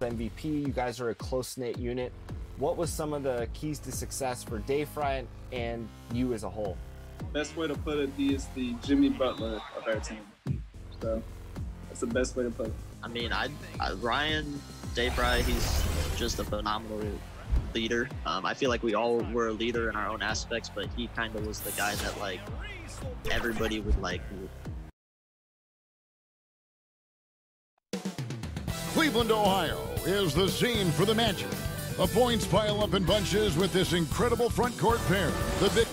MVP, you guys are a close-knit unit. What was some of the keys to success for Dayfry and you as a whole? Best way to put it, he is the Jimmy Butler of our team. So that's the best way to put it. I mean, Ryan Dayfry, he's just a phenomenal leader. I feel like we all were a leader in our own aspects, but he kind of was the guy that like everybody would like. Cleveland, Ohio is the scene for the Magic. The points pile up in bunches with this incredible front court pair. The big.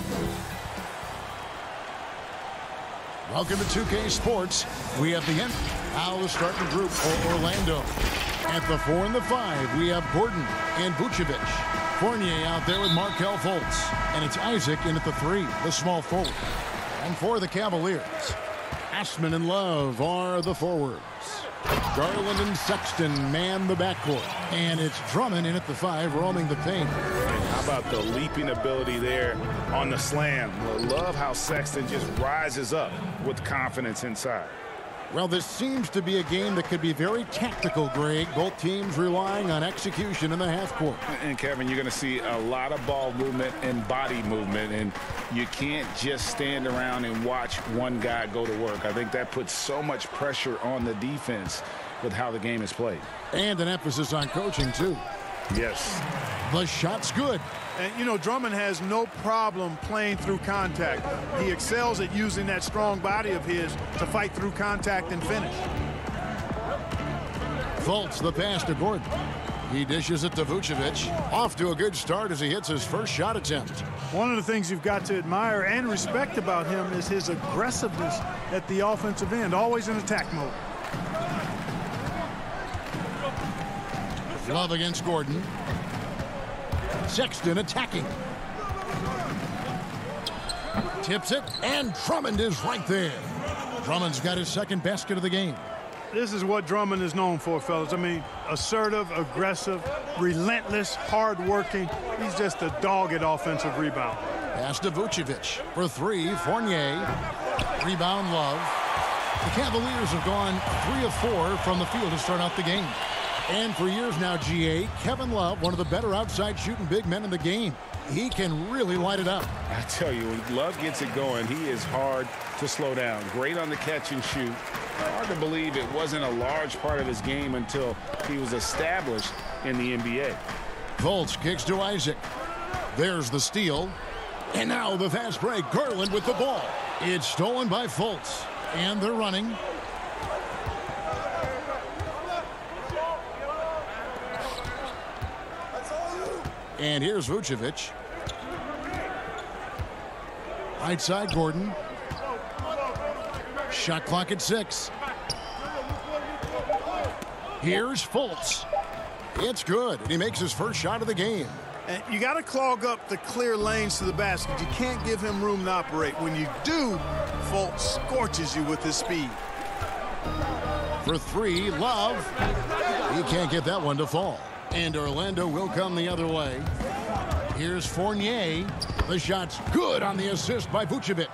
Welcome to 2K Sports. We have the end. Now the starting group for Orlando. At the 4 and the 5, we have Gordon and Vucevic. Fournier out there with Markelle Fultz. And it's Isaac in at the 3, the small forward. And for the Cavaliers, Ashman and Love are the forwards. Garland and Sexton man the backcourt. And it's Drummond in at the 5, roaming the paint. How about the leaping ability there on the slam? I love how Sexton just rises up with confidence inside. Well, this seems to be a game that could be very tactical, Greg. Both teams relying on execution in the half court. And, Kevin, you're going to see a lot of ball movement and body movement, and you can't just stand around and watch one guy go to work. I think that puts so much pressure on the defense with how the game is played. And an emphasis on coaching, too. Yes. The shot's good. And, you know, Drummond has no problem playing through contact. He excels at using that strong body of his to fight through contact and finish. Fultz the pass to Gordon. He dishes it to Vucevic. Off to a good start as he hits his first shot attempt. One of the things you've got to admire and respect about him is his aggressiveness at the offensive end, always in attack mode. Love against Gordon. Sexton attacking. Tips it, and Drummond is right there. Drummond's got his second basket of the game. This is what Drummond is known for, fellas. I mean, assertive, aggressive, relentless, hard-working. He's just a dog at offensive rebound. Pass to Vucevic for 3. Fournier. Rebound, Love. The Cavaliers have gone 3 of 4 from the field to start out the game. And for years now, GA, Kevin Love, one of the better outside shooting big men in the game. He can really light it up. I tell you, when Love gets it going, he is hard to slow down. Great on the catch and shoot. Hard to believe it wasn't a large part of his game until he was established in the NBA. Fultz kicks to Isaac. There's the steal. And now the fast break. Garland with the ball. It's stolen by Fultz. And they're running. And here's Vucevic. Right side, Gordon. Shot clock at 6. Here's Fultz. It's good, and he makes his first shot of the game. And you got to clog up the clear lanes to the basket. You can't give him room to operate. When you do, Fultz scorches you with his speed. For 3, Love. He can't get that one to fall. And Orlando will come the other way. Here's Fournier. The shot's good on the assist by Vucevic.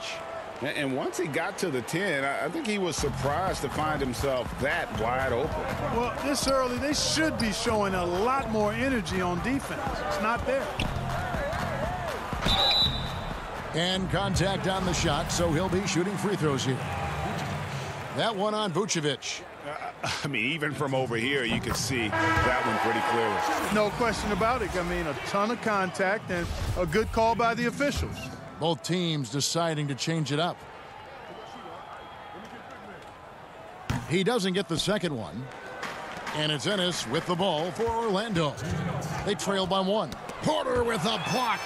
And once he got to the 10, I think he was surprised to find himself that wide open. Well, this early, they should be showing a lot more energy on defense. It's not there. And contact on the shot, so he'll be shooting free throws here. That one on Vucevic. I mean, even from over here, you can see that one pretty clearly. No question about it. I mean, a ton of contact and a good call by the officials. Both teams deciding to change it up. He doesn't get the second one. And it's Ennis with the ball for Orlando. They trail by 1. Porter with a block.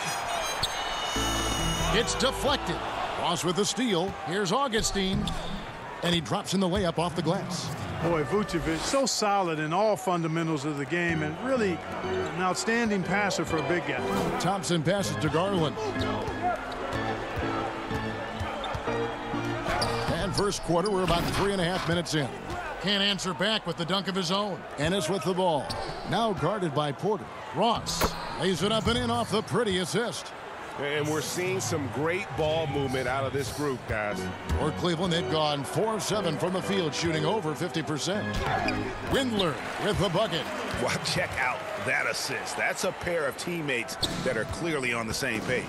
It's deflected. Ross with the steal. Here's Augustine. And he drops in the layup off the glass. Boy, Vucevic, so solid in all fundamentals of the game and really an outstanding passer for a big guy. Thompson passes to Garland. And first quarter, we're about 3.5 minutes in. Can't answer back with the dunk of his own. Ennis with the ball. Now guarded by Porter. Ross lays it up and in off the pretty assist. And we're seeing some great ball movement out of this group, guys. For Cleveland, they've gone 4 of 7 from the field, shooting over 50%. Windler with the bucket. Well, check out that assist. That's a pair of teammates that are clearly on the same page.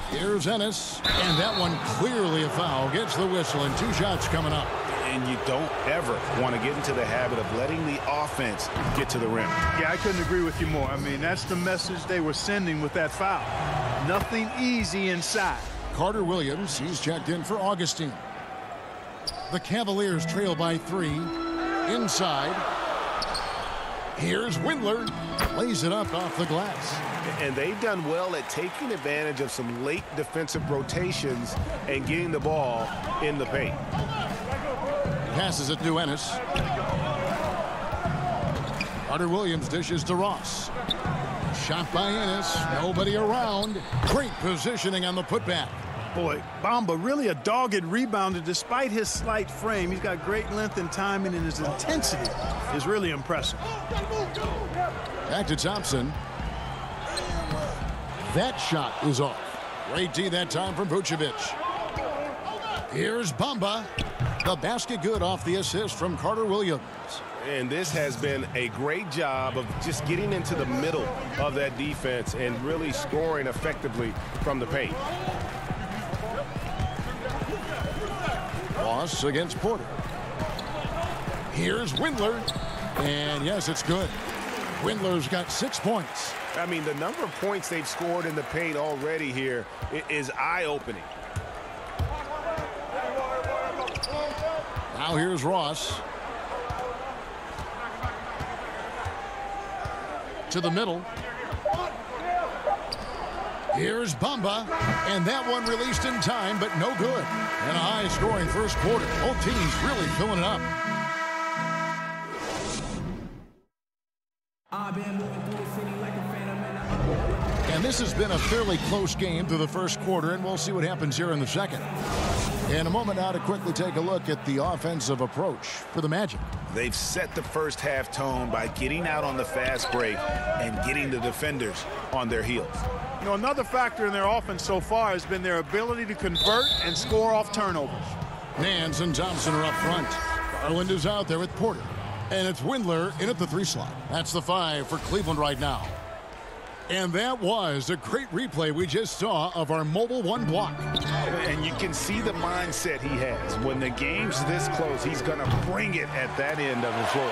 Here's Ennis, and that one clearly a foul. Gets the whistle, and 2 shots coming up. And you don't ever want to get into the habit of letting the offense get to the rim. Yeah, I couldn't agree with you more. I mean, that's the message they were sending with that foul. Nothing easy inside. Carter Williams, he's checked in for Augustine. The Cavaliers trail by 3. Inside. Here's Windler. Lays it up off the glass. And they've done well at taking advantage of some late defensive rotations and getting the ball in the paint. Passes it to Ennis. Carter Williams dishes to Ross. Shot by Ennis. Nobody around. Great positioning on the putback. Boy, Bamba really a dogged rebounder despite his slight frame. He's got great length and timing, and his intensity is really impressive. Back to Thompson. That shot is off. Great D that time from Vucevic. Here's Bamba. The basket good off the assist from Carter Williams. And this has been a great job of just getting into the middle of that defense and really scoring effectively from the paint. Ross against Porter. Here's Windler. And yes, it's good. Windler's got 6 points. I mean, the number of points they've scored in the paint already here is eye-opening. Now here's Ross. To the middle. Here's Bamba. And that one released in time, but no good. And a high-scoring first quarter. Both teams really filling it up. And this has been a fairly close game through the first quarter, and we'll see what happens here in the second. In a moment now to quickly take a look at the offensive approach for the Magic. They've set the first half tone by getting out on the fast break and getting the defenders on their heels. You know, another factor in their offense so far has been their ability to convert and score off turnovers. Nance and Thompson are up front. Garland is out there with Porter. And it's Windler in at the 3 slot. That's the 5 for Cleveland right now. And that was a great replay we just saw of our Mobile One block. And you can see the mindset he has. When the game's this close, he's going to bring it at that end of the floor.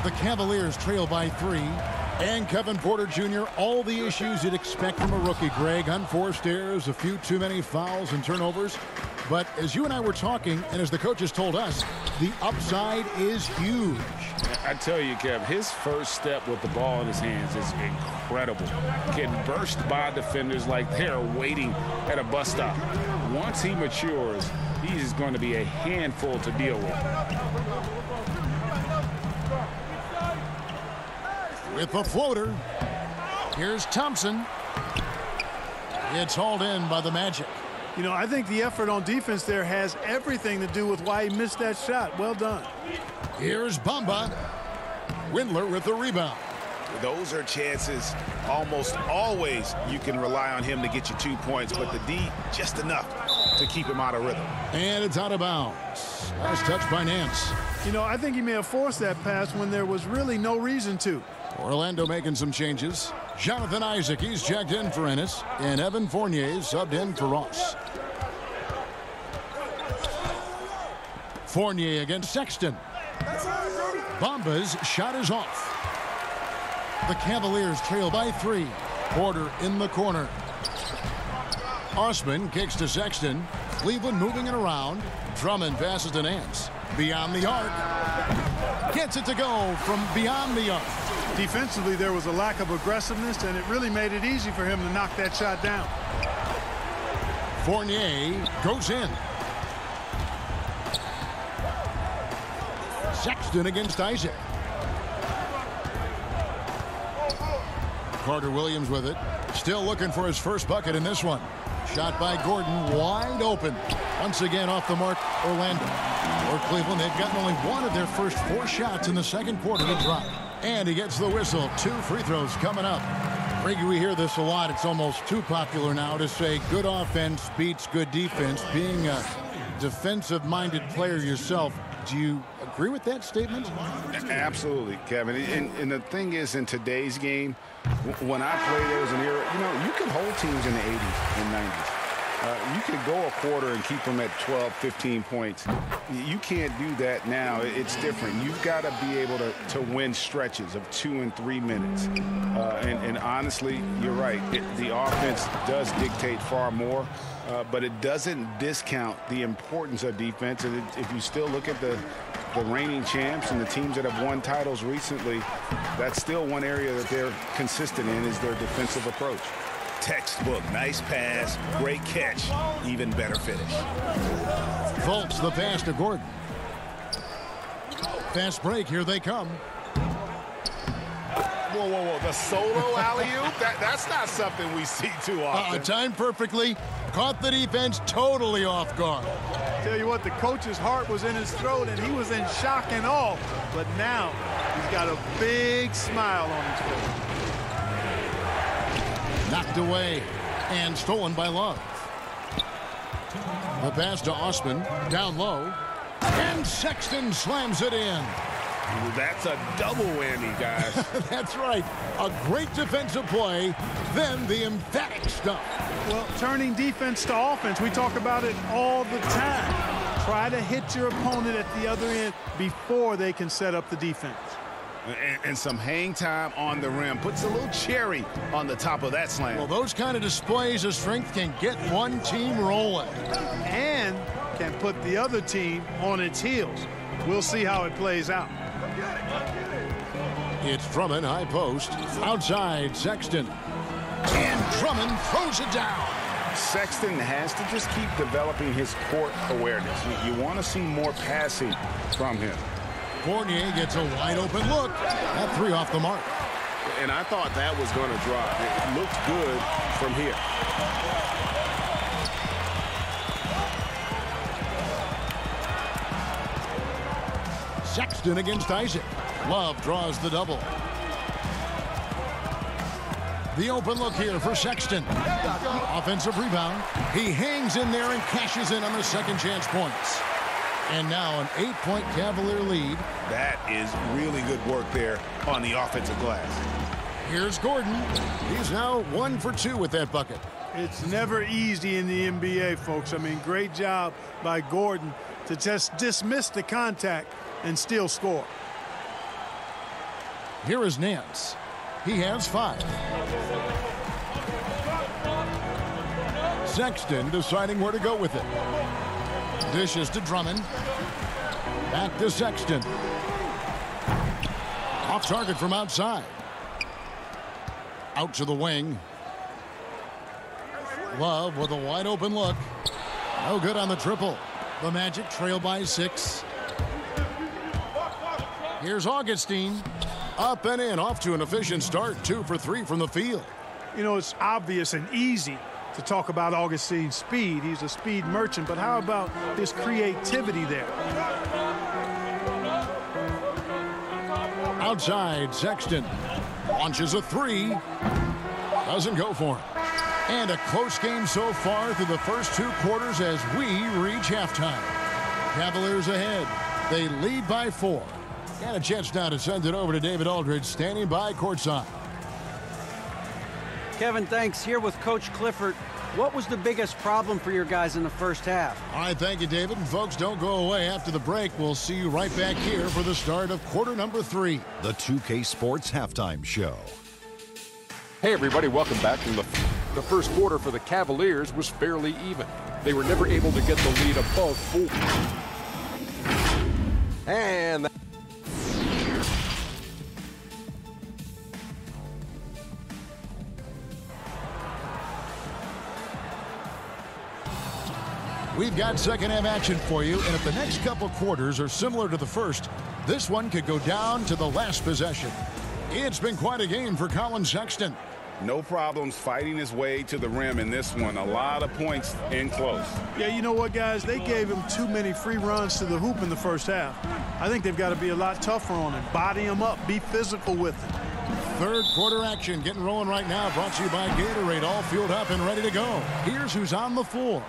The Cavaliers trail by 3. And Kevin Porter Jr., all the issues you'd expect from a rookie, Greg. Unforced errors, a few too many fouls and turnovers. But as you and I were talking, and as the coaches told us, the upside is huge. I tell you, Kev, his first step with the ball in his hands is incredible. Can burst by defenders like they're waiting at a bus stop. Once he matures, he's going to be a handful to deal with. With the floater, here's Thompson. It's hauled in by the Magic. You know, I think the effort on defense there has everything to do with why he missed that shot. Well done. Here's Bamba. Windler with the rebound. Those are chances almost always you can rely on him to get you 2 points, but the D just enough to keep him out of rhythm. And it's out of bounds. Nice touch by Nance. You know, I think he may have forced that pass when there was really no reason to. Orlando making some changes. Jonathan Isaac, he's checked in for Ennis, and Evan Fournier subbed in for Ross. Fournier against Sexton. Bamba's shot is off. The Cavaliers trail by 3. Porter in the corner. Osman kicks to Sexton. Cleveland moving it around. Drummond passes to Nance. Beyond the arc. Gets it to go from beyond the arc. Defensively, there was a lack of aggressiveness, and it really made it easy for him to knock that shot down. Fournier goes in. Sexton against Isaac. Carter Williams with it. Still looking for his first bucket in this one. Shot by Gordon, wide open. Once again off the mark, Orlando. Or Cleveland, they've gotten only one of their first 4 shots in the second quarter to drop. And he gets the whistle. 2 free throws coming up. Ricky, we hear this a lot. It's almost too popular now to say good offense beats good defense. Being a defensive-minded player yourself, do you agree with that statement? Absolutely, Kevin. And the thing is, in today's game, when I played, there was an era, you could hold teams in the 80s and 90s. You could go a quarter and keep them at 12, 15 points. You can't do that now. It's different. You've got to be able to win stretches of 2 and 3 minutes. And honestly, you're right. The offense does dictate far more, but it doesn't discount the importance of defense. And if you still look at the reigning champs and the teams that have won titles recently, that's still one area that they're consistent in, is their defensive approach. Textbook, nice pass, great catch, even better finish. Fultz the pass to Gordon. Fast break, here they come. Whoa, whoa, whoa, the solo alley-oop? That's not something we see too often. Timed perfectly, caught the defense totally off guard. Tell you what, the coach's heart was in his throat and he was in shock and awe. But now he's got a big smile on his face. Knocked away and stolen by Love. The pass to Osman, down low, and Sexton slams it in. Ooh, that's a double whammy, guys. That's right. A great defensive play, then the emphatic stuff. Well, turning defense to offense, we talk about it all the time. Try to hit your opponent at the other end before they can set up the defense. And some hang time on the rim. Puts a little cherry on the top of that slam. Well, those kind of displays of strength can get one team rolling. And can put the other team on its heels. We'll see how it plays out. It's Drummond, high post. Outside, Sexton. And Drummond throws it down. Sexton has to just keep developing his court awareness. You want to see more passing from him. Fournier gets a wide open look. That 3 off the mark. And I thought that was going to drop. It looked good from here. Sexton against Isaac. Love draws the double. The open look here for Sexton. Offensive rebound. He hangs in there and cashes in on the second chance points. And now an 8-point Cavalier lead. That is really good work there on the offensive glass. Here's Gordon. He's now 1 for 2 with that bucket. It's never easy in the NBA, folks. I mean, great job by Gordon to just dismiss the contact and still score. Here is Nance. He has 5. Sexton deciding where to go with it. Dishes to Drummond. Back to Sexton. Off target from outside. Out to the wing. Love with a wide open look. No good on the triple. The Magic trail by 6. Here's Augustine. Up and in, off to an efficient start. 2 for 3 from the field. You know, it's obvious and easy to talk about Augustine's speed. He's a speed merchant, but how about his creativity there? Outside, Sexton launches a 3. Doesn't go for him. And a close game so far through the first 2 quarters as we reach halftime. Cavaliers ahead. They lead by 4. And a chance now to send it over to David Aldridge, standing by courtside. Kevin, thanks. Here with Coach Clifford. What was the biggest problem for your guys in the first half? All right, thank you, David. And folks, don't go away. After the break, we'll see you right back here for the start of quarter number 3. The 2K Sports Halftime Show. Hey, everybody, welcome back. The first quarter for the Cavaliers was fairly even. They were never able to get the lead above 4. And we've got second half action for you, and if the next couple quarters are similar to the first, This one could go down to the last possession. It's been quite a game for Colin Sexton. No problems fighting his way to the rim in this one. A lot of points in close. Yeah, you know what, guys? They gave him too many free runs to the hoop in the first half. I think they've got to be a lot tougher on him. Body him up. Be physical with him. Third quarter action getting rolling right now. Brought to you by Gatorade. All fueled up and ready to go. Here's who's on the floor.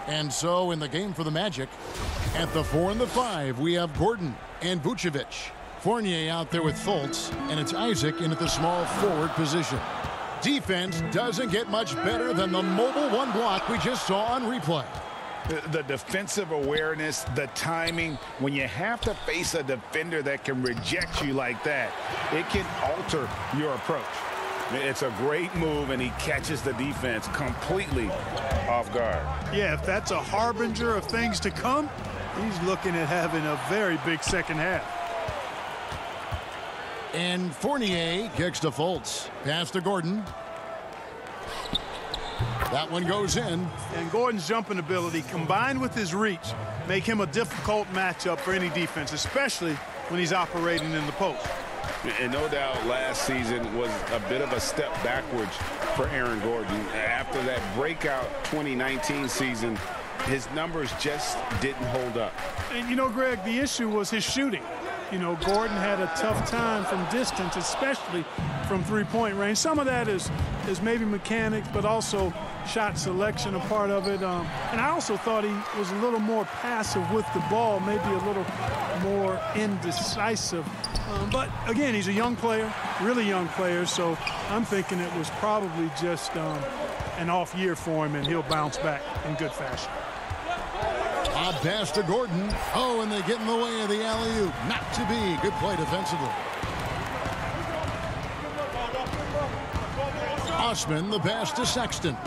And so in the game for the Magic, at the 4 and the 5, we have Gordon and Vucevic. Fournier out there with Fultz, and it's Isaac in at the small forward position. Defense doesn't get much better than the mobile one block we just saw on replay. The defensive awareness, the timing, when you have to face a defender that can reject you like that, it can alter your approach. It's a great move, and he catches the defense completely off guard. Yeah, if that's a harbinger of things to come, he's looking at having a very big second half. And Fournier kicks to Fultz. Pass to Gordon. That one goes in. And Gordon's jumping ability combined with his reach make him a difficult matchup for any defense, especially when he's operating in the post. And no doubt last season was a bit of a step backwards for Aaron Gordon. After that breakout 2019 season, his numbers just didn't hold up. And, you know, Greg, the issue was his shooting. You know, Gordon had a tough time from distance, especially from three-point range. Some of that is maybe mechanics, but also shot selection a part of it. And I also thought he was a little more passive with the ball, maybe a little more indecisive. But, again, he's a young player, really young player, so I'm thinking it was probably just an off year for him, and he'll bounce back in good fashion. A pass to Gordon. Oh, and they get in the way of the alley-oop. Not to be. Good play defensively. Osman, the pass to Sexton.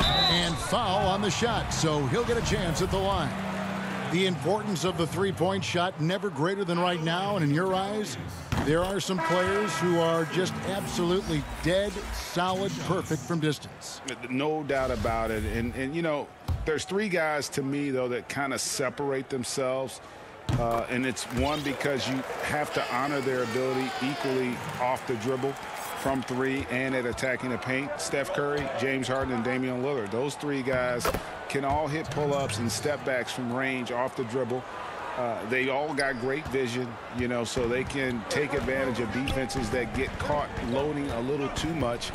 And foul on the shot, so he'll get a chance at the line. The importance of the three-point shot never greater than right now, and in your eyes, there are some players who are just absolutely dead, solid, perfect from distance. No doubt about it. And you know, there's three guys to me, though, that kind of separate themselves. And it's one, because you have to honor their ability equally off the dribble, from three, and at attacking the paint. Steph Curry, James Harden, and Damian Lillard. Those three guys can all hit pull-ups and step-backs from range off the dribble. They all got great vision, you know, so they can take advantage of defenses that get caught loading a little too much.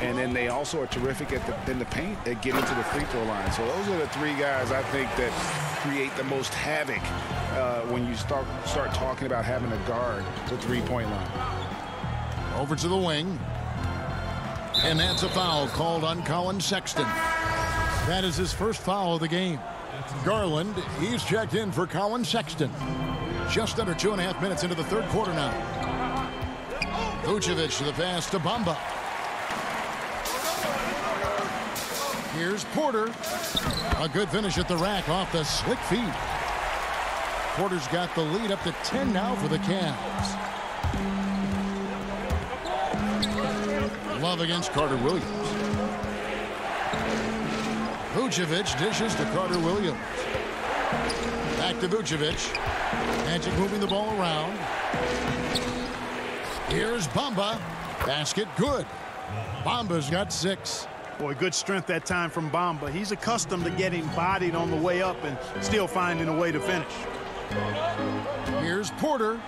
And then they also are terrific in the paint at getting to the free throw line. So those are the three guys I think that create the most havoc when you start talking about having to guard the three-point line. Over to the wing. And that's a foul called on Colin Sexton. That is his first foul of the game. Garland, he's checked in for Colin Sexton. Just under 2.5 minutes into the third quarter now. Vucevic to the pass to Bamba. Here's Porter. A good finish at the rack off the slick feet. Porter's got the lead up to 10 now for the Cavs. Love against Carter Williams. Vucevic dishes to Carter Williams. Back to Vucevic. Magic moving the ball around. Here's Bamba. Basket good. Bamba's got 6. Boy, good strength that time from Bamba. He's accustomed to getting bodied on the way up and still finding a way to finish. Here's Porter.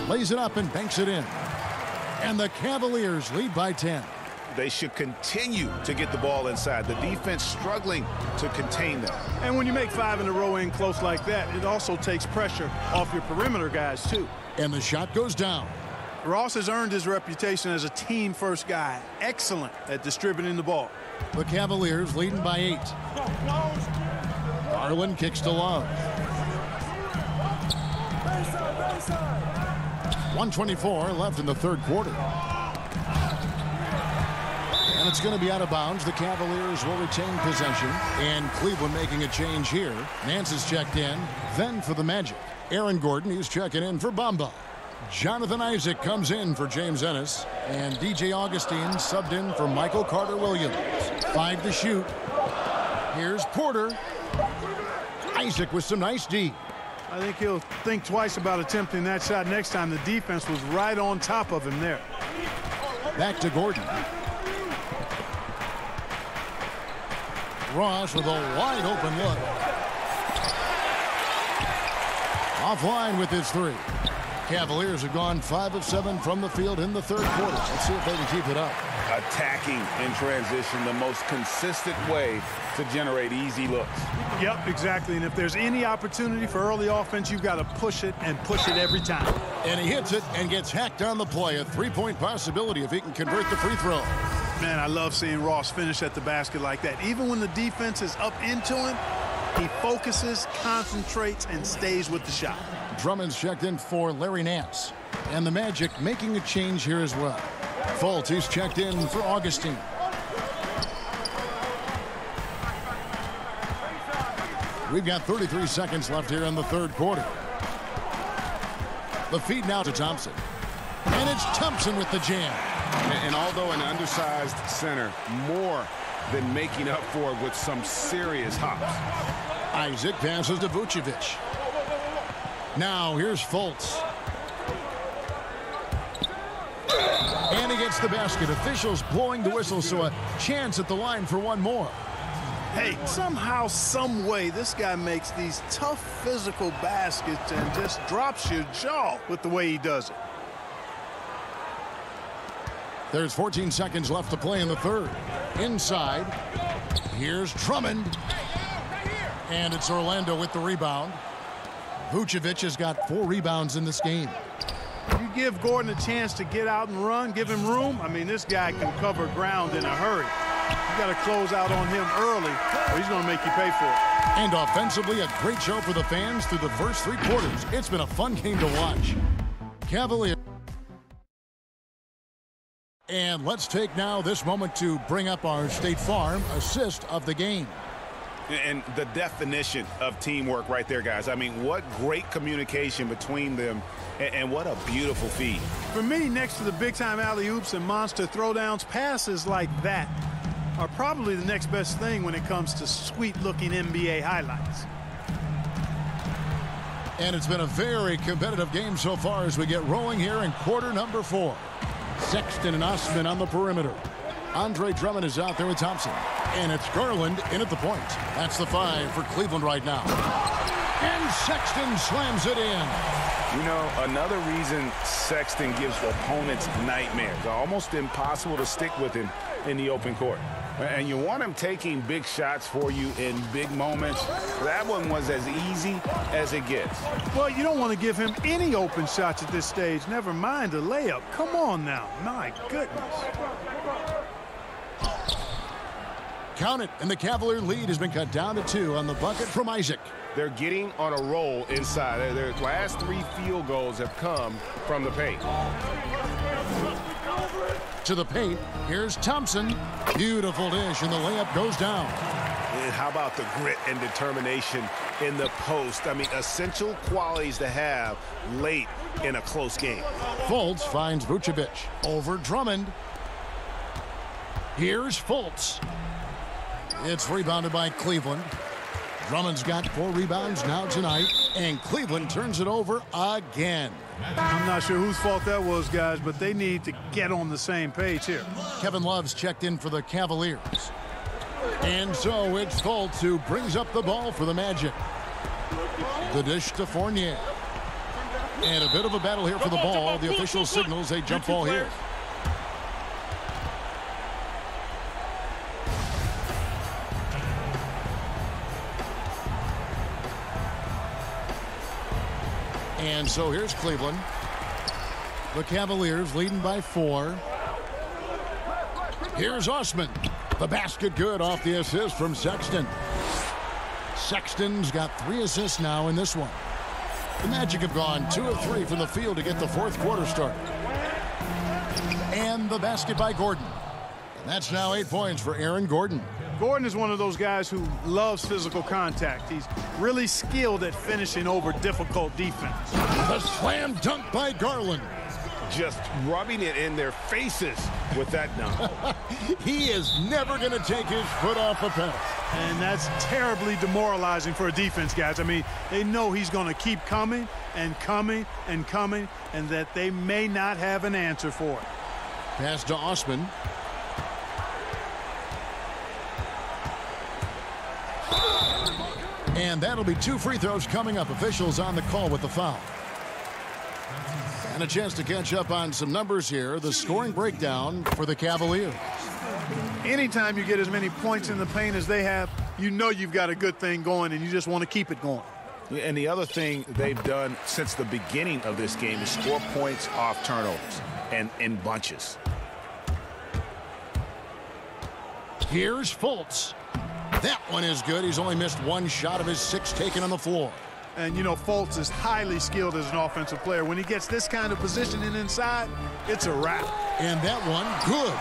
Lays it up and banks it in. And the Cavaliers lead by 10. They should continue to get the ball inside. The defense struggling to contain them. And when you make 5 in a row in close like that, it also takes pressure off your perimeter guys, too. And the shot goes down. Ross has earned his reputation as a team-first guy. Excellent at distributing the ball. The Cavaliers leading by 8. Garland kicks to Love. 1:24 left in the third quarter. And it's going to be out of bounds. The Cavaliers will retain possession. And Cleveland making a change here. Nance is checked in. Then for the Magic, Aaron Gordon, he's checking in for Bamba. Jonathan Isaac comes in for James Ennis. And DJ Augustine subbed in for Michael Carter Williams. 5 to shoot. Here's Porter. Isaac with some nice D. I think he'll think twice about attempting that shot next time. The defense was right on top of him there. Back to Gordon. Ross with a wide open look. Offline with his three. Cavaliers have gone 5 of 7 from the field in the third quarter. Let's see if they can keep it up. Attacking in transition, the most consistent way to generate easy looks. Yep, exactly. And if there's any opportunity for early offense, you've got to push it and push it every time. And he hits it and gets hacked on the play. A three-point possibility if he can convert the free throw. Man, I love seeing Ross finish at the basket like that. Even when the defense is up into him, he focuses, concentrates, and stays with the shot. Drummond's checked in for Larry Nance. And the Magic making a change here as well. Fultz, he's checked in for Augustine. We've got 33 seconds left here in the third quarter. The feed now to Thompson. And it's Thompson with the jam. And although an undersized center, more than making up for it with some serious hops. Isaac passes to Vucevic. Now here's Fultz. And he gets the basket. Officials blowing the whistle, so a chance at the line for one more. Hey, somehow, some way, this guy makes these tough physical baskets and just drops your jaw with the way he does it. There's 14 seconds left to play in the third. Inside, here's Drummond. And it's Orlando with the rebound. Vucevic has got 4 rebounds in this game. You give Gordon a chance to get out and run, give him room. I mean, this guy can cover ground in a hurry. You got to close out on him early, or he's going to make you pay for it. And offensively, a great show for the fans through the first 3 quarters. It's been a fun game to watch. Cavaliers. And let's take now this moment to bring up our State Farm assist of the game. And the definition of teamwork right there, guys. I mean, what great communication between them, and what a beautiful feed. For me, next to the big-time alley-oops and monster throwdowns, passes like that are probably the next best thing when it comes to sweet-looking NBA highlights. And it's been a very competitive game so far as we get rolling here in quarter number 4. Sexton and Osman on the perimeter. Andre Drummond is out there with Thompson. And it's Garland in at the point. That's the 5 for Cleveland right now. And Sexton slams it in. You know, another reason Sexton gives opponents nightmares. Almost impossible to stick with him in the open court. And you want him taking big shots for you in big moments. That one was as easy as it gets. Well, you don't want to give him any open shots at this stage. Never mind a layup. Come on now. My goodness. Count it, and the Cavalier lead has been cut down to 2 on the bucket from Isaac. They're getting on a roll inside. Their last 3 field goals have come from the paint. To the paint, here's Thompson. Beautiful dish, and the layup goes down. And how about the grit and determination in the post? I mean, essential qualities to have late in a close game. Fultz finds Vucevic over Drummond. Here's Fultz. It's rebounded by Cleveland. Drummond's got 4 rebounds now tonight, and Cleveland turns it over again. I'm not sure whose fault that was, guys, but they need to get on the same page here. Kevin Love's checked in for the Cavaliers. And so it's Fultz who brings up the ball for the Magic. The dish to Fournier. And a bit of a battle here for the ball. The official signals a jump ball here. And so here's Cleveland. The Cavaliers leading by 4. Here's Osman. The basket good off the assist from Sexton. Sexton's got 3 assists now in this one. The Magic have gone 2 of 3 from the field to get the 4th quarter started. And the basket by Gordon. And that's now 8 points for Aaron Gordon. Gordon is one of those guys who loves physical contact. He's really skilled at finishing over difficult defense. The slam dunk by Garland. Just rubbing it in their faces with that dunk. He is never going to take his foot off the pedal. And that's terribly demoralizing for a defense, guys. I mean, they know he's going to keep coming and coming and coming, and that they may not have an answer for it. Pass to Osman. And that'll be 2 free throws coming up. Officials on the call with the foul. And a chance to catch up on some numbers here. The scoring breakdown for the Cavaliers. Anytime you get as many points in the paint as they have, you know you've got a good thing going, and you just want to keep it going. And the other thing they've done since the beginning of this game is score points off turnovers and in bunches. Here's Fultz. That one is good. He's only missed 1 shot of his 6 taken on the floor. And, you know, Fultz is highly skilled as an offensive player. When he gets this kind of positioning inside, it's a wrap. And that one, good.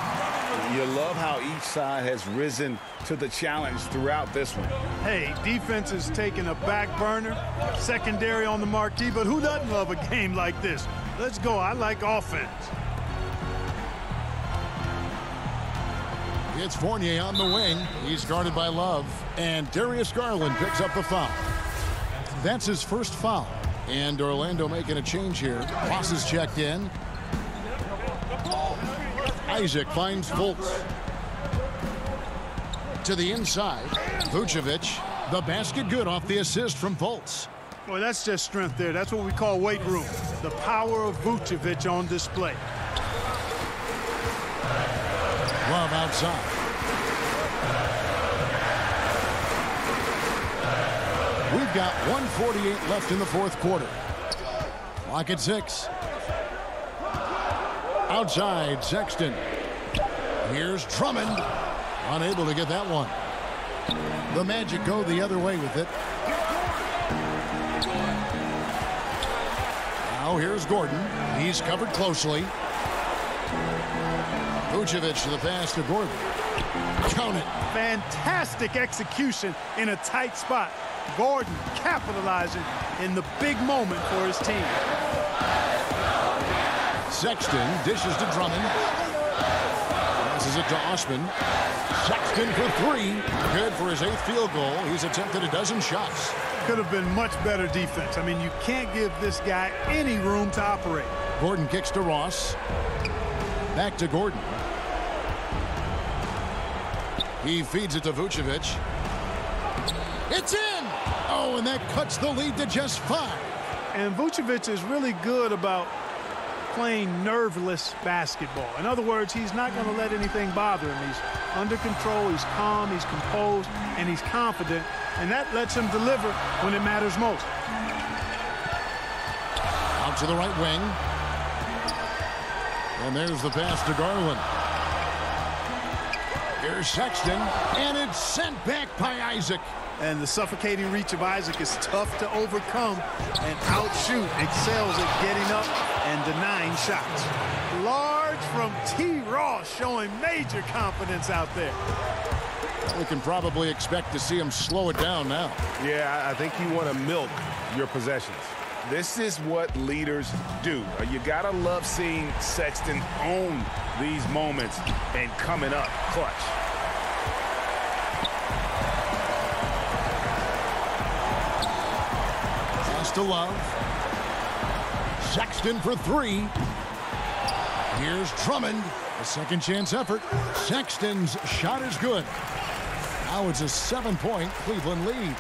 You love how each side has risen to the challenge throughout this one. Hey, defense is taking a back burner, secondary on the marquee, but who doesn't love a game like this? Let's go. I like offense. It's Fournier on the wing. He's guarded by Love. And Darius Garland picks up the foul. That's his first foul. And Orlando making a change here. Ross is checked in. Isaac finds Fultz. To the inside. Vucevic. The basket good off the assist from Fultz. Boy, that's just strength there. That's what we call weight room. The power of Vucevic on display. Love outside. We've got 1:48 left in the 4th quarter. Clock at 6. Outside, Sexton. Here's Drummond. Unable to get that one. The Magic go the other way with it. Now here's Gordon. He's covered closely. Vucevic to the pass to Gordon. Count it. Fantastic execution in a tight spot. Gordon capitalizing in the big moment for his team. Sexton dishes to Drummond. Passes it to Osman. Sexton for 3. Good for his 8th field goal. He's attempted a dozen shots. Could have been much better defense. I mean, you can't give this guy any room to operate. Gordon kicks to Ross. Back to Gordon. He feeds it to Vucevic. It's in! Oh, and that cuts the lead to just 5. And Vucevic is really good about playing nerveless basketball. In other words, he's not going to let anything bother him. He's under control, he's calm, he's composed, and he's confident. And that lets him deliver when it matters most. Out to the right wing. And there's the pass to Garland. Here's Sexton, and it's sent back by Isaac. And the suffocating reach of Isaac is tough to overcome, and outshoot excels at getting up and denying shots. Large from T. Ross, showing major confidence out there. We can probably expect to see him slow it down now. Yeah, I think you want to milk your possessions. This is what leaders do. You gotta love seeing Sexton own these moments and coming up clutch. Pass to Love. Sexton for 3. Here's Drummond. A second chance effort. Sexton's shot is good. Now it's a 7-point Cleveland lead.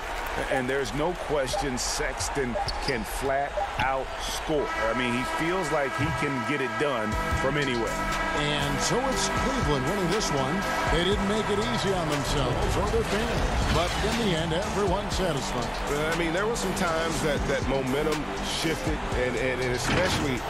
And there's no question Sexton can flat out score. I mean, he feels like he can get it done from anywhere. And so it's Cleveland winning this one. They didn't make it easy on themselves or their fans. But in the end, everyone's satisfied. I mean, there were some times that momentum shifted, and especially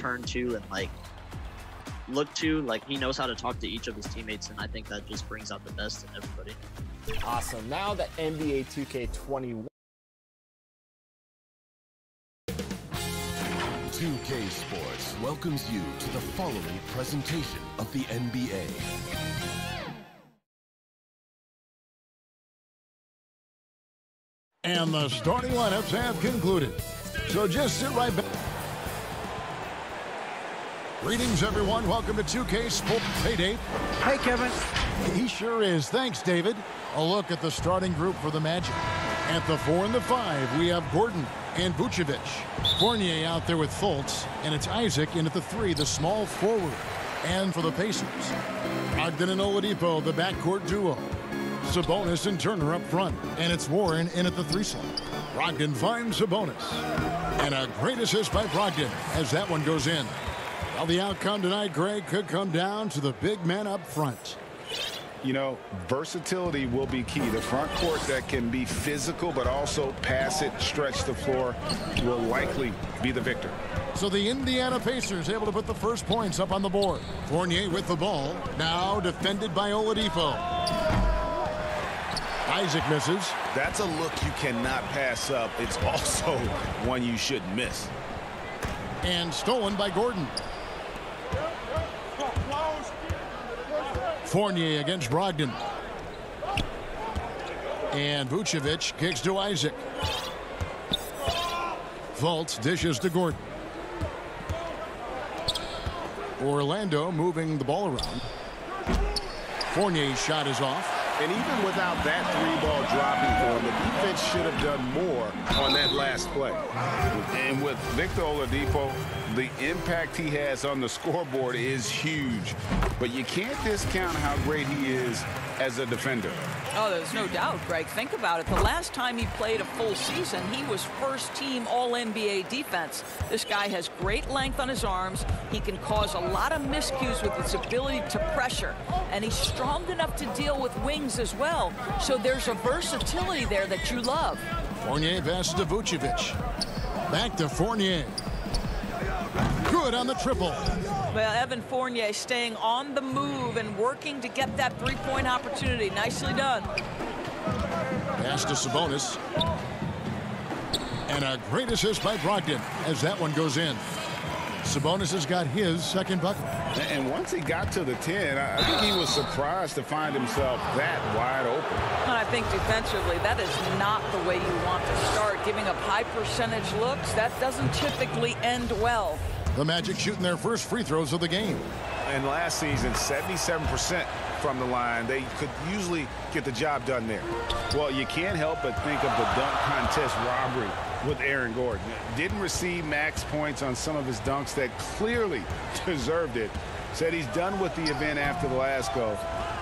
turn to and like look to. Like, he knows how to talk to each of his teammates, and I think that just brings out the best in everybody. Awesome. Now the NBA 2K21. 2K Sports welcomes you to the following presentation of the NBA. And the starting lineups have concluded. So just sit right back. Greetings, everyone. Welcome to 2K Sports. Hey, Dave. Hey, Kevin. He sure is. Thanks, David. A look at the starting group for the Magic. At the 4 and the 5, we have Gordon and Vucevic. Fournier out there with Fultz, and it's Isaac in at the 3, the small forward. And for the Pacers, Brogdon and Oladipo, the backcourt duo. Sabonis and Turner up front, and it's Warren in at the 3 slot. Brogdon finds Sabonis. And a great assist by Brogdon as that one goes in. Well, the outcome tonight, Greg, could come down to the big man up front. You know, versatility will be key. The front court that can be physical but also pass it, stretch the floor, will likely be the victor. So the Indiana Pacers able to put the first points up on the board. Fournier with the ball, now defended by Oladipo. Isaac misses. That's a look you cannot pass up. It's also one you shouldn't miss. And stolen by Gordon. Fournier against Brogdon. And Vucevic kicks to Isaac. Fultz dishes to Gordon. Orlando moving the ball around. Fournier's shot is off. And even without that 3-ball dropping for him, the defense should have done more on that last play. And with Victor Oladipo, the impact he has on the scoreboard is huge. But you can't discount how great he is as a defender. Oh, there's no doubt, Greg. Think about it. The last time he played a full season, he was first-team All-NBA defense. This guy has great length on his arms. He can cause a lot of miscues with his ability to pressure. And he's strong enough to deal with wings as well. So there's a versatility there that you love. Fournier passes to Vucevic. Back to Fournier. Good on the triple. Well, Evan Fournier staying on the move and working to get that three-point opportunity. Nicely done. Pass to Sabonis. And a great assist by Brogdon as that one goes in. Sabonis has got his second bucket. And once he got to the 10, I think he was surprised to find himself that wide open. And I think defensively, that is not the way you want to start. Giving up high percentage looks, that doesn't typically end well. The Magic shooting their first free throws of the game. And last season, 77% from the line. They could usually get the job done there. Well, you can't help but think of the dunk contest robbery with Aaron Gordon. Didn't receive max points on some of his dunks that clearly deserved it. Said he's done with the event after the last go.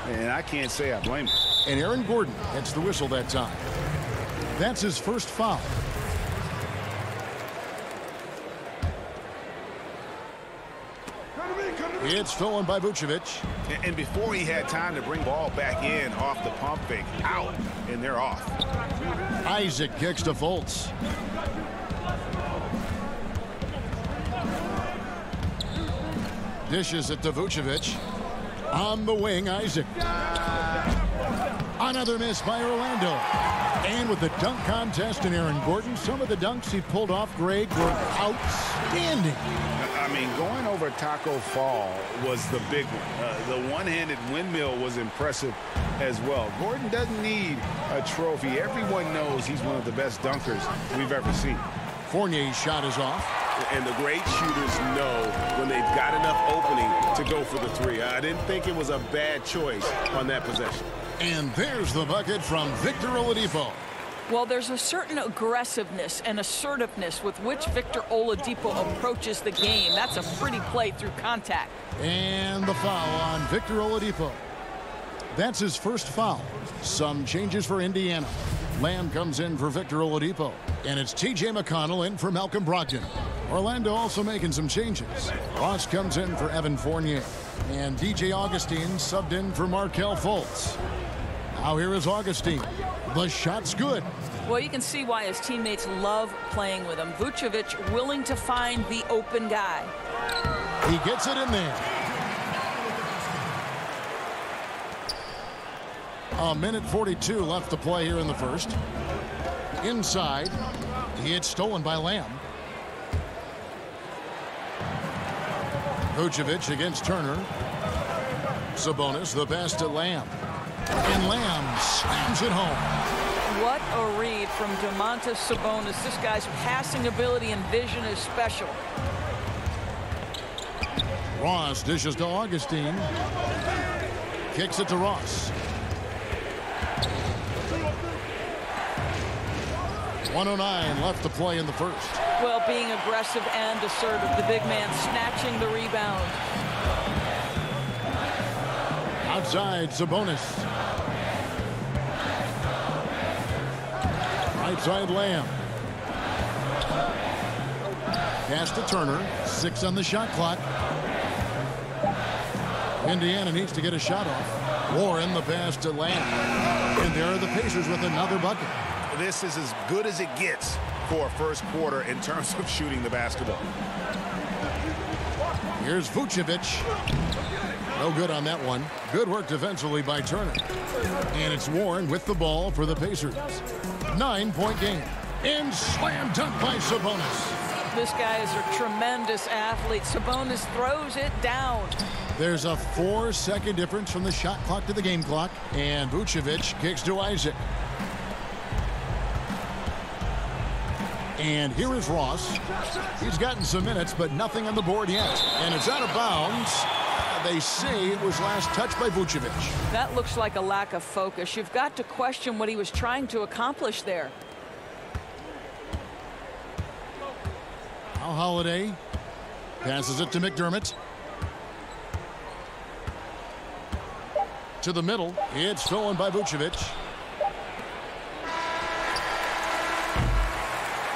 And I can't say I blame him. And Aaron Gordon gets the whistle that time. That's his first foul. It's stolen by Vucevic. And before he had time to bring ball back in off the pump fake, out, and they're off. Isaac kicks to Fultz. Dishes it to Vucevic. On the wing, Isaac. Another miss by Orlando. And with the dunk contest in Aaron Gordon, some of the dunks he pulled off, Greg, were outstanding. I mean, going over Taco Fall was the big one. The one-handed windmill was impressive as well. Gordon doesn't need a trophy. Everyone knows he's one of the best dunkers we've ever seen. Fournier's shot is off. And the great shooters know when they've got enough opening to go for the three. I didn't think it was a bad choice on that possession. And there's the bucket from Victor Oladipo. Well, there's a certain aggressiveness and assertiveness with which Victor Oladipo approaches the game. That's a pretty play through contact. And the foul on Victor Oladipo. That's his first foul. Some changes for Indiana. Lamb comes in for Victor Oladipo. And it's T.J. McConnell in for Malcolm Brogdon. Orlando also making some changes. Ross comes in for Evan Fournier. And DJ Augustine subbed in for Markelle Fultz. Now here is Augustine. The shot's good. Well, you can see why his teammates love playing with him. Vucevic willing to find the open guy. He gets it in there. A minute 42 left to play here in the first. Inside. It's stolen by Lamb. Vucevic against Turner. Sabonis, the pass to Lamb. And Lamb slams it home. What a read from Domantas Sabonis. This guy's passing ability and vision is special. Ross dishes to Augustine. Kicks it to Ross. 1:09 left to play in the first. Well, being aggressive and assertive. The big man snatching the rebound. Outside, Sabonis. Right side, Lamb. Pass to Turner. 6 on the shot clock. Indiana needs to get a shot off. Warren, the pass to Lamb. And there are the Pacers with another bucket. This is as good as it gets for a first quarter in terms of shooting the basketball. Here's Vucevic. No good on that one. Good work defensively by Turner. And it's Warren with the ball for the Pacers. 9-point game. And slam dunk by Sabonis. This guy is a tremendous athlete. Sabonis throws it down. There's a 4-second difference from the shot clock to the game clock. And Vucevic kicks to Isaac. And here is Ross. He's gotten some minutes, but nothing on the board yet. And it's out of bounds. They say it was last touched by Vucevic. That looks like a lack of focus. You've got to question what he was trying to accomplish there. Now Holiday passes it to McDermott. To the middle. It's stolen by Vucevic.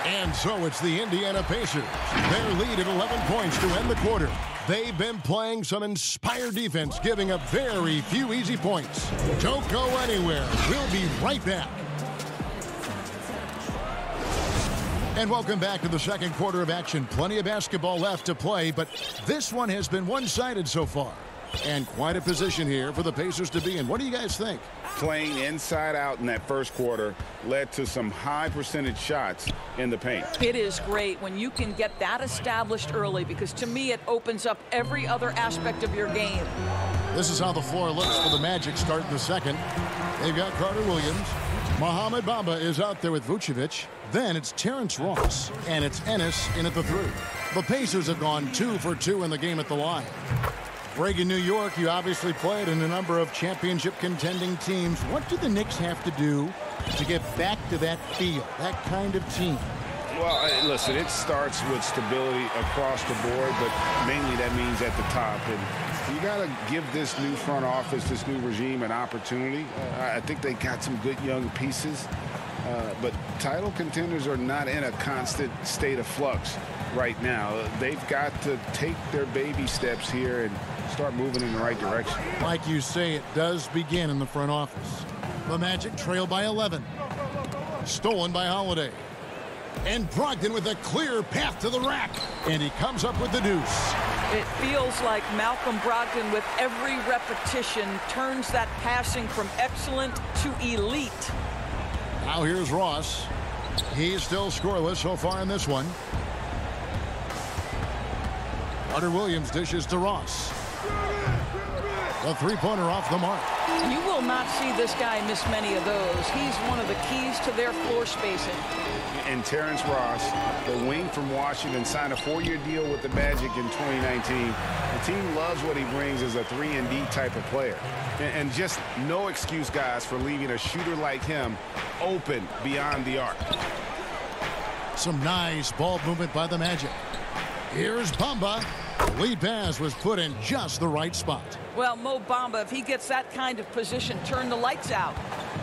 And so it's the Indiana Pacers. Their lead at 11 points to end the quarter. They've been playing some inspired defense, giving up very few easy points. Don't go anywhere. We'll be right back. And welcome back to the second quarter of action. Plenty of basketball left to play, but this one has been one-sided so far. And quite a position here for the Pacers to be in. What do you guys think? Playing inside out in that first quarter led to some high percentage shots in the paint. It is great when you can get that established early, because to me it opens up every other aspect of your game. This is how the floor looks for the Magic starting the second. They've got Carter Williams. Mohamed Bamba is out there with Vucevic. Then it's Terrence Ross. And it's Ennis in at the 3. The Pacers have gone 2 for 2 in the game at the line. Greg, in New York, you obviously played in a number of championship contending teams. What do the Knicks have to do to get back to that feel, that kind of team? Well, listen, it starts with stability across the board, but mainly that means at the top. And you got to give this new front office, this new regime, an opportunity. I think they got some good young pieces, but title contenders are not in a constant state of flux right now. They've got to take their baby steps here and start moving in the right direction. Like you say, it does begin in the front office. The Magic trail by 11. Stolen by Holiday. And Brogdon with a clear path to the rack. And he comes up with the deuce. It feels like Malcolm Brogdon, with every repetition, turns that passing from excellent to elite. Now here's Ross. He's still scoreless so far in this one. Carter Williams dishes to Ross. The three-pointer off the mark. You will not see this guy miss many of those. He's one of the keys to their floor spacing. And Terrence Ross, the wing from Washington, signed a 4-year deal with the Magic in 2019. The team loves what he brings as a 3-and-D type of player. And just no excuse, guys, for leaving a shooter like him open beyond the arc. Some nice ball movement by the Magic. Here's Bamba. The lead pass was put in just the right spot. Well, Mo Bamba, if he gets that kind of position, turn the lights out.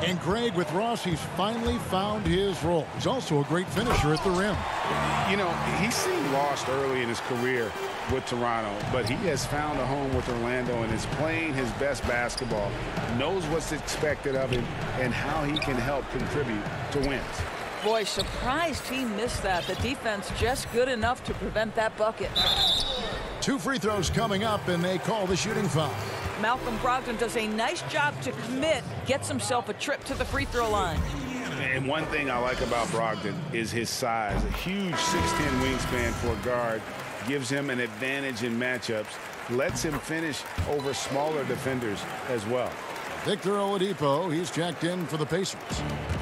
And Greg, with Ross, he's finally found his role. He's also a great finisher at the rim. You know, he seemed lost early in his career with Toronto, but he has found a home with Orlando and is playing his best basketball, knows what's expected of him, and how he can help contribute to wins. Boy, surprised he missed that. The defense just good enough to prevent that bucket. 2 free throws coming up, and they call the shooting foul. Malcolm Brogdon does a nice job to commit, gets himself a trip to the free throw line. And one thing I like about Brogdon is his size. A huge 6'10" wingspan for a guard gives him an advantage in matchups, lets him finish over smaller defenders as well. Victor Oladipo, he's checked in for the Pacers.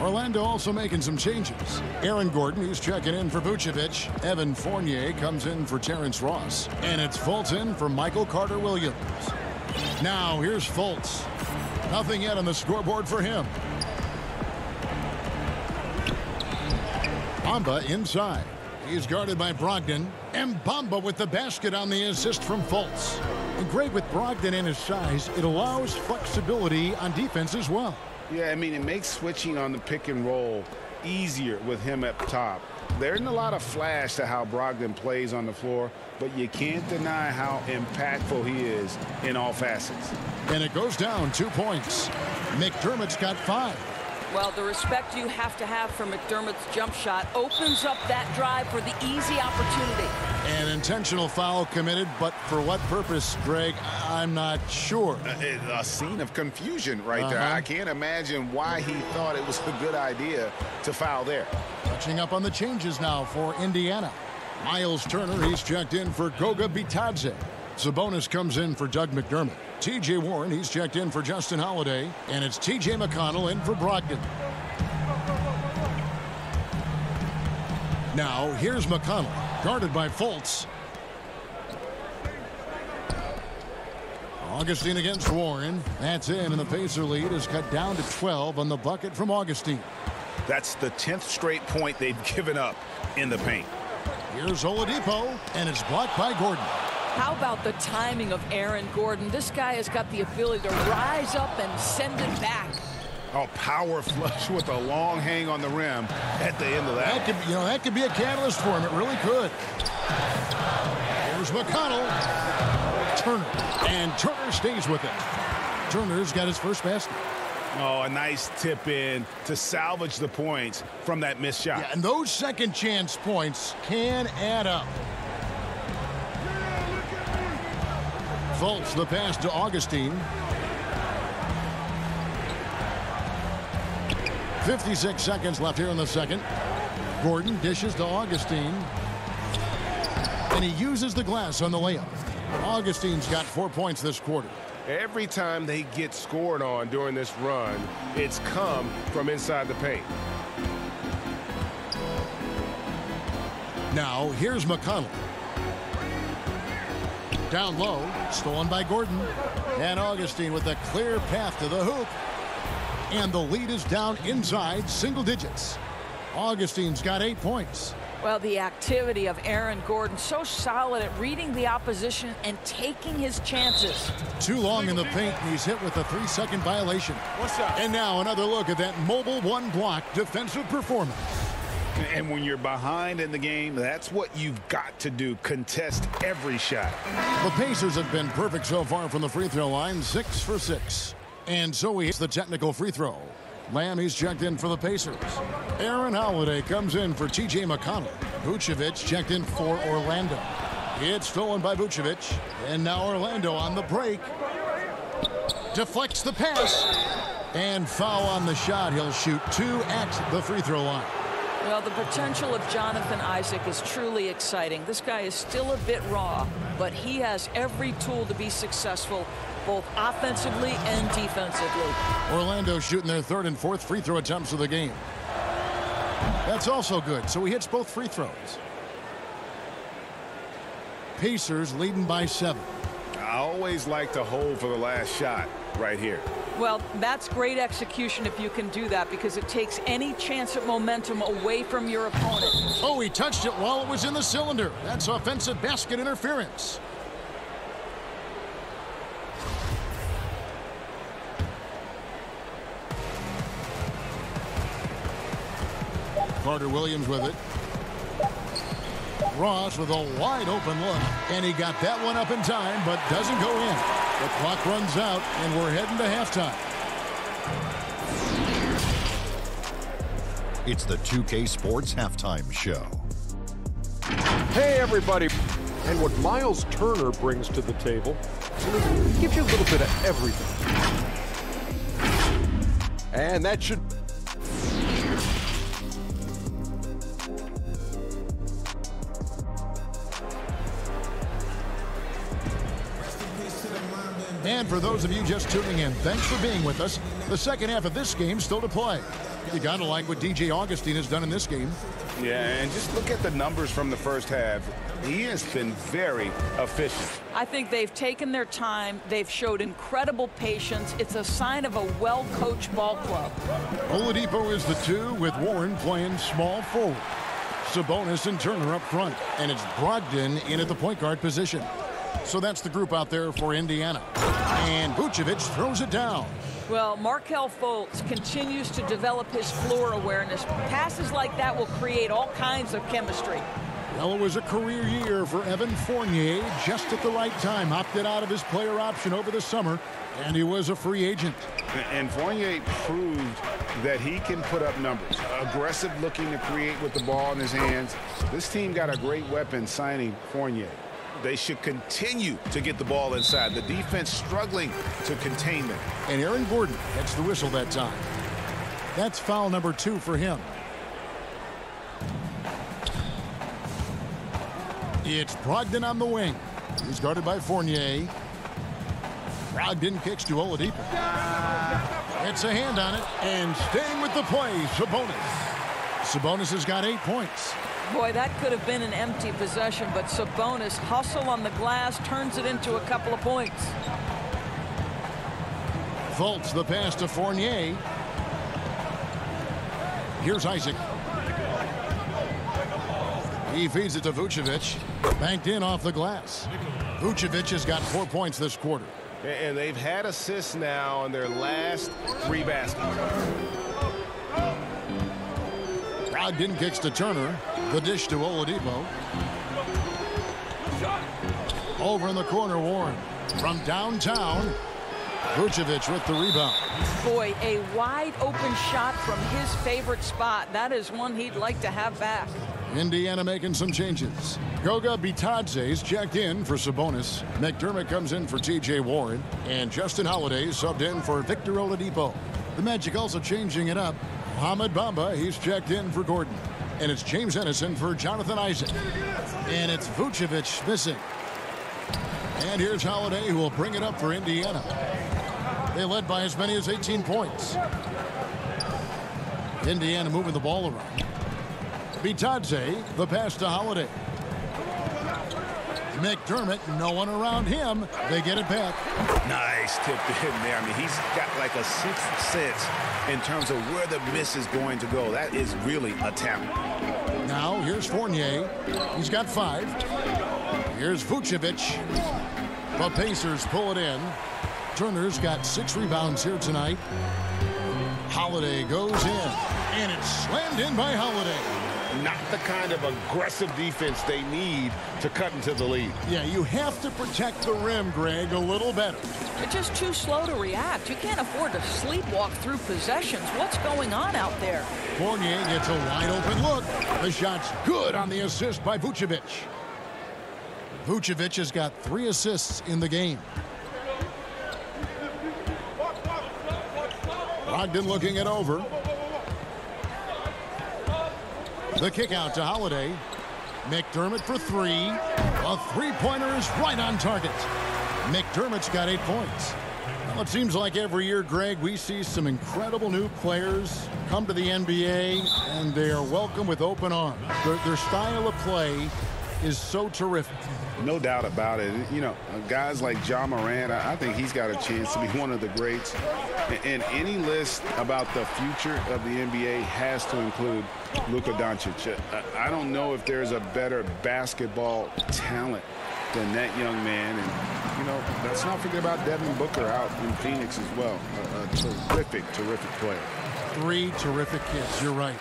Orlando also making some changes. Aaron Gordon, he's checking in for Vucevic. Evan Fournier comes in for Terrence Ross. And it's Fultz in for Michael Carter-Williams. Now, here's Fultz. Nothing yet on the scoreboard for him. Bamba inside. He's guarded by Brogdon. And Bamba with the basket on the assist from Fultz. And great with Brogdon and his size, it allows flexibility on defense as well. Yeah, I mean, it makes switching on the pick and roll easier with him up top. There isn't a lot of flash to how Brogdon plays on the floor, but you can't deny how impactful he is in all facets. And it goes down 2 points. McDermott's got 5. Well, the respect you have to have for McDermott's jump shot opens up that drive for the easy opportunity. An intentional foul committed, but for what purpose, Greg, I'm not sure. A scene of confusion right there. I can't imagine why he thought it was a good idea to foul there. Touching up on the changes now for Indiana. Miles Turner, he's checked in for Goga Bitadze. Sabonis comes in for Doug McDermott. T.J. Warren, he's checked in for Justin Holiday. And it's T.J. McConnell in for Brogdon. Now, here's McConnell, guarded by Fultz. Augustine against Warren. That's in, and the Pacer lead is cut down to 12 on the bucket from Augustine. That's the 10th straight point they've given up in the paint. Here's Oladipo, and it's blocked by Gordon. How about the timing of Aaron Gordon? This guy has got the ability to rise up and send it back. Oh, power flush with a long hang on the rim at the end of that. That could be a catalyst for him. It really could. Here's McConnell. Turner. And Turner stays with it. Turner's got his first basket. Oh, a nice tip in to salvage the points from that missed shot. Yeah, and those second chance points can add up. Fultz the pass to Augustine. 56 seconds left here in the second. Gordon dishes to Augustine. And he uses the glass on the layup. Augustine's got 4 points this quarter. Every time they get scored on during this run, it's come from inside the paint. Now, here's McConnell. Down low, stolen by Gordon. And Augustine with a clear path to the hoop. And the lead is down inside single digits. Augustine's got 8 points. Well, the activity of Aaron Gordon, so solid at reading the opposition and taking his chances. Too long in the paint, and he's hit with a 3-second violation. What's up? And now another look at that mobile one-block defensive performance. And when you're behind in the game, that's what you've got to do. Contest every shot. The Pacers have been perfect so far from the free throw line, 6 for 6. And so he hits the technical free throw. Lamb, he's checked in for the Pacers. Aaron Holiday comes in for T.J. McConnell. Vucevic checked in for Orlando. It's stolen by Vucevic. And now Orlando on the break. Deflects the pass. And foul on the shot. He'll shoot 2 at the free throw line. Well, the potential of Jonathan Isaac is truly exciting. This guy is still a bit raw, but he has every tool to be successful, both offensively and defensively. Orlando shooting their 3rd and 4th free throw attempts of the game. That's also good, so he hits both free throws. Pacers leading by 7. I always like to hold for the last shot right here. Well, that's great execution if you can do that, because it takes any chance at momentum away from your opponent. Oh, he touched it while it was in the cylinder. That's offensive basket interference. Carter-Williams with it. Ross with a wide open look, and he got that one up in time, but doesn't go in. The clock runs out, and we're heading to halftime. It's the 2K Sports Halftime Show. Hey, everybody. And what Miles Turner brings to the table, he gives you a little bit of everything. And that should... And for those of you just tuning in, thanks for being with us. The second half of this game still to play. You got to like what DJ Augustine has done in this game. Yeah, and just look at the numbers from the first half. He has been very efficient. I think they've taken their time. They've showed incredible patience. It's a sign of a well-coached ball club. Oladipo is the 2 with Warren playing small forward. Sabonis and Turner up front. And it's Brogdon in at the point guard position. So that's the group out there for Indiana. And Vucevic throws it down. Well, Markelle Fultz continues to develop his floor awareness. Passes like that will create all kinds of chemistry. Well, it was a career year for Evan Fournier, just at the right time. Opted out of his player option over the summer, and he was a free agent. And Fournier proved that he can put up numbers. Aggressive looking to create with the ball in his hands. This team got a great weapon signing Fournier. They should continue to get the ball inside. The defense struggling to contain them. And Aaron Gordon gets the whistle that time. That's foul number 2 for him. It's Brogdon on the wing. He's guarded by Fournier. Brogdon kicks to Oladipo. It's a hand on it. And staying with the play, Sabonis. Sabonis has got 8 points. Boy, that could have been an empty possession, but Sabonis hustle on the glass, turns it into a couple of points. Fultz the pass to Fournier. Here's Isaac. He feeds it to Vucevic. Banked in off the glass. Vucevic has got 4 points this quarter. And they've had assists now in their last 3 baskets. Brogdon kicks to Turner. The dish to Oladipo. Over in the corner, Warren. From downtown, Vucevic with the rebound. Boy, a wide open shot from his favorite spot. That is one he'd like to have back. Indiana making some changes. Goga Bitadze's checked in for Sabonis. McDermott comes in for TJ Warren. And Justin Holiday subbed in for Victor Oladipo. The Magic also changing it up. Mohamed Bamba, he's checked in for Gordon. And it's James Ennison for Jonathan Isaac. And it's Vucevic missing. And here's Holiday, who will bring it up for Indiana. They led by as many as 18 points. Indiana moving the ball around. Bitadze, the pass to Holiday. McDermott, no one around him. They get it back. Nice tip to him there. I mean, he's got like a sixth sense in terms of where the miss is going to go. That is really a talent. Now, here's Fournier. He's got 5. Here's Vucevic. The Pacers pull it in. Turner's got 6 rebounds here tonight. Holiday goes in. And it's slammed in by Holiday. Not the kind of aggressive defense they need to cut into the lead. Yeah, you have to protect the rim, Greg, a little better. They're just too slow to react. You can't afford to sleepwalk through possessions. What's going on out there? Fournier gets a wide open look. The shot's good on the assist by Vucevic. Vucevic has got 3 assists in the game. Brogdon looking it over. The kick out to Holiday. McDermott for 3. A 3-pointer is right on target. McDermott's got 8 points. Well, it seems like every year, Greg, we see some incredible new players come to the NBA, and they are welcome with open arms. Their style of play is so terrific. No doubt about it. You know, guys like Ja Morant, I think he's got a chance to be one of the greats. And any list about the future of the NBA has to include Luka Doncic. I don't know if there's a better basketball talent than that young man. And, you know, let's not forget about Devin Booker out in Phoenix as well. A terrific player. 3 terrific kids. You're right.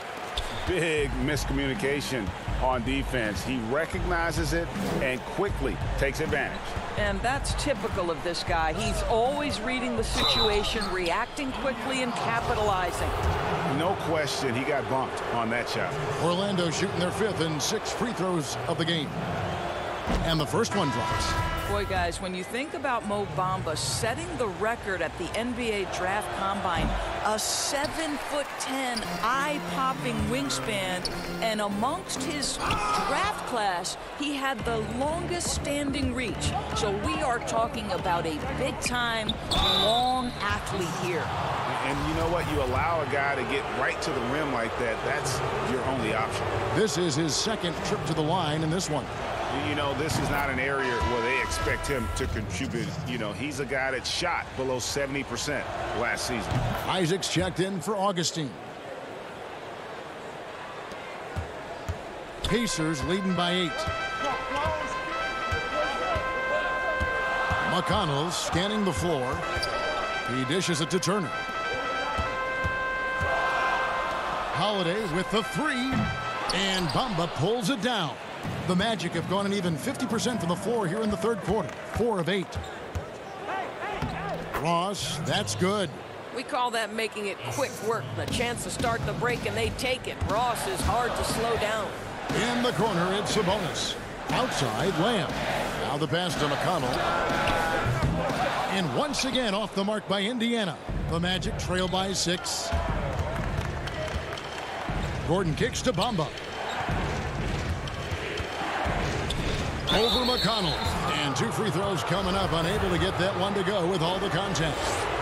Big miscommunication on defense. He recognizes it and quickly takes advantage. And that's typical of this guy. He's always reading the situation, reacting quickly, and capitalizing. No question he got bumped on that shot. Orlando shooting their 5th and 6th free throws of the game. And the first one drops. Boy, guys, when you think about Mo Bamba setting the record at the NBA Draft Combine, a 7'10", eye-popping wingspan, and amongst his draft class, he had the longest standing reach. So we are talking about a big-time, long athlete here. And you know what? You allow a guy to get right to the rim like that, that's your only option. This is his second trip to the line in this one. You know, this is not an area where they expect him to contribute. You know, he's a guy that shot below 70% last season. Isaac's checked in for Augustine. Pacers leading by 8. McConnell scanning the floor. He dishes it to Turner. Holiday with the 3. And Bamba pulls it down. The Magic have gone an even 50% from the floor here in the third quarter. 4 of 8. Ross, that's good. We call that making it quick work. The chance to start the break and they take it. Ross is hard to slow down. In the corner, it's Sabonis. Outside, Lamb. Now the pass to McConnell. And once again off the mark by Indiana. The Magic trail by 6. Gordon kicks to Bamba. Over McConnell. And 2 free throws coming up. Unable to get that one to go with all the contact.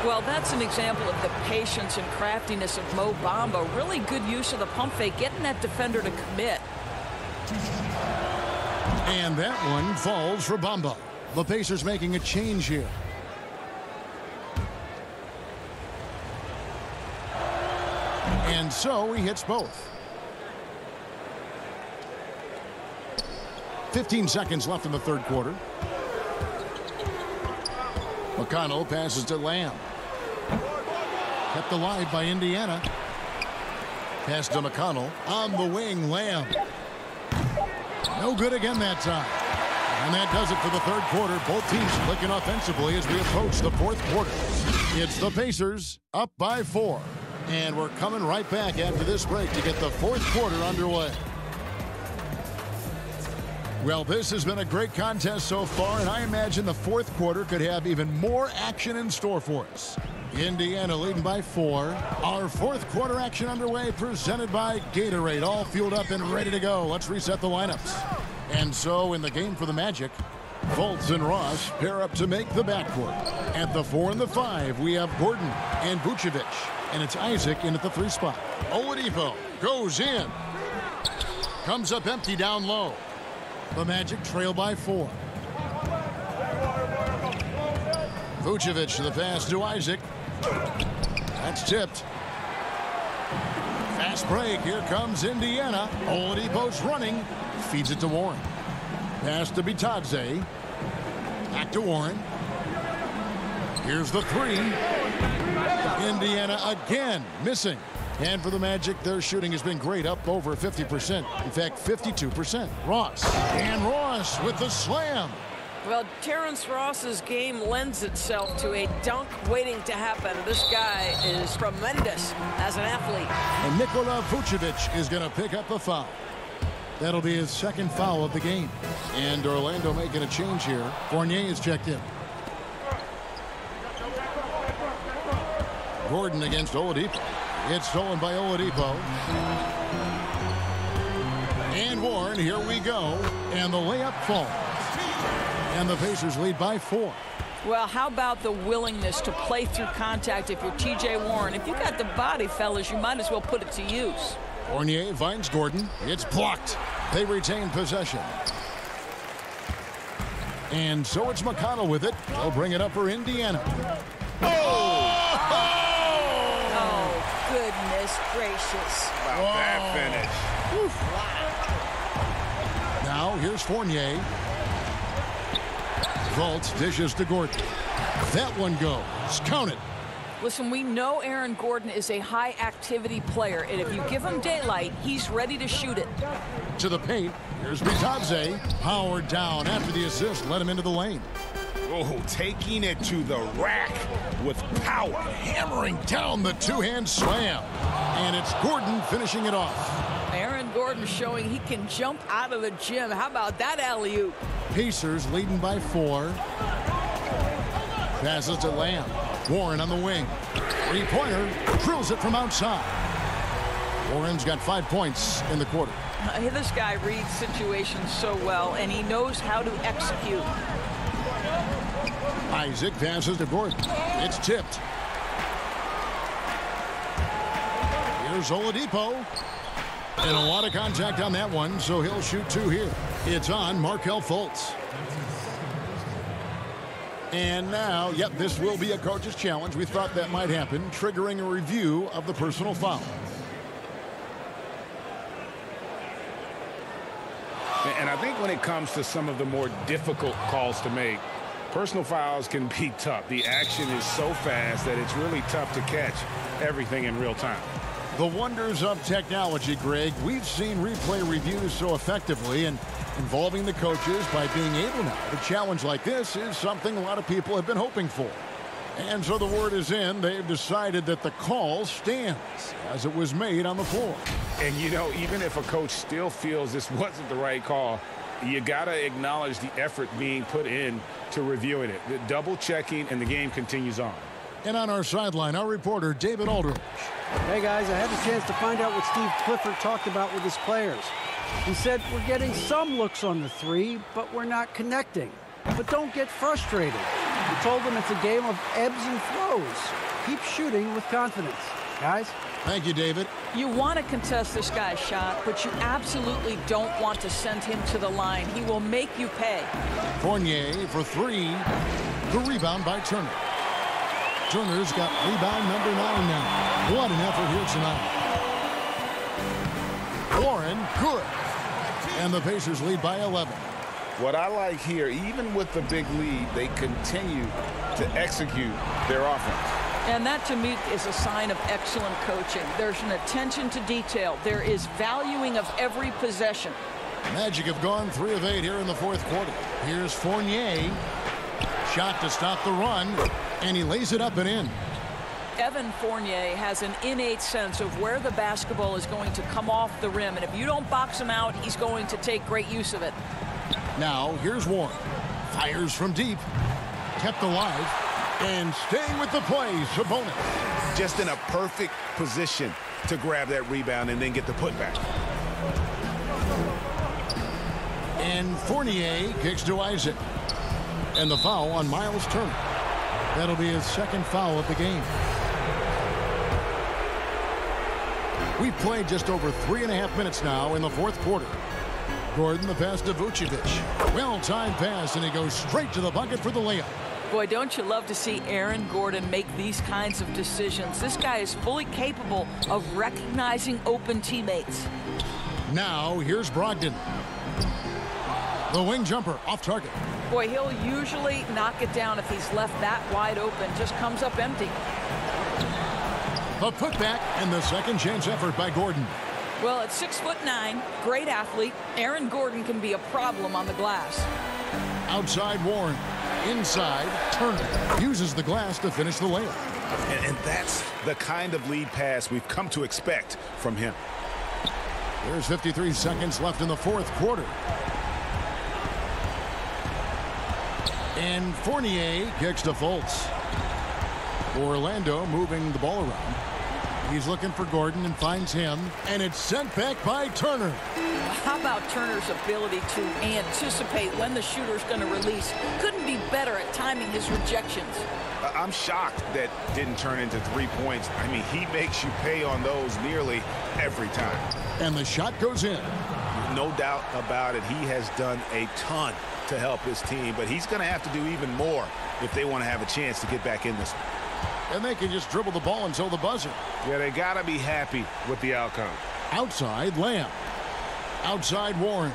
Well, that's an example of the patience and craftiness of Mo Bamba. Really good use of the pump fake, getting that defender to commit. And that one falls for Bamba. The Pacers making a change here. And so he hits both. 15 seconds left in the third quarter. McConnell passes to Lamb. Kept alive by Indiana. Pass to McConnell. On the wing, Lamb. No good again that time. And that does it for the third quarter. Both teams clicking offensively as we approach the fourth quarter. It's the Pacers up by 4. And we're coming right back after this break to get the fourth quarter underway. Well, this has been a great contest so far, and I imagine the fourth quarter could have even more action in store for us. Indiana leading by 4. Our fourth quarter action underway, presented by Gatorade. All fueled up and ready to go. Let's reset the lineups. And so in the game for the Magic, Fultz and Ross pair up to make the backcourt. At the 4 and the 5, we have Gordon and Vucevic. And it's Isaac in at the 3 spot. Oladipo goes in. Comes up empty down low. The Magic trail by 4. Vucevic to the pass to Isaac. That's tipped. Fast break. Here comes Indiana. Oladipo's running. Feeds it to Warren. Pass to Bitadze. Back to Warren. Here's the 3. Indiana again missing. And for the Magic, their shooting has been great, up over 50%. In fact, 52%. Ross. And Ross with the slam. Well, Terrence Ross's game lends itself to a dunk waiting to happen. This guy is tremendous as an athlete. And Nikola Vucevic is going to pick up the foul. That'll be his second foul of the game. And Orlando making a change here. Fournier is checked in. Gordon against Oladipo. It's stolen by Oladipo. And Warren, here we go. And the layup falls. And the Pacers lead by 4. Well, how about the willingness to play through contact if you're T.J. Warren? If you got the body, fellas, you might as well put it to use. Fournier finds Gordon. It's blocked. They retain possession. And so it's McConnell with it. They'll bring it up for Indiana. Goodness gracious. About that finish. Wow. Now here's Fournier. Fultz dishes to Gordon. That one goes. Count it. Listen, we know Aaron Gordon is a high-activity player, and if you give him daylight, he's ready to shoot it. To the paint. Here's Bitadze. Powered down after the assist. Let him into the lane. Oh, taking it to the rack with power. Hammering down the two-hand slam. And it's Gordon finishing it off. Aaron Gordon Gordon showing he can jump out of the gym. How about that alley-oop? Pacers leading by 4. Passes to Lamb. Warren on the wing. Three-pointer. Drills it from outside. Warren's got 5 points in the quarter. This guy reads situations so well, and he knows how to execute. Isaac passes to Gordon. It's tipped. Here's Oladipo. And a lot of contact on that one, so he'll shoot 2 here. It's on Markelle Fultz. And now, yep, this will be a coach's challenge. We thought that might happen, triggering a review of the personal foul. And I think when it comes to some of the more difficult calls to make, personal fouls can be tough. The action is so fast that it's really tough to catch everything in real time. The wonders of technology, Greg. We've seen replay reviews so effectively, and involving the coaches by being able now to challenge like this is something a lot of people have been hoping for. And so the word is in. They've decided that the call stands as it was made on the floor. And, you know, even if a coach still feels this wasn't the right call, you got to acknowledge the effort being put in to reviewing it. The double checking, and the game continues on. And on our sideline, our reporter, David Aldridge. Hey, guys, I had the chance to find out what Steve Clifford talked about with his players. He said, we're getting some looks on the 3, but we're not connecting. But don't get frustrated. He told them it's a game of ebbs and flows. Keep shooting with confidence. Guys? Thank you, David. You want to contest this guy's shot, but you absolutely don't want to send him to the line. He will make you pay. Fournier for 3. The rebound by Turner. Turner's got rebound number 9 now. What an effort here tonight. Warren, good. And the Pacers lead by 11. What I like here, even with the big lead, they continue to execute their offense. And that, to me, is a sign of excellent coaching. There's an attention to detail. There is valuing of every possession. Magic have gone 3 of 8 here in the 4th quarter. Here's Fournier. Shot to stop the run, and he lays it up and in. Evan Fournier has an innate sense of where the basketball is going to come off the rim, and if you don't box him out, he's going to take great use of it. Now, here's Warren. Fires from deep. Kept alive. And staying with the play, Sabonis. Just in a perfect position to grab that rebound and then get the putback. And Fournier kicks to Isaac. And the foul on Miles Turner. That'll be his 2nd foul of the game. We've played just over 3.5 minutes now in the 4th quarter. Gordon, the pass to Vucevic. Well-timed pass, and he goes straight to the bucket for the layup. Boy, don't you love to see Aaron Gordon make these kinds of decisions. This guy is fully capable of recognizing open teammates. Now, here's Brogdon. The wing jumper off target. Boy, he'll usually knock it down if he's left that wide open. Just comes up empty. The putback and the second chance effort by Gordon. Well, at 6'9", great athlete, Aaron Gordon can be a problem on the glass. Outside Warren. Inside, Turner uses the glass to finish the layup. And that's the kind of lead pass we've come to expect from him. There's 53 seconds left in the 4th quarter. And Fournier kicks to Fultz. Orlando moving the ball around. He's looking for Gordon and finds him. And it's sent back by Turner. How about Turner's ability to anticipate when the shooter's going to release? Couldn't be better at timing his rejections. I'm shocked that didn't turn into 3 points. I mean, he makes you pay on those nearly every time. And the shot goes in. No doubt about it. He has done a ton to help his team, but he's going to have to do even more if they want to have a chance to get back in this. And they can just dribble the ball until the buzzer. Yeah, they got to be happy with the outcome. Outside, Lamb. Outside, Warren.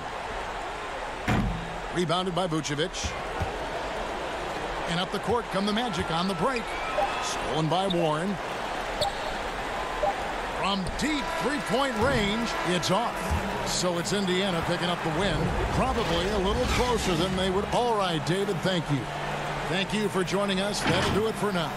Rebounded by Vucevic. And up the court come the Magic on the break. Stolen by Warren. From deep three-point range, it's off. So it's Indiana picking up the win. Probably a little closer than they would. All right, David, thank you. Thank you for joining us. That'll do it for now.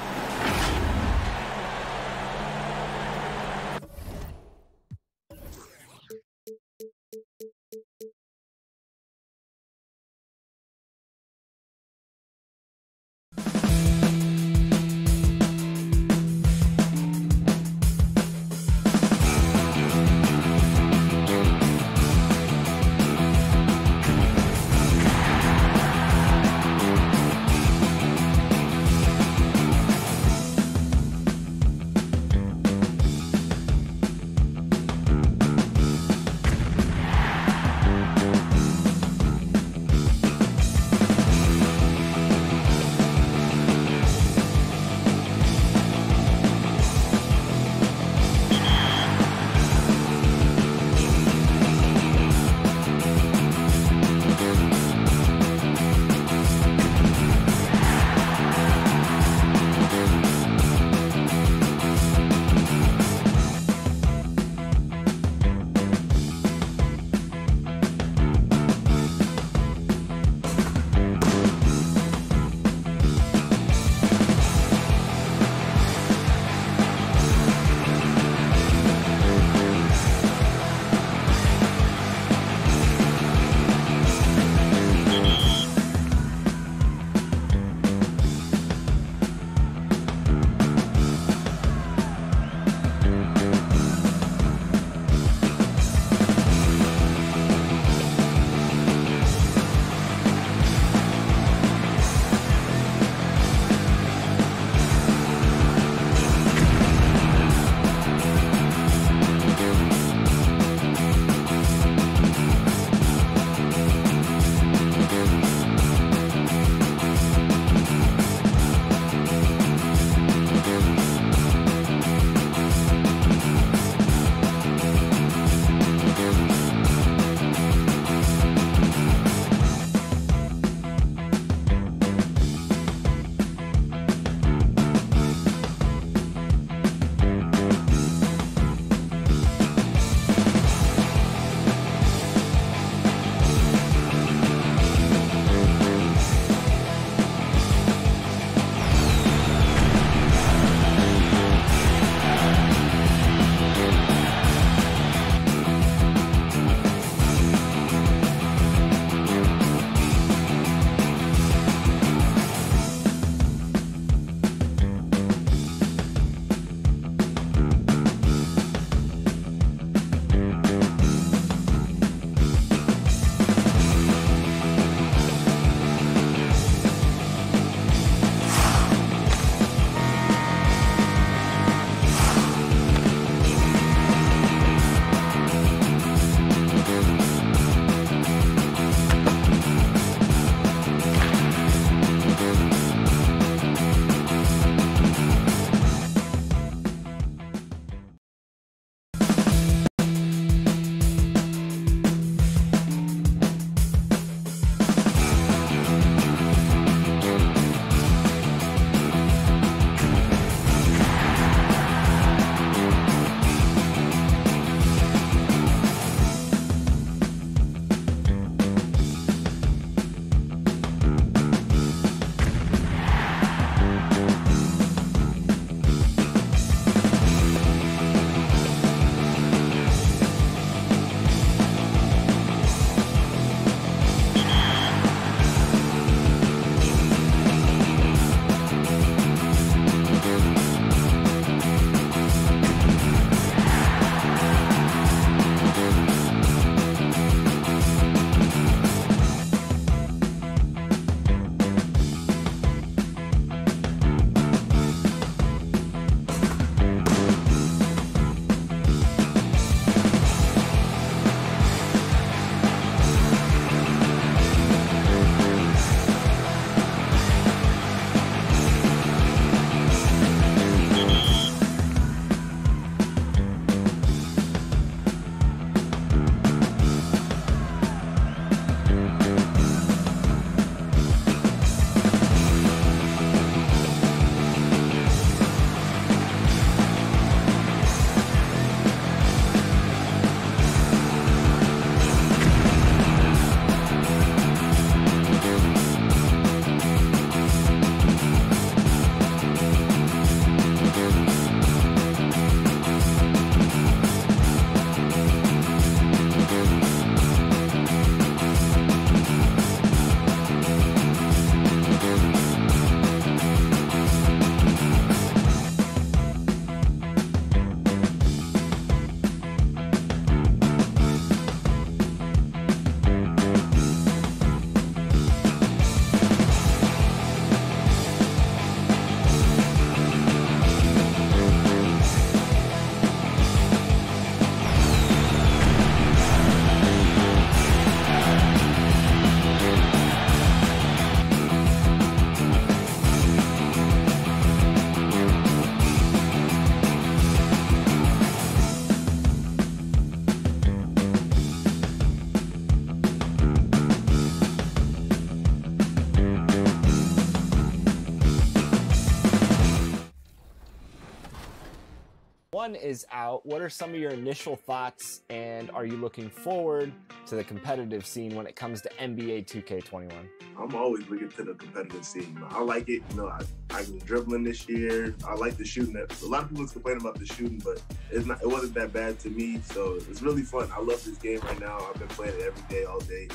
One is out. What are some of your initial thoughts, and are you looking forward to the competitive scene when it comes to NBA 2K21? I'm always looking to the competitive scene. I like it. You know, I've been dribbling this year. I like the shooting. A lot of people complaining about the shooting, but it wasn't that bad to me. So it's really fun. I love this game right now. I've been playing it every day, all day.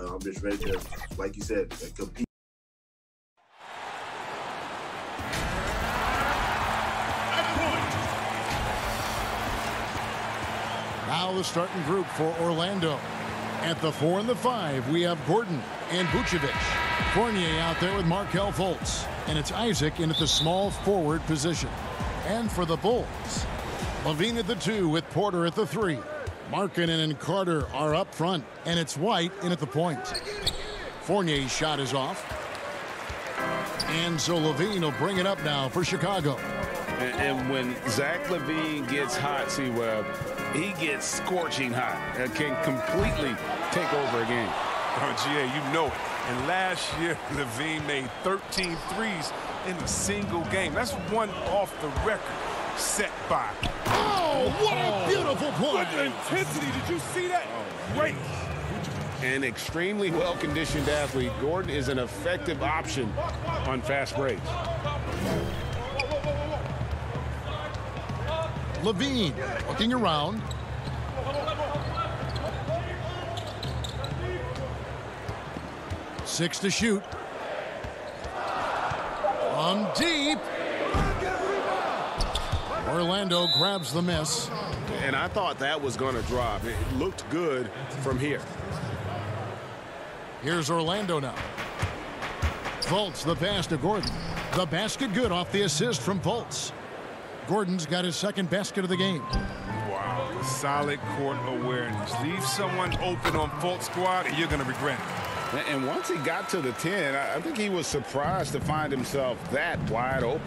I'm just ready to, like you said, compete. Now the starting group for Orlando. At the 4 and the 5, we have Gordon and Vucevic. Fournier out there with Markelle Fultz. And it's Isaac in at the small forward position. And for the Bulls, LaVine at the 2 with Porter at the 3. Markkanen and Carter are up front. And it's White in at the point. Fournier's shot is off. And so LaVine will bring it up now for Chicago. And when Zach LaVine gets hot, C-Web, he gets scorching hot and can completely take over a game. Oh, GA, you know it. And last year, LaVine made 13 threes in a single game. That's one off the record set by. Oh, what a beautiful point. What intensity. Did you see that? Great. An extremely well-conditioned athlete, Gordon is an effective option on fast breaks. LaVine looking around. Six to shoot. From deep. Orlando grabs the miss. And I thought that was going to drop. It looked good from here. Here's Orlando now. Fultz the pass to Gordon. The basket good off the assist from Fultz. Gordon's got his second basket of the game. Wow, solid court awareness. Leave someone open on Fultz squad and you're going to regret it. And once he got to the 10, I think he was surprised to find himself that wide open.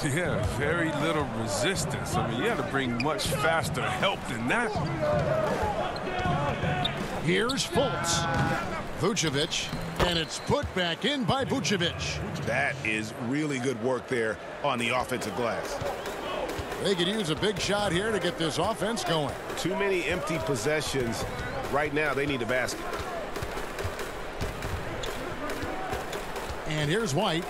Yeah, very little resistance. I mean, you had to bring much faster help than that. Here's Fultz. Vucevic, and it's put back in by Vucevic. That is really good work there on the offensive glass. They could use a big shot here to get this offense going. Too many empty possessions. Right now, they need a basket. And here's White.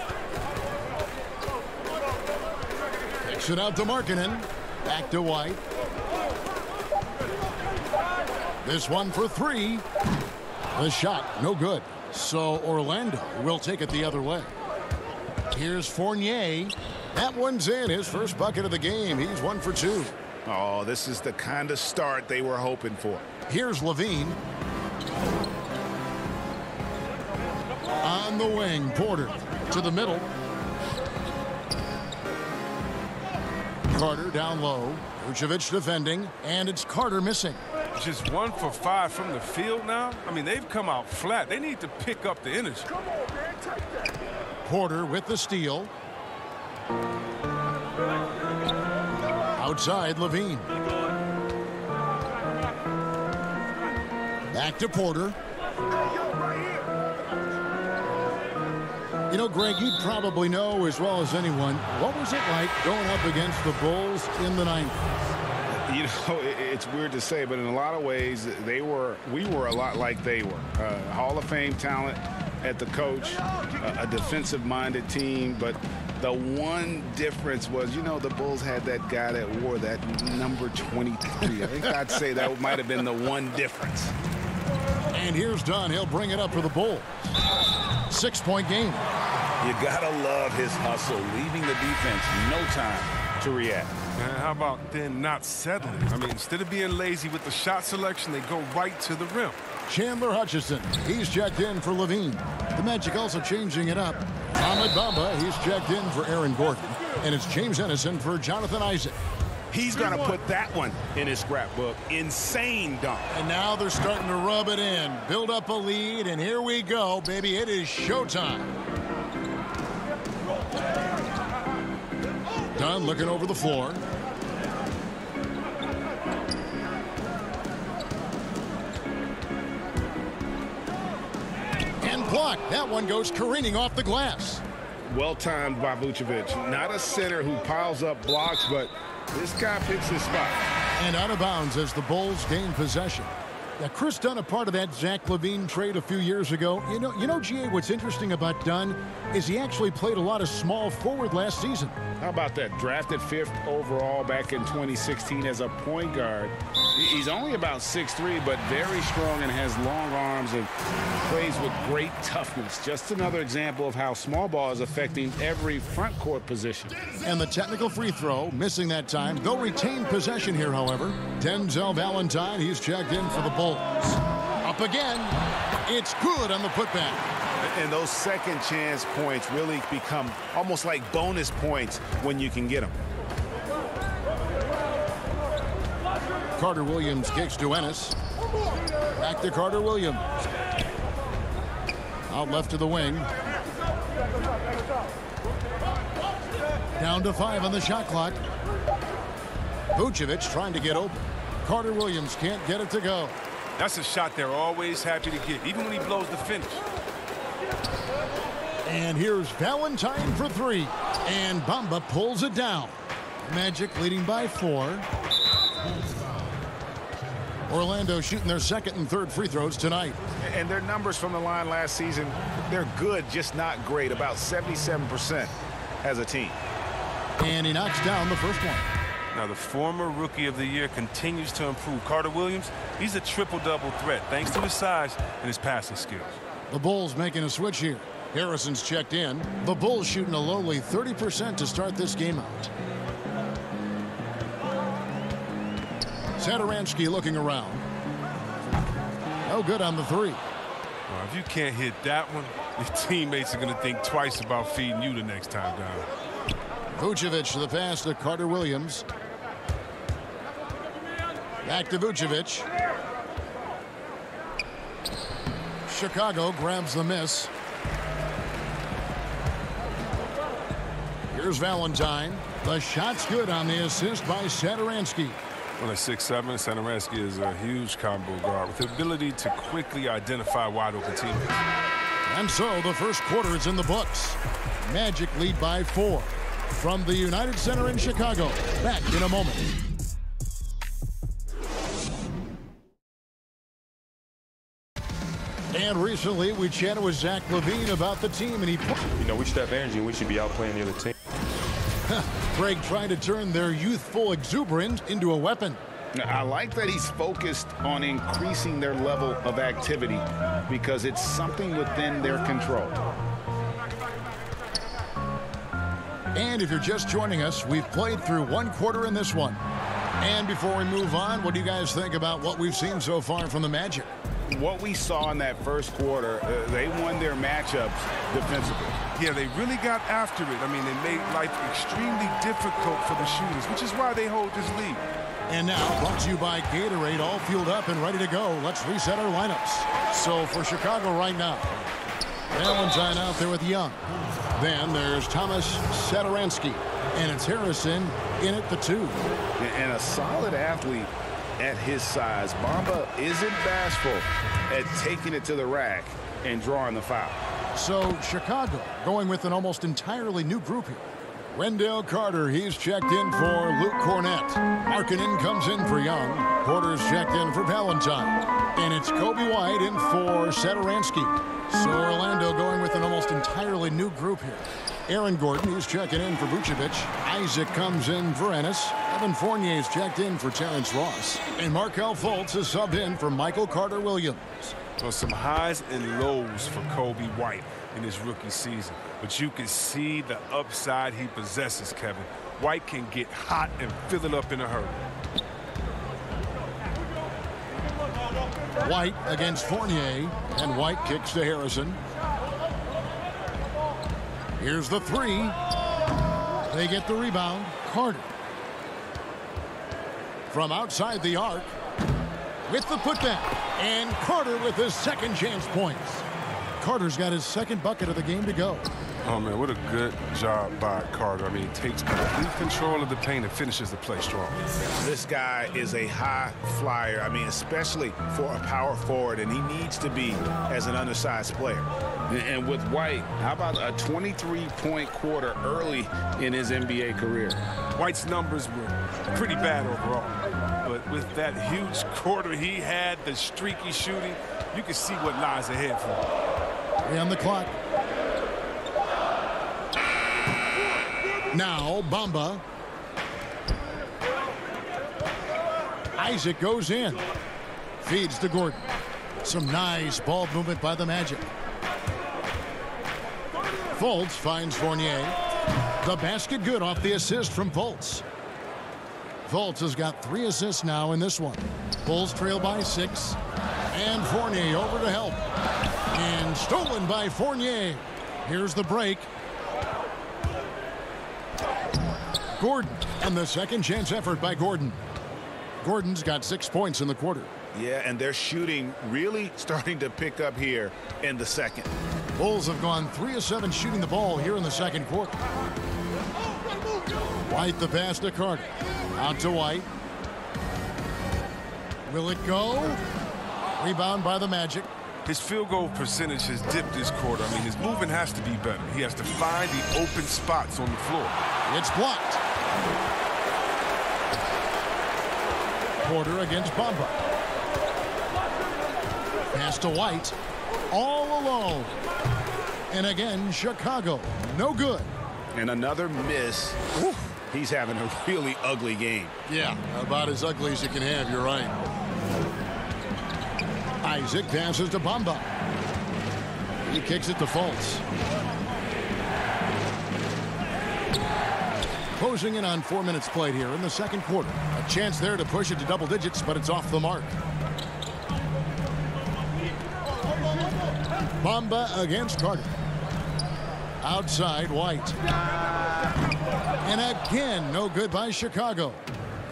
Kicks it out to Markkanen. Back to White. This one for three. The shot, no good. So Orlando will take it the other way. Here's Fournier. That one's in. His first bucket of the game. He's 1 for 2. Oh, this is the kind of start they were hoping for. Here's LaVine. On the wing, Porter to the middle. Carter down low. Vucevic defending, and it's Carter missing. Just 1 for 5 from the field now. I mean, they've come out flat. They need to pick up the energy. Porter with the steal. Outside, LaVine. Back to Porter. You know, Greg, you probably know as well as anyone, what was it like going up against the Bulls in the 90s? You know, it's weird to say, but in a lot of ways, we were a lot like they were. Hall of Fame talent at the coach, a defensive-minded team, but the one difference was, you know, the Bulls had that guy that wore that number 23. I think I'd say that might have been the one difference. And here's Dunn. He'll bring it up for the Bulls. 6-point game. You gotta love his hustle, leaving the defense no time to react. Man, how about then not settling? I mean, instead of being lazy with the shot selection, they go right to the rim. Chandler Hutchison, he's checked in for LaVine. The Magic also changing it up. Ahmed Bamba, he's checked in for Aaron Gordon. And it's James Ennison for Jonathan Isaac. He's going to put that one in his scrapbook. Insane dunk. And now they're starting to rub it in. Build up a lead, and here we go, baby. It is showtime. Dunn looking over the floor. And blocked. That one goes careening off the glass. Well timed by Vucevic. Not a center who piles up blocks, but This guy picks his spot. And out of bounds as the Bulls gain possession. Now, Chris Dunn, a part of that Zach LaVine trade a few years ago. You know, GA, what's interesting about Dunn is he actually played a lot of small forward last season. How about that? Drafted 5th overall back in 2016 as a point guard. He's only about 6'3", but very strong and has long arms and plays with great toughness. Just another example of how small ball is affecting every front court position. And the technical free throw, missing that time. They'll retain possession here, however. Denzel Valentine, he's checked in for the Bulls. Up again. It's good on the putback. And those second chance points really become almost like bonus points when you can get them. Carter Williams kicks to Ennis. Back to Carter Williams. Out left to the wing. Down to 5 on the shot clock. Vucevic trying to get open. Carter Williams can't get it to go. That's a shot they're always happy to get, even when he blows the finish. And here's Valentine for 3. And Bamba pulls it down. Magic leading by 4. Orlando shooting their second and third free throws tonight. And their numbers from the line last season, they're good, just not great. About 77% as a team. And he knocks down the first one. Now, the former Rookie of the Year continues to improve. Carter Williams, he's a triple-double threat thanks to his size and his passing skills. The Bulls making a switch here. Harrison's checked in. The Bulls shooting a lowly 30% to start this game out. Satoransky looking around. No good on the 3. Well, if you can't hit that one, your teammates are going to think twice about feeding you the next time down. Vucevic to the pass to Carter Williams. Back to Vucevic. Chicago grabs the miss. Here's Valentine. The shot's good on the assist by Satoransky. Well, at 6'7", Satoransky is a huge combo guard with the ability to quickly identify wide open teammates. And so the first quarter is in the books. Magic lead by 4. From the United Center in Chicago. Back in a moment. And recently we chatted with Zach LaVine about the team, and he... You know, we should have energy and we should be out playing the other team. Greg trying to turn their youthful exuberance into a weapon. I like that he's focused on increasing their level of activity because it's something within their control. And if you're just joining us, we've played through one quarter in this one. And before we move on, what do you guys think about what we've seen so far from the Magic? What we saw in that first quarter, they won their matchups defensively. Yeah, they really got after it. I mean, they made life extremely difficult for the shooters, which is why they hold this lead. And now, brought to you by Gatorade, all fueled up and ready to go. Let's reset our lineups. So for Chicago right now, Valentine out there with Young. Then there's Thomas Satoransky, and it's Harrison in at the 2. And a solid athlete at his size. Bamba isn't bashful at taking it to the rack and drawing the foul. So Chicago going with an almost entirely new group here. Wendell Carter, he's checked in for Luke Cornett. Markkanen comes in for Young. Porter's checked in for Valentine. And it's Kobe White in for Satoransky. So Orlando going with an almost entirely new group here. Aaron Gordon, he's checking in for Vucevic. Isaac comes in for Ennis. Evan Fournier's checked in for Terrence Ross. And Markelle Fultz is subbed in for Michael Carter Williams. So some highs and lows for Kobe White in his rookie season. But you can see the upside he possesses, Kevin. White can get hot and fill it up in a hurry. White against Fournier, and White kicks to Harrison. Here's the 3. They get the rebound. Carter. From outside the arc with the putback. And Carter with his second chance points. Carter's got his second bucket of the game to go. Oh, man, what a good job by Carter. I mean, he takes complete control of the paint and finishes the play strong. This guy is a high flyer. I mean, especially for a power forward, and he needs to be as an undersized player. And with White, how about a 23-point quarter early in his NBA career? White's numbers were pretty bad overall. But with that huge quarter he had, the streaky shooting, you can see what lies ahead for him. And the clock. Now, Bamba. Isaac goes in. Feeds to Gordon. Some nice ball movement by the Magic. Fultz finds Fournier. The basket good off the assist from Fultz. Fultz has got 3 assists now in this one. Bulls trail by 6. And Fournier over to help. And stolen by Fournier. Here's the break. Gordon, and the second chance effort by Gordon. Gordon's got 6 points in the quarter. Yeah, and their shooting really starting to pick up here in the second. Bulls have gone 3 of 7 shooting the ball here in the second quarter. White the pass to Carter. Out to White. Will it go? Rebound by the Magic. His field goal percentage has dipped this quarter. I mean, his movement has to be better. He has to find the open spots on the floor. It's blocked. Porter against Bamba. Pass to White. All alone. And again, Chicago. No good. And another miss. Oof. He's having a really ugly game. Yeah, about as ugly as you can have. You're right. Isaac passes to Bamba. He kicks it to Fultz. Closing in on 4 minutes played here in the second quarter. A chance there to push it to double digits, but it's off the mark. Bamba against Carter. Outside, White. And again, no good by Chicago.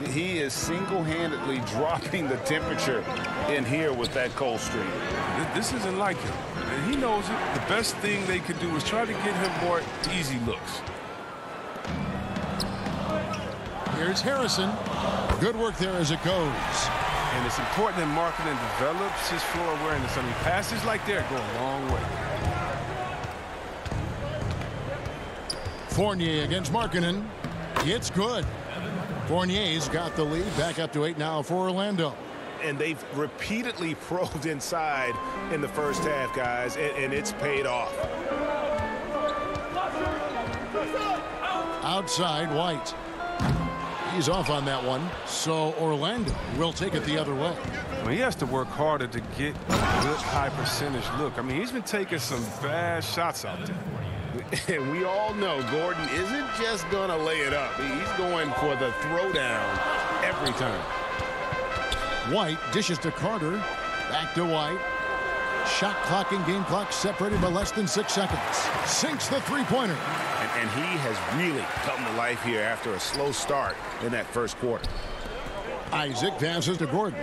He is single-handedly dropping the temperature in here with that cold streak. This isn't like him, and he knows it. The best thing they could do is try to get him more easy looks. Here's Harrison. Good work there as it goes. And it's important that Markkanen develops his floor awareness. I mean, passes like that go a long way. Fournier against Markkanen. It's good. Fournier's got the lead. Back up to 8 now for Orlando. And they've repeatedly probed inside in the first half, guys, and it's paid off. Outside, White. He's off on that one, so Orlando will take it the other way. Well, he has to work harder to get a good high percentage look. I mean, he's been taking some bad shots out there. And we all know Gordon isn't just going to lay it up. He's going for the throwdown every time. White dishes to Carter. Back to White. Shot clock and game clock separated by less than 6 seconds. Sinks the three-pointer. And he has really come to life here after a slow start in that first quarter. Isaac passes to Gordon.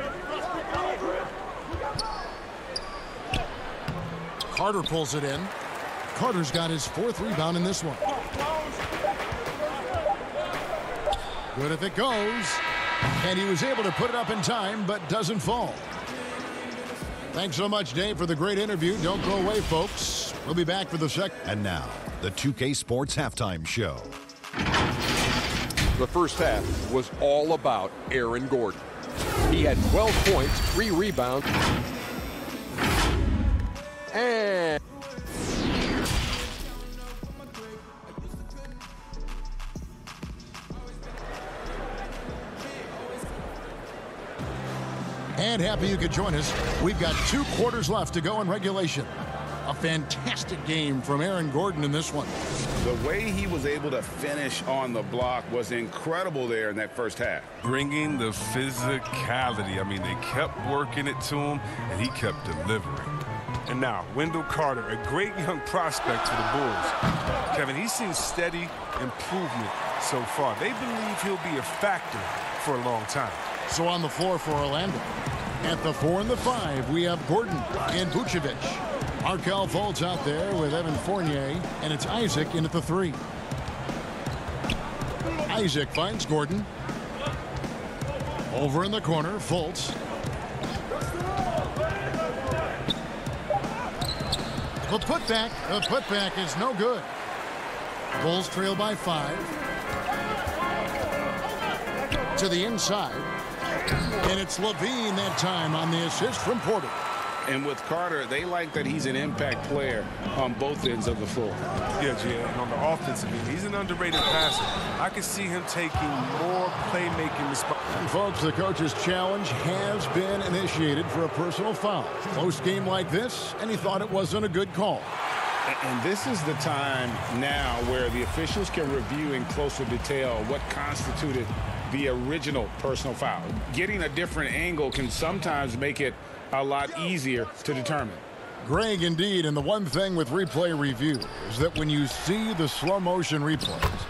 Carter pulls it in. Carter's got his 4th rebound in this one. Good if it goes. And he was able to put it up in time, but doesn't fall. Thanks so much, Dave, for the great interview. Don't go away, folks. We'll be back for the second. And now, the 2K Sports Halftime Show. The first half was all about Aaron Gordon. He had 12 points, 3 rebounds, and happy you could join us. We've got 2 quarters left to go in regulation. A fantastic game from Aaron Gordon in this one. The way he was able to finish on the block was incredible there in that first half. Bringing the physicality. I mean, they kept working it to him, and he kept delivering. And now, Wendell Carter, a great young prospect for the Bulls. Kevin, he's seen steady improvement so far. They believe he'll be a factor for a long time. So on the floor for Orlando. At the 4 and the 5, we have Gordon and Vucevic. Markelle Fultz out there with Evan Fournier, and it's Isaac in at the 3. Isaac finds Gordon. Over in the corner, Fultz. The putback is no good. Bulls trail by 5. To the inside. And it's Levine that time on the assist from Porter. And with Carter, they like that he's an impact player on both ends of the floor. Yeah, Jay, and on the offensive end, he's an underrated passer. I can see him taking more playmaking responsibility. And folks, the coach's challenge has been initiated for a personal foul. Close game like this, and he thought it wasn't a good call. And this is the time now where the officials can review in closer detail what constituted the original personal foul. Getting a different angle can sometimes make it a lot easier to determine. Greg, indeed, and the one thing with replay review is that when you see the slow motion replays,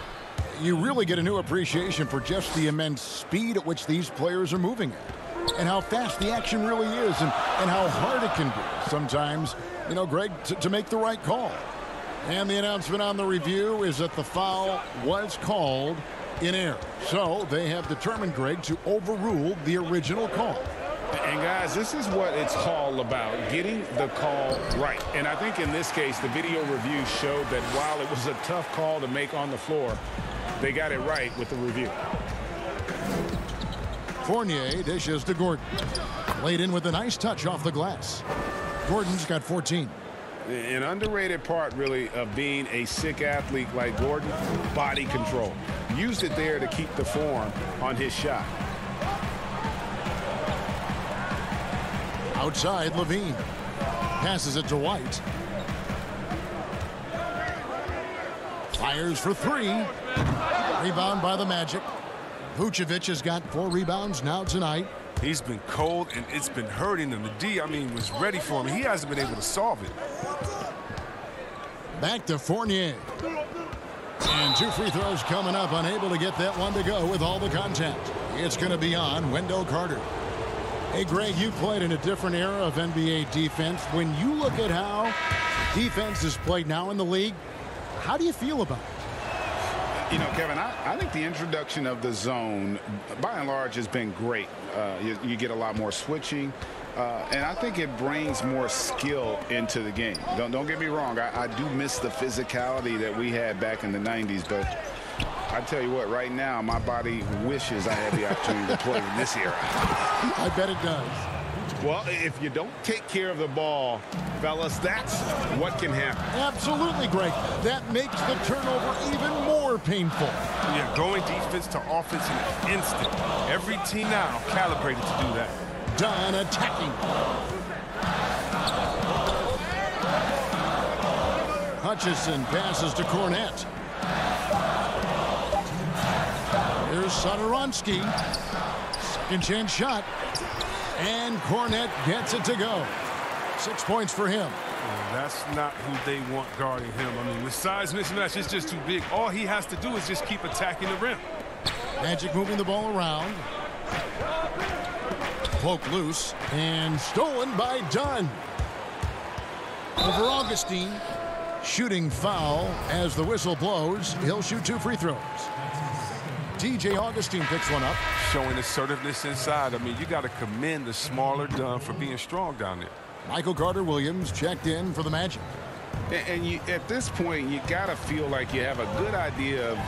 you really get a new appreciation for just the immense speed at which these players are moving at, and how fast the action really is, and how hard it can be sometimes, you know, Greg, to make the right call. And the announcement on the review is that the foul was called in error. So they have determined, Greg, to overrule the original call. And guys, this is what it's all about, getting the call right. And I think in this case, the video review showed that while it was a tough call to make on the floor, they got it right with the review. Fournier dishes to Gordon. Laid in with a nice touch off the glass. Gordon's got 14. An underrated part, really, of being a sick athlete like Gordon, body control. Used it there to keep the form on his shot. Outside, Levine passes it to White. Fires for 3. Rebound by the Magic. Vucevic has got 4 rebounds now tonight. He's been cold, and it's been hurting him. The D, I mean, was ready for him. He hasn't been able to solve it. Back to Fournier. And 2 free throws coming up. Unable to get that one to go with all the contact. It's going to be on Wendell Carter. Hey, Greg, you played in a different era of NBA defense. When you look at how defense is played now in the league, how do you feel about it? You know, Kevin, I think the introduction of the zone, by and large, has been great. You get a lot more switching, and I think it brings more skill into the game. Don't get me wrong. I do miss the physicality that we had back in the 90s, but I tell you what, right now, my body wishes I had the opportunity to play in this era. I bet it does. Well, if you don't take care of the ball, fellas, that's what can happen. Absolutely, Greg. That makes the turnover even more painful. Yeah, going defense to offense in an instant. Every team now calibrated to do that. Dunn attacking. Hutchison passes to Cornette. Here's Satoransky. Second chance shot. And Cornette gets it to go. 6 points for him. That's not who they want guarding him. I mean, the size mismatch is just too big. All he has to do is just keep attacking the rim. Magic moving the ball around. Poke loose and stolen by Dunn. Over Augustine. Shooting foul as the whistle blows. He'll shoot 2 free throws. TJ Augustine picks one up. Showing assertiveness inside. I mean, you got to commend the smaller Dunn for being strong down there. Michael Carter-Williams checked in for the Magic. And you, at this point, you got to feel like you have a good idea of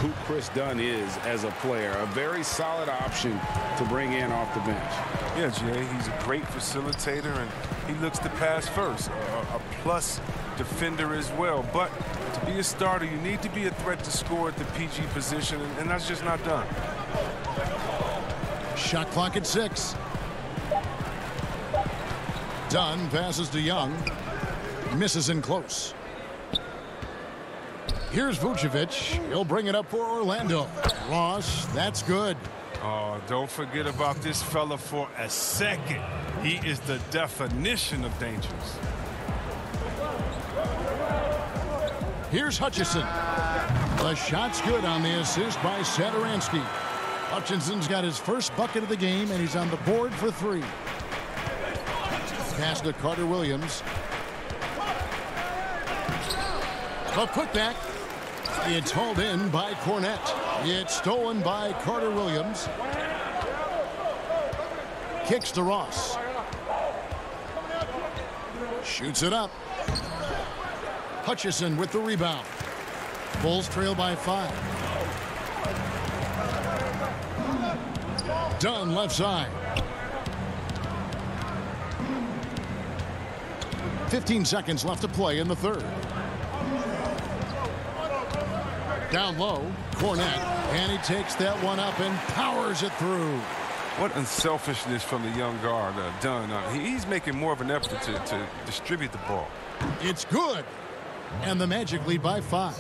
who Chris Dunn is as a player. A very solid option to bring in off the bench. Yeah, Jay, he's a great facilitator, and he looks to pass first. A plus defender as well. But to be a starter, you need to be a threat to score at the PG position, and that's just not done. Shot clock at 6. Dunn passes to Young. Misses in close. Here's Vucevic. He'll bring it up for Orlando. Ross, that's good. Oh, don't forget about this fella for a second. He is the definition of dangerous. Here's Hutchison. The shot's good on the assist by Satoransky. Hutchinson's got his first bucket of the game, and he's on the board for 3. Pass to Carter-Williams. The putback. It's hauled in by Cornett. It's stolen by Carter Williams. Kicks to Ross. Shoots it up. Hutchison with the rebound. Bulls trail by 5. Dunn left side. 15 seconds left to play in the third. Down low, Cornett, and he takes that one up and powers it through. What unselfishness from the young guard, Dunn. He's making more of an effort to distribute the ball. It's good, and the Magic lead by 5.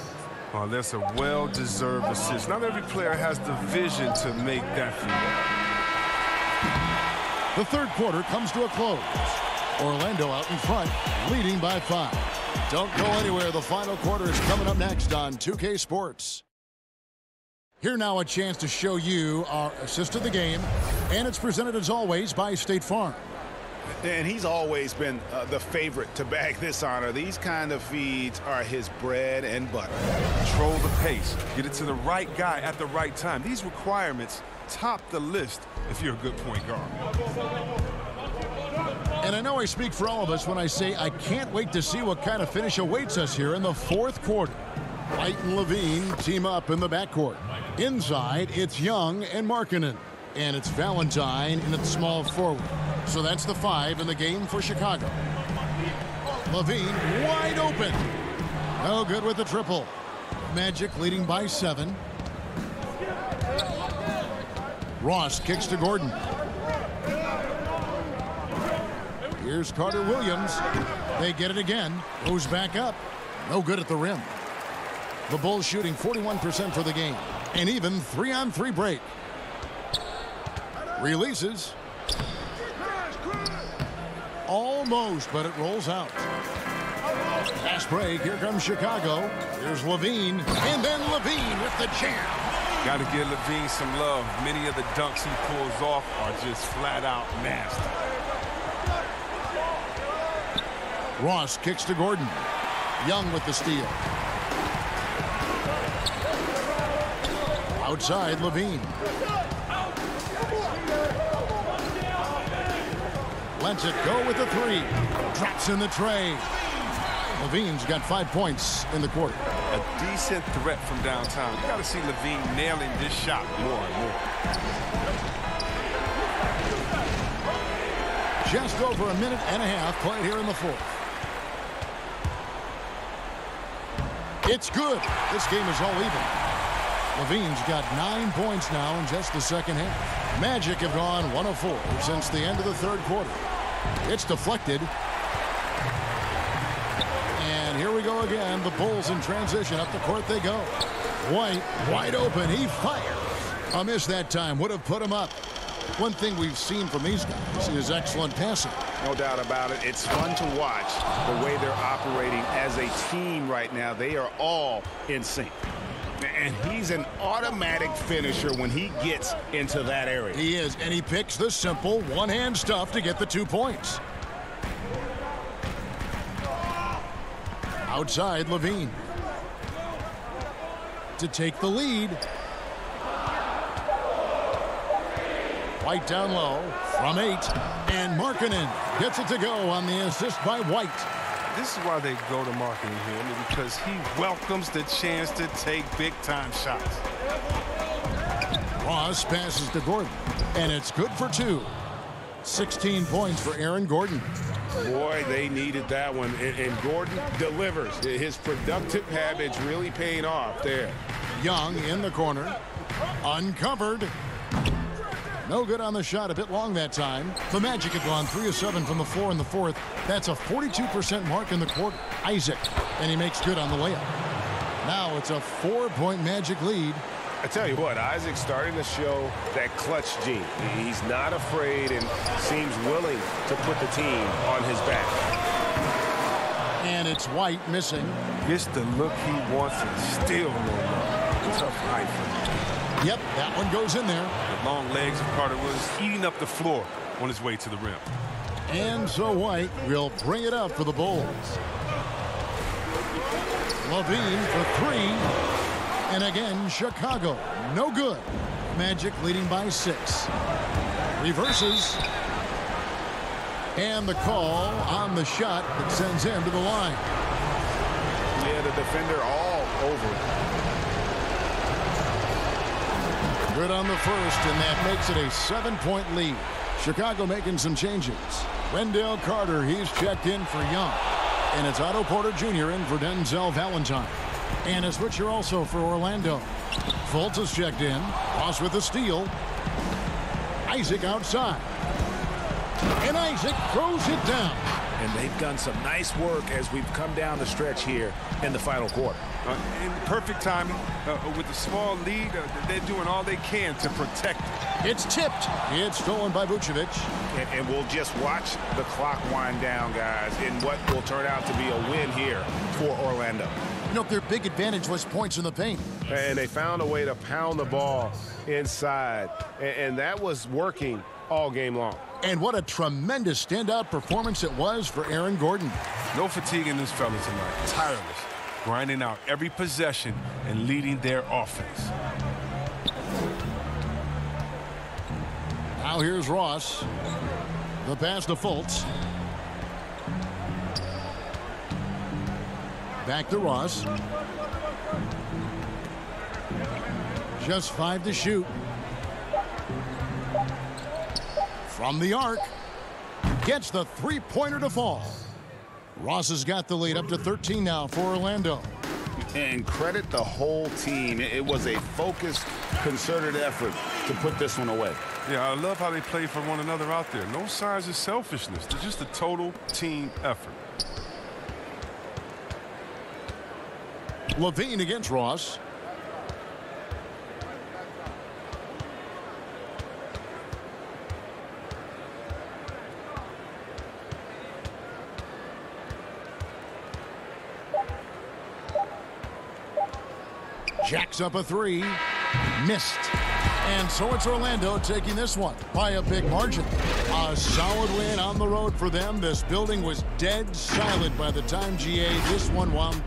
Oh, that's a well-deserved assist. Not every player has the vision to make that feed. The third quarter comes to a close. Orlando out in front, leading by 5. Don't go anywhere. The final quarter is coming up next on 2K Sports. Here now a chance to show you our assist of the game, and it's presented as always by State Farm. And he's always been the favorite to bag this honor. These kind of feeds are his bread and butter. Control the pace. Get it to the right guy at the right time. These requirements top the list if you're a good point guard. And I know I speak for all of us when I say I can't wait to see what kind of finish awaits us here in the fourth quarter. White and Levine team up in the backcourt. Inside, it's Young and Markkanen. And it's Valentine in at small forward. So that's the 5 in the game for Chicago. Levine wide open. No good with the triple. Magic leading by 7. Ross kicks to Gordon. Here's Carter Williams. They get it again. Goes back up. No good at the rim. The Bulls shooting 41% for the game. And even 3-on-3 break. Releases. Almost, but it rolls out. Fast break. Here comes Chicago. Here's Levine. And then Levine with the jam. Got to give Levine some love. Many of the dunks he pulls off are just flat out nasty. Ross kicks to Gordon. Young with the steal. Outside, Levine. Lets it go with the 3. Drops in the tray. Levine's got 5 points in the quarter. A decent threat from downtown. You got to see Levine nailing this shot more and more. Just over a minute and a half played here in the fourth. It's good. This game is all even. Levine's got 9 points now in just the second half. Magic have gone 1 of 4 since the end of the third quarter. It's deflected. And here we go again. The Bulls in transition. Up the court they go. White wide open. He fires. A miss that time. Would have put him up. One thing we've seen from these guys is excellent passing. No doubt about it. It's fun to watch the way they're operating as a team right now. They are all in sync. And he's an automatic finisher when he gets into that area. He is, and he picks the simple one-hand stuff to get the 2 points. Outside, Levine. To take the lead. White down low from 8. And Markkanen gets it to go on the assist by White. This is why they go to Markkanen here, because he welcomes the chance to take big-time shots. Ross passes to Gordon, and it's good for 2. 16 points for Aaron Gordon. Boy, they needed that one, and Gordon delivers. His productive habits really paying off there. Young in the corner, uncovered. No good on the shot, a bit long that time. The Magic have gone 3 of 7 from the floor in the fourth. That's a 42% mark in the quarter. Isaac, and he makes good on the layup. Now it's a 4-point Magic lead. I tell you what, Isaac's starting to show that clutch gene. He's not afraid and seems willing to put the team on his back. And it's White missing. Gets the look he wants and still no look. Tough height for him. Yep, that one goes in there. The long legs of Carter was eating up the floor on his way to the rim. And so White will bring it up for the Bulls. Levine for three. And again, Chicago, no good. Magic leading by 6. Reverses. And the call on the shot that sends him to the line. Yeah, the defender all over. Good on the first, and that makes it a 7-point lead. Chicago making some changes. Wendell Carter, he's checked in for Young. And it's Otto Porter Jr. in for Denzel Valentine. And a switcher also for Orlando. Fultz is checked in. Ross with the steal. Isaac outside. And Isaac throws it down. And they've done some nice work as we've come down the stretch here in the final quarter. In perfect timing. With the small lead, they're doing all they can to protect it. It's tipped. It's stolen by Vucevic. And we'll just watch the clock wind down, guys, in what will turn out to be a win here for Orlando. You know, their big advantage was points in the paint. And they found a way to pound the ball inside. And that was working all game long. And what a tremendous standout performance it was for Aaron Gordon. No fatigue in this fella tonight. Tireless. Grinding out every possession and leading their offense. Now here's Ross. The pass to Fultz. Back to Ross. Just 5 to shoot. From the arc. Gets the three-pointer to fall. Ross has got the lead up to 13 now for Orlando. And credit the whole team. It was a focused, concerted effort to put this one away. Yeah, I love how they play for one another out there. No signs of selfishness. It's just a total team effort. Levine against Ross. Jacks up a 3. Missed. And so it's Orlando taking this one by a big margin. A solid win on the road for them. This building was dead silent by the time GA this one wound.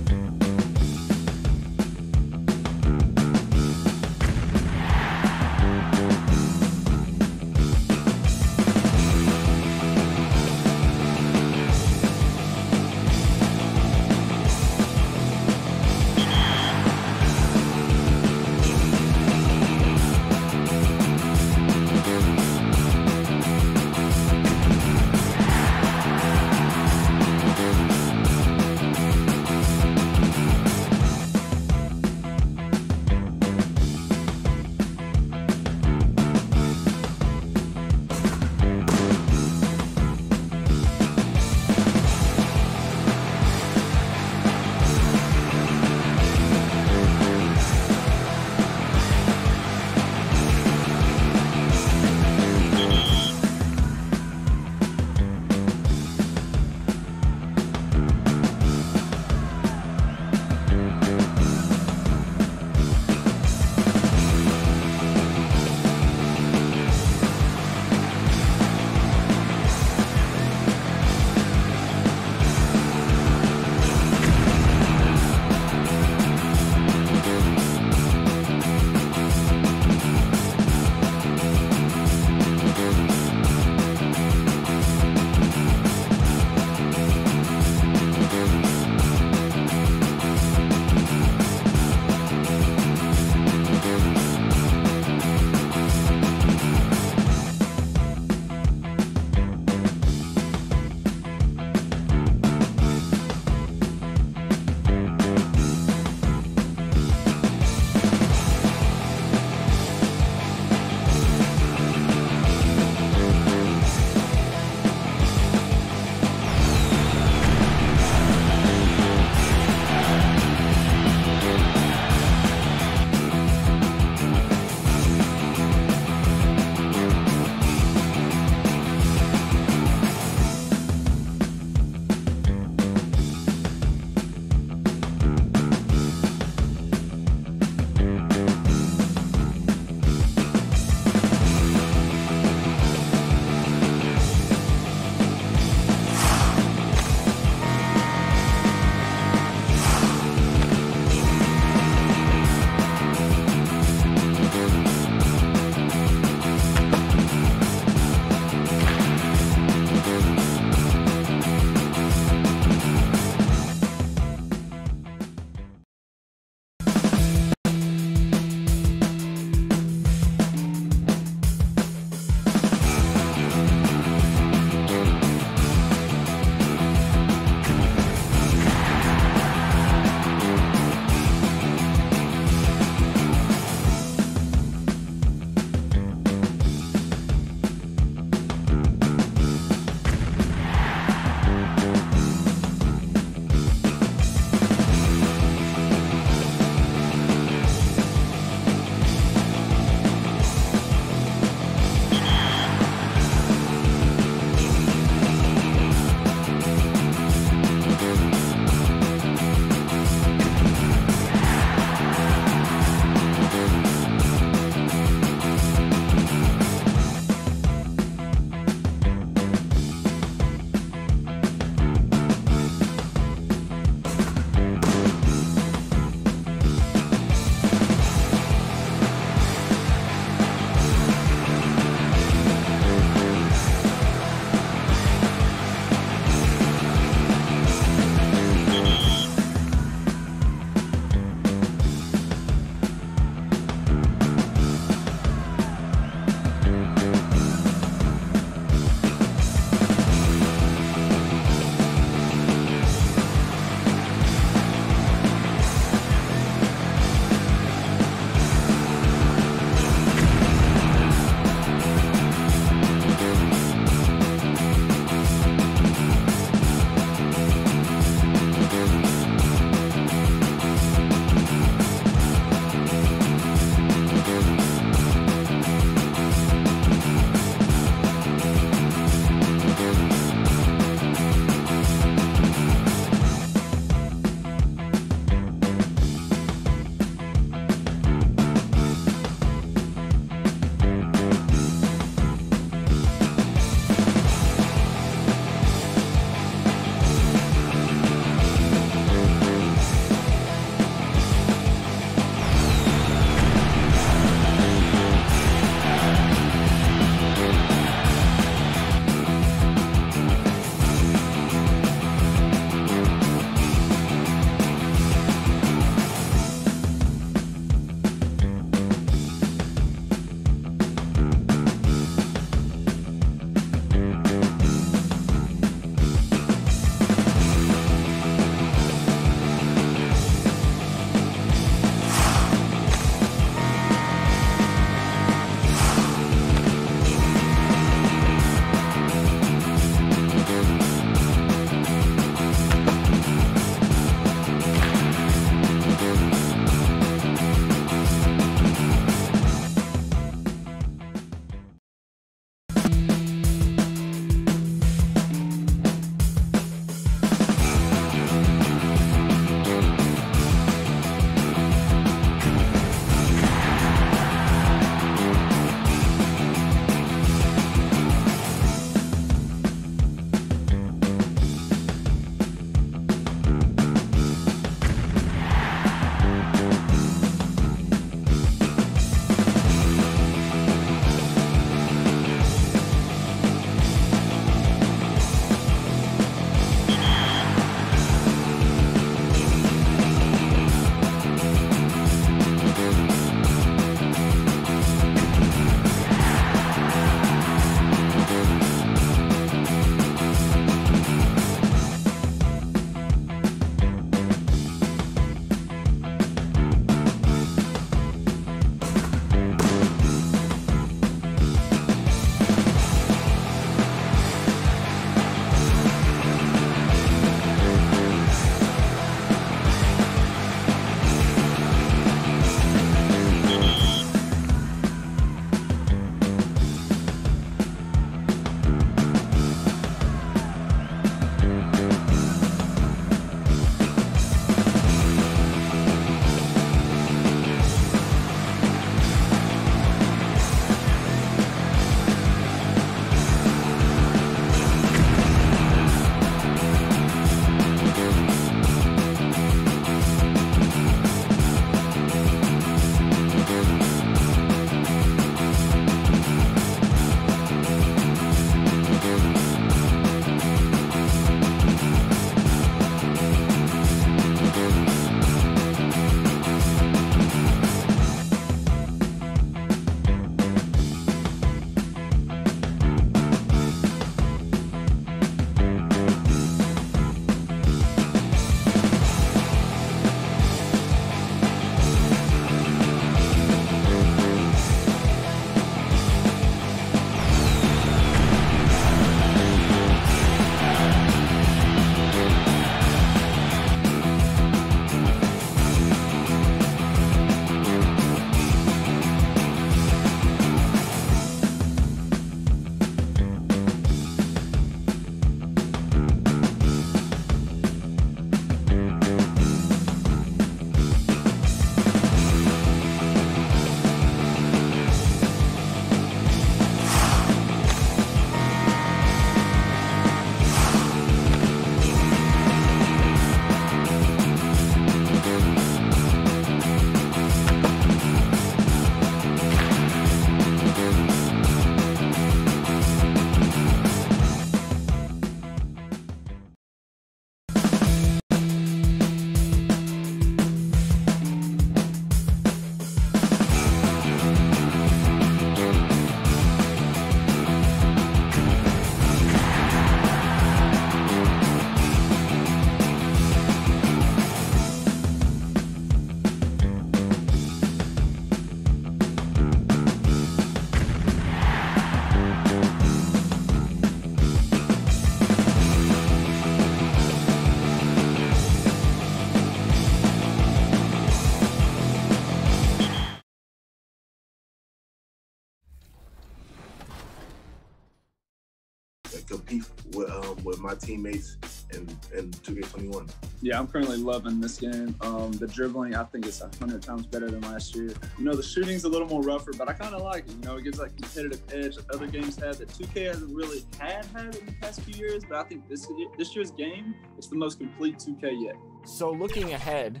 compete with my teammates in 2K21. Yeah, I'm currently loving this game. The dribbling, I think it's 100 times better than last year. You know, the shooting's a little more rougher, but I kind of like it. You know, it gives that competitive edge that other games have that 2K hasn't really had in the past few years. But I think this year's game is the most complete 2K yet. So looking ahead,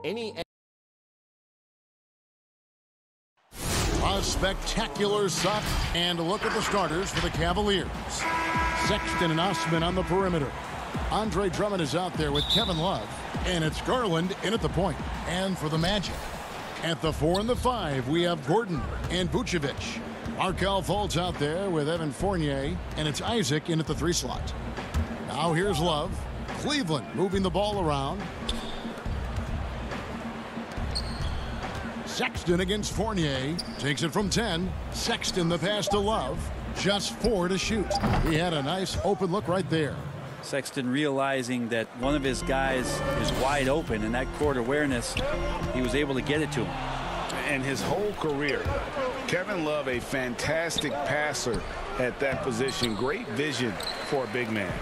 A spectacular stop, and a look at the starters for the Cavaliers. Sexton and Osman on the perimeter. Andre Drummond is out there with Kevin Love, and it's Garland in at the point. And for the Magic, at the 4 and the 5, we have Gordon and Vucevic. Markelle Fultz out there with Evan Fournier, and it's Isaac in at the 3 slot. Now here's Love. Cleveland moving the ball around. Sexton against Fournier. Takes it from 10. Sexton the pass to Love. Just 4 to shoot. He had a nice open look right there. Sexton realizing that one of his guys is wide open, and that court awareness, he was able to get it to him. And his whole career, Kevin Love, a fantastic passer at that position. Great vision for a big man.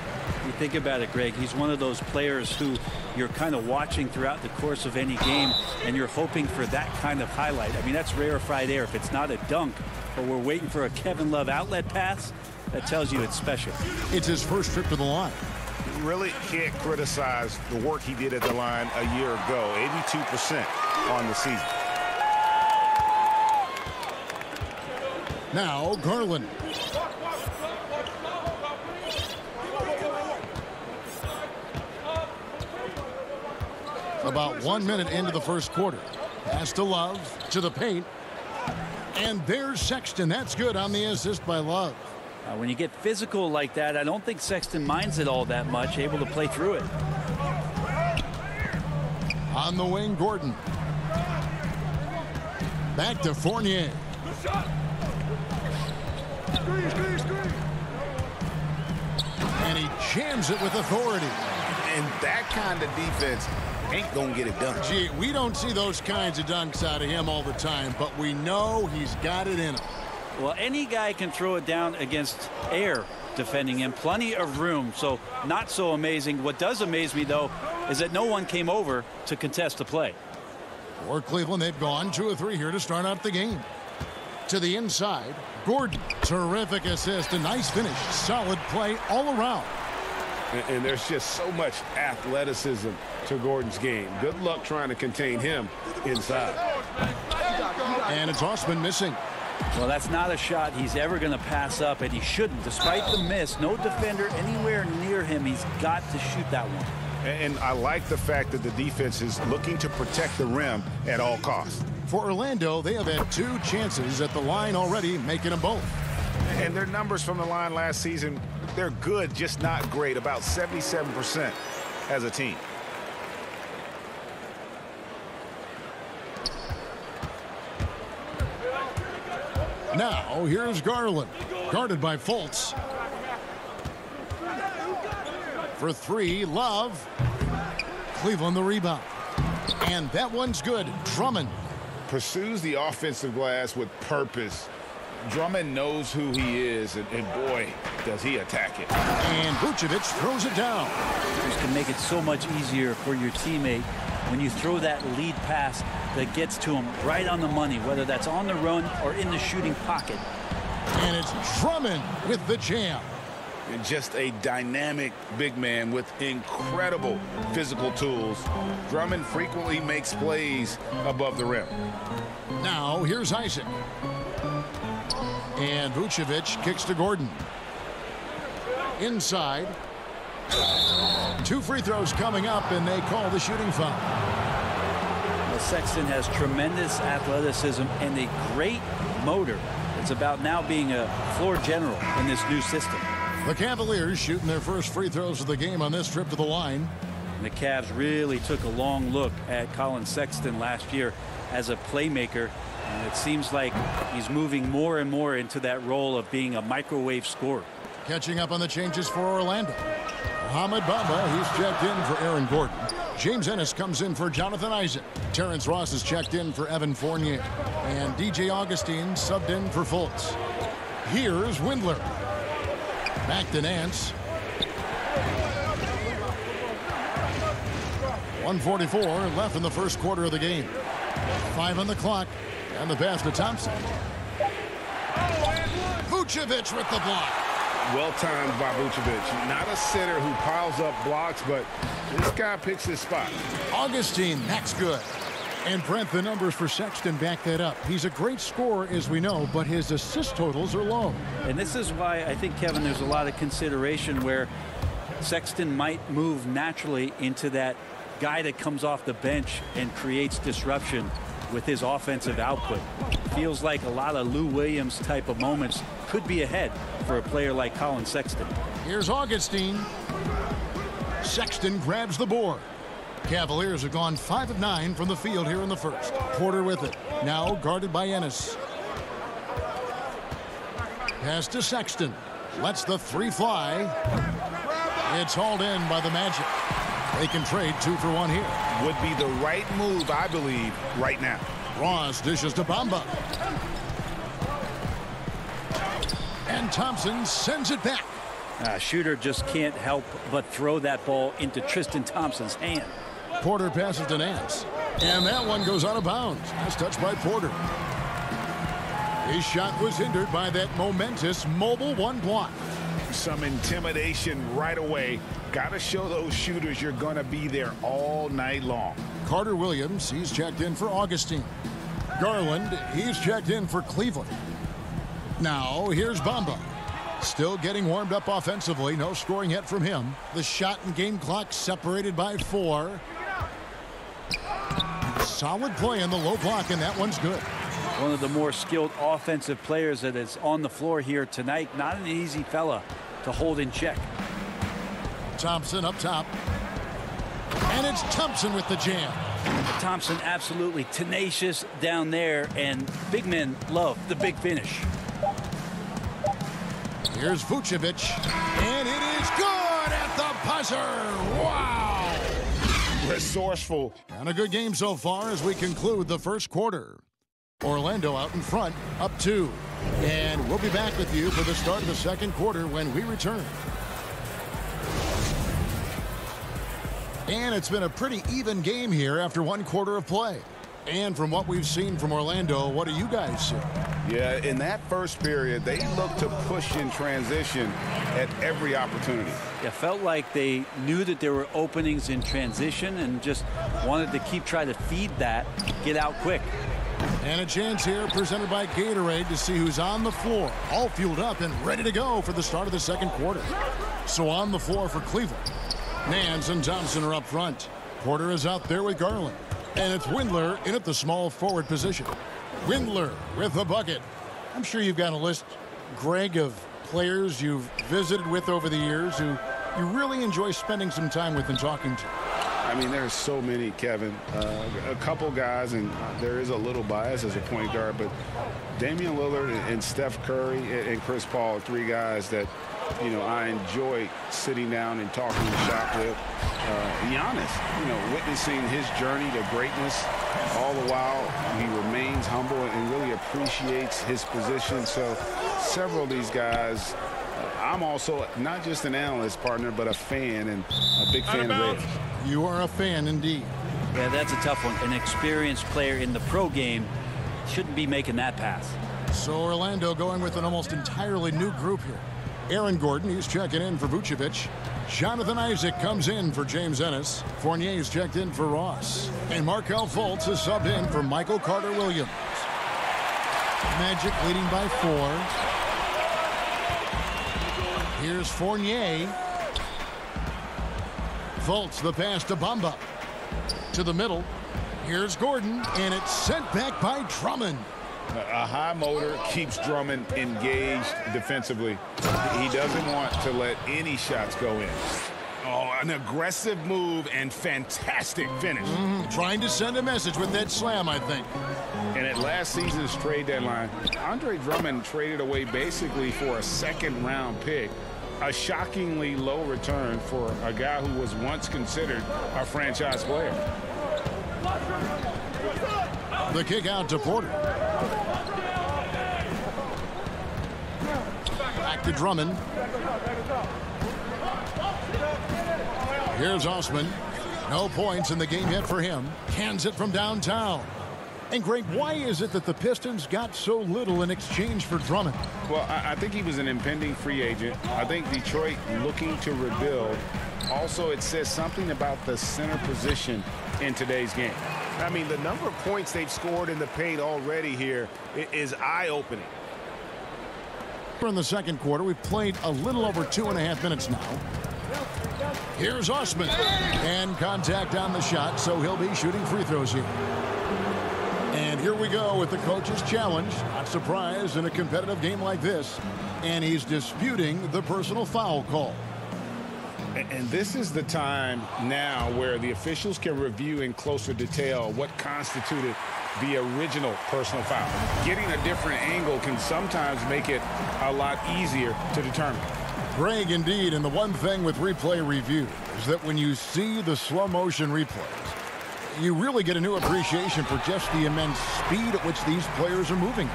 You think about it, Greg, he's one of those players who you're kind of watching throughout the course of any game, and you're hoping for that kind of highlight. I mean, that's rarefied air. If it's not a dunk, but we're waiting for a Kevin Love outlet pass, that tells you it's special. It's his first trip to the line. You really can't criticize the work he did at the line a year ago. 82% on the season. Now Garland. About 1 minute into the first quarter. Pass to Love, to the paint. And there's Sexton. That's good on the assist by Love. When you get physical like that, I don't think Sexton minds it all that much, able to play through it. On the wing, Gordon. Back to Fournier. And he jams it with authority. And that kind of defense ain't gonna get it done. Gee, we don't see those kinds of dunks out of him all the time, but we know he's got it in him. Well, any guy can throw it down against air defending him. Plenty of room, so not so amazing. What does amaze me, though, is that no one came over to contest the play. For Cleveland, they've gone 2 of 3 here to start out the game. To the inside, Gordon. Terrific assist, a nice finish. Solid play all around. And there's just so much athleticism to Gordon's game. Good luck trying to contain him inside. And it's Osman missing. Well, that's not a shot he's ever going to pass up, and he shouldn't. Despite the miss, no defender anywhere near him. He's got to shoot that one. And I like the fact that the defense is looking to protect the rim at all costs. For Orlando, they have had 2 chances at the line already, making them both. And their numbers from the line last season, they're good, just not great. About 77% as a team. Now, here's Garland. Guarded by Fultz. For 3, Love. Cleveland the rebound. And that one's good. Drummond. Pursues the offensive glass with purpose. Drummond knows who he is, and boy, does he attack it. And Vucevic throws it down. This can make it so much easier for your teammate when you throw that lead pass that gets to him right on the money, whether that's on the run or in the shooting pocket. And it's Drummond with the jam. And just a dynamic big man with incredible physical tools. Drummond frequently makes plays above the rim. Now, here's Isaac. And Vucevic kicks to Gordon. Inside. 2 free throws coming up, and they call the shooting foul. Well, Sexton has tremendous athleticism and a great motor. It's about now being a floor general in this new system. The Cavaliers shooting their first free throws of the game on this trip to the line. And the Cavs really took a long look at Colin Sexton last year as a playmaker. And it seems like he's moving more and more into that role of being a microwave scorer. Catching up on the changes for Orlando. Mohamed Bamba, he's checked in for Aaron Gordon. James Ennis comes in for Jonathan Isaac. Terrence Ross is checked in for Evan Fournier. And DJ Augustine subbed in for Fultz. Here's Windler. Back to Nance. 1:44 left in the first quarter of the game. 5 on the clock. And the pass to Thompson. Vucevic with the block. Well-timed by Vucevic. Not a center who piles up blocks, but this guy picks his spot. Augustine, that's good. And Brent, the numbers for Sexton back that up. He's a great scorer, as we know, but his assist totals are low. And this is why I think, Kevin, there's a lot of consideration where Sexton might move naturally into that guy that comes off the bench and creates disruption with his offensive output. Feels like a lot of Lou Williams type of moments could be ahead for a player like Colin Sexton. Here's Augustine. Sexton grabs the board. Cavaliers have gone 5 of 9 from the field here in the first. Porter with it. Now guarded by Ennis. Pass to Sexton. Lets the 3 fly. It's hauled in by the Magic. They can trade 2 for 1 here. Would be the right move, I believe, right now. Ross dishes to Bamba. And Thompson sends it back. Shooter just can't help but throw that ball into Tristan Thompson's hand. Porter passes to Nance. And that one goes out of bounds. That's touched by Porter. His shot was hindered by that momentous mobile 1 block. Some intimidation right away. Got to show those shooters you're going to be there all night long. Carter Williams, he's checked in for Augustine. Garland, he's checked in for Cleveland. Now, here's Bamba. Still getting warmed up offensively. No scoring yet from him. The shot and game clock separated by 4. Solid play in the low block, and that one's good. One of the more skilled offensive players that is on the floor here tonight. Not an easy fella to hold in check. Thompson up top. And it's Thompson with the jam. Thompson absolutely tenacious down there, and big men love the big finish. Here's Vucevic, and it is good at the buzzer. Wow! Resourceful. And a good game so far as we conclude the first quarter. Orlando out in front, up 2. And we'll be back with you for the start of the second quarter when we return. And it's been a pretty even game here after 1 quarter of play. And from what we've seen from Orlando, what do you guys see? Yeah, in that first period, they looked to push in transition at every opportunity. It felt like they knew that there were openings in transition and just wanted to keep trying to feed that, get out quick. And a chance here presented by Gatorade to see who's on the floor, all fueled up and ready to go for the start of the second quarter. So on the floor for Cleveland, Nance and Thompson are up front. Porter is out there with Garland. And it's Windler in at the small forward position. Windler with the bucket. I'm sure you've got a list, Greg, of players you've visited with over the years who you really enjoy spending some time with and talking to. I mean, there's so many, Kevin. A couple guys, and there is a little bias as a point guard, but Damian Lillard and Steph Curry and Chris Paul are 3 guys that, you know, I enjoy sitting down and talking shop with. Giannis, you know, witnessing his journey to greatness, all the while he remains humble and really appreciates his position. So several of these guys, I'm also not just an analyst, partner, but a fan and a big fan of theirs. You are a fan indeed. Yeah, that's a tough one. An experienced player in the pro game shouldn't be making that pass. So Orlando going with an almost entirely new group here. Aaron Gordon, he's checking in for Vucevic. Jonathan Isaac comes in for James Ennis. Fournier's checked in for Ross. And Markelle Fultz is subbed in for Michael Carter-Williams. Magic leading by 4. Here's Fournier. Fultz the pass to Bamba. To the middle. Here's Gordon, and it's sent back by Drummond. A high motor keeps Drummond engaged defensively. He doesn't want to let any shots go in. Oh, an aggressive move and fantastic finish. Trying to send a message with that slam, I think. And at last season's trade deadline, Andre Drummond traded away basically for a second-round pick. A shockingly low return for a guy who was once considered a franchise player. The kick out to Porter. Back to Drummond. Here's Osman. No points in the game yet for him. Hands it from downtown. And Greg, why is it that the Pistons got so little in exchange for Drummond? Well, I think he was an impending free agent. I think Detroit looking to rebuild. Also, it says something about the center position in today's game. I mean, the number of points they've scored in the paint already here is eye-opening. In the second quarter, we've played a little over 2.5 minutes now. Here's Osman. And contact on the shot, so he'll be shooting free throws here. And here we go with the coach's challenge. Not surprised in a competitive game like this. And he's disputing the personal foul call. And this is the time now where the officials can review in closer detail what constituted the original personal foul. Getting a different angle can sometimes make it a lot easier to determine. Greg, indeed, and the one thing with replay review is that when you see the slow motion replays, you really get a new appreciation for just the immense speed at which these players are moving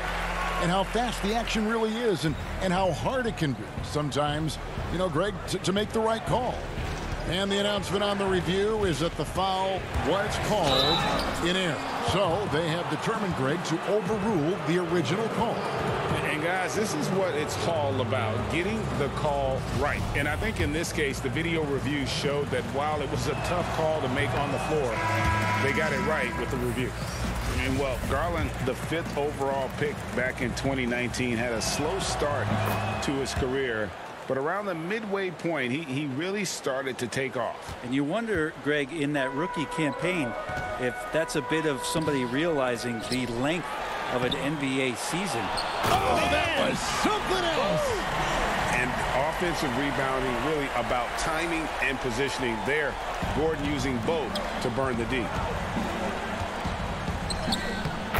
and how fast the action really is and how hard it can be sometimes, you know, Greg, to make the right call. And the announcement on the review is that the foul was called in air. So they have determined, Greg, to overrule the original call. And guys, this is what it's all about, getting the call right. And I think in this case, the video review showed that while it was a tough call to make on the floor, they got it right with the review. And well, Garland, the 5th overall pick back in 2019, had a slow start to his career. But around the midway point, he really started to take off. And you wonder, Greg, in that rookie campaign, if that's a bit of somebody realizing the length of an NBA season. Oh, that was something else. And offensive rebounding really about timing and positioning there. Gordon using both to burn the D.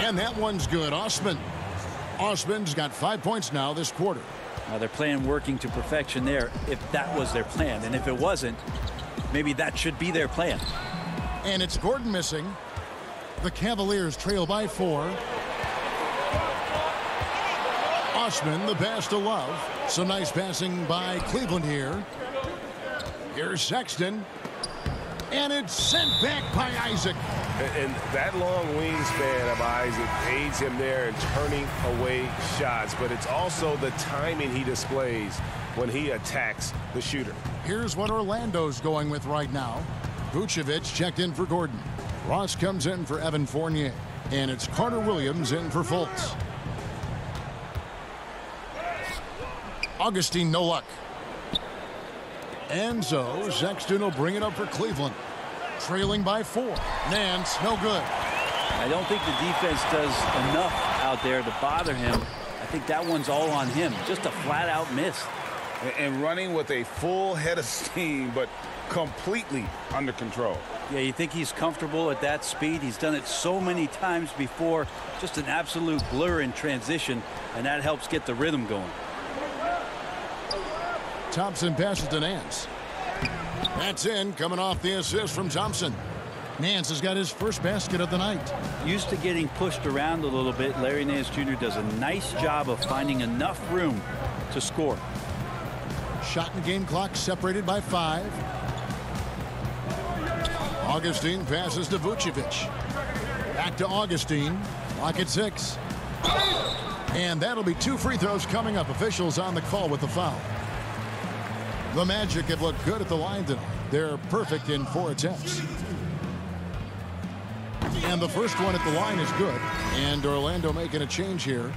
And that one's good. Osman's got 5 points now this quarter. Now they're playing working to perfection there if that was their plan. And if it wasn't, maybe that should be their plan. And it's Gordon missing. The Cavaliers trail by 4. Osman, the pass to Love. Some nice passing by Cleveland here. Here's Sexton. And it's sent back by Isaac. And that long wingspan of Isaac aids him there in turning away shots. But it's also the timing he displays when he attacks the shooter. Here's what Orlando's going with right now. Vucevic checked in for Gordon. Ross comes in for Evan Fournier. And it's Carter Williams in for Fultz. Augustine, no luck. And so Sexton will bring it up for Cleveland. Trailing by 4. Nance, no good. I don't think the defense does enough out there to bother him. I think that one's all on him. Just a flat-out miss. And running with a full head of steam, but completely under control. Yeah, you think he's comfortable at that speed. He's done it so many times before. Just an absolute blur in transition, and that helps get the rhythm going. Thompson passes to Nance. That's in, coming off the assist from Thompson. Nance has got his first basket of the night. Used to getting pushed around a little bit, Larry Nance Jr. does a nice job of finding enough room to score. Shot and game clock separated by 5. Augustine passes to Vucevic. Back to Augustine. Clock at 6. And that'll be 2 free throws coming up. Officials on the call with the foul. The Magic have looked good at the line tonight. They're perfect in 4 attempts. And the first one at the line is good. And Orlando making a change here.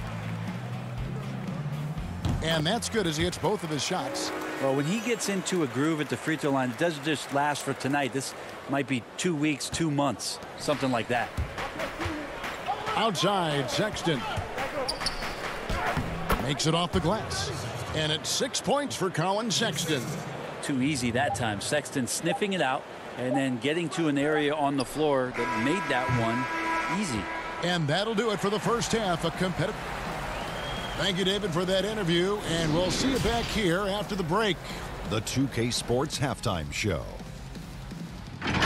And that's good as he hits both of his shots. Well, when he gets into a groove at the free throw line, it doesn't just last for tonight. This might be 2 weeks, 2 months, something like that. Outside, Sexton. Makes it off the glass. And it's 6 points for Colin Sexton. Too easy that time. Sexton sniffing it out and then getting to an area on the floor that made that one easy. And that'll do it for the first half. A competitive. Thank you, David, for that interview. And we'll see you back here after the break. The 2K Sports Halftime Show.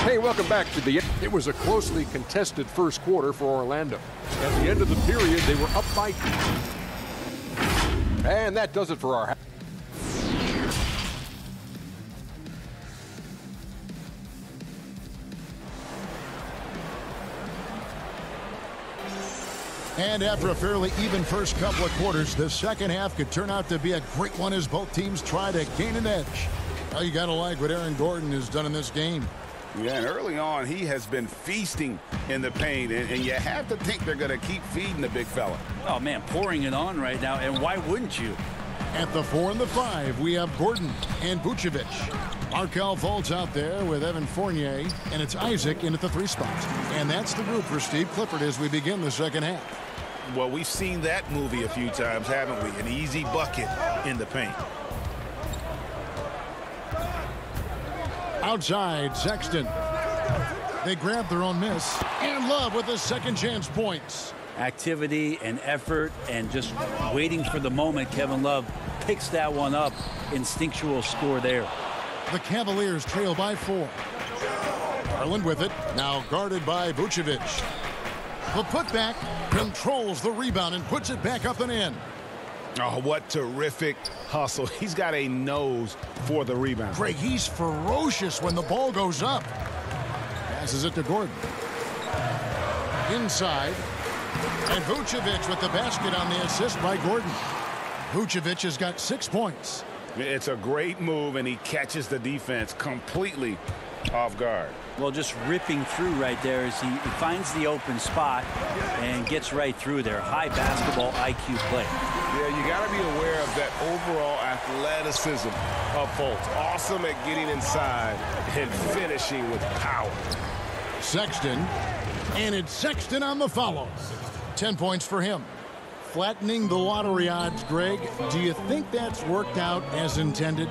Hey, welcome back to the. It was a closely contested first quarter for Orlando. At the end of the period, they were up by. And that does it for our. And after a fairly even first couple of quarters, the second half could turn out to be a great one as both teams try to gain an edge. Well, you got to like what Aaron Gordon has done in this game. Yeah, and early on, he has been feasting in the paint, and you have to think they're going to keep feeding the big fella. Oh, man, pouring it on right now, and why wouldn't you? At the 4 and the 5, we have Gordon and Vucevic. Markelle Fultz out there with Evan Fournier, and it's Isaac in at the 3 spot. And that's the group for Steve Clifford as we begin the second half. Well, we've seen that movie a few times, haven't we? An easy bucket in the paint. Outside, Sexton. They grab their own miss. And Love with the second chance points. Activity and effort and just waiting for the moment. Kevin Love picks that one up. Instinctual score there. The Cavaliers trail by 4. Garland with it. Now guarded by Vucevic. The putback controls the rebound and puts it back up and in. Oh, what terrific hustle. He's got a nose for the rebound. Greg, he's ferocious when the ball goes up. Passes it to Gordon. Inside. And Vucevic with the basket on the assist by Gordon. Vucevic has got 6 points. It's a great move, and he catches the defense completely off guard. Well, just ripping through right there as he finds the open spot and gets right through there. High basketball IQ play. Yeah, you got to be aware of that overall athleticism of Fultz. Awesome at getting inside and finishing with power. Sexton, and it's Sexton on the follow. 10 points for him. Flattening the lottery odds, Greg. Do you think that's worked out as intended?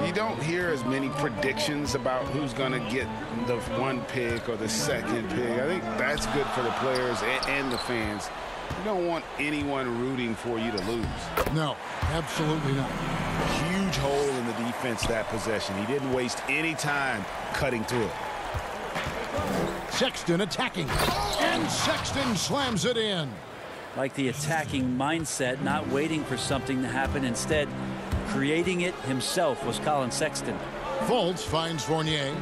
You don't hear as many predictions about who's going to get the 1 pick or the 2nd pick. I think that's good for the players and the fans. You don't want anyone rooting for you to lose. No, absolutely not. Huge hole in the defense that possession. He didn't waste any time cutting through it. Sexton attacking, and Sexton slams it in. Like the attacking mindset, not waiting for something to happen, instead creating it himself was Colin Sexton. Fultz finds Fournier.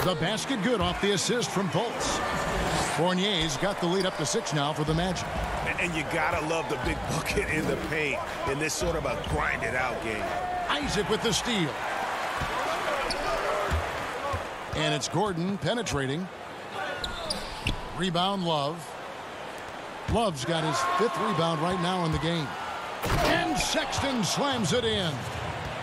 The basket good off the assist from Fultz. Fournier's got the lead up to 6 now for the Magic. And you gotta love the big bucket in the paint in this sort of a grinded out game. Isaac with the steal. And it's Gordon penetrating. Rebound, Love. Love's got his 5th rebound right now in the game. And Sexton slams it in.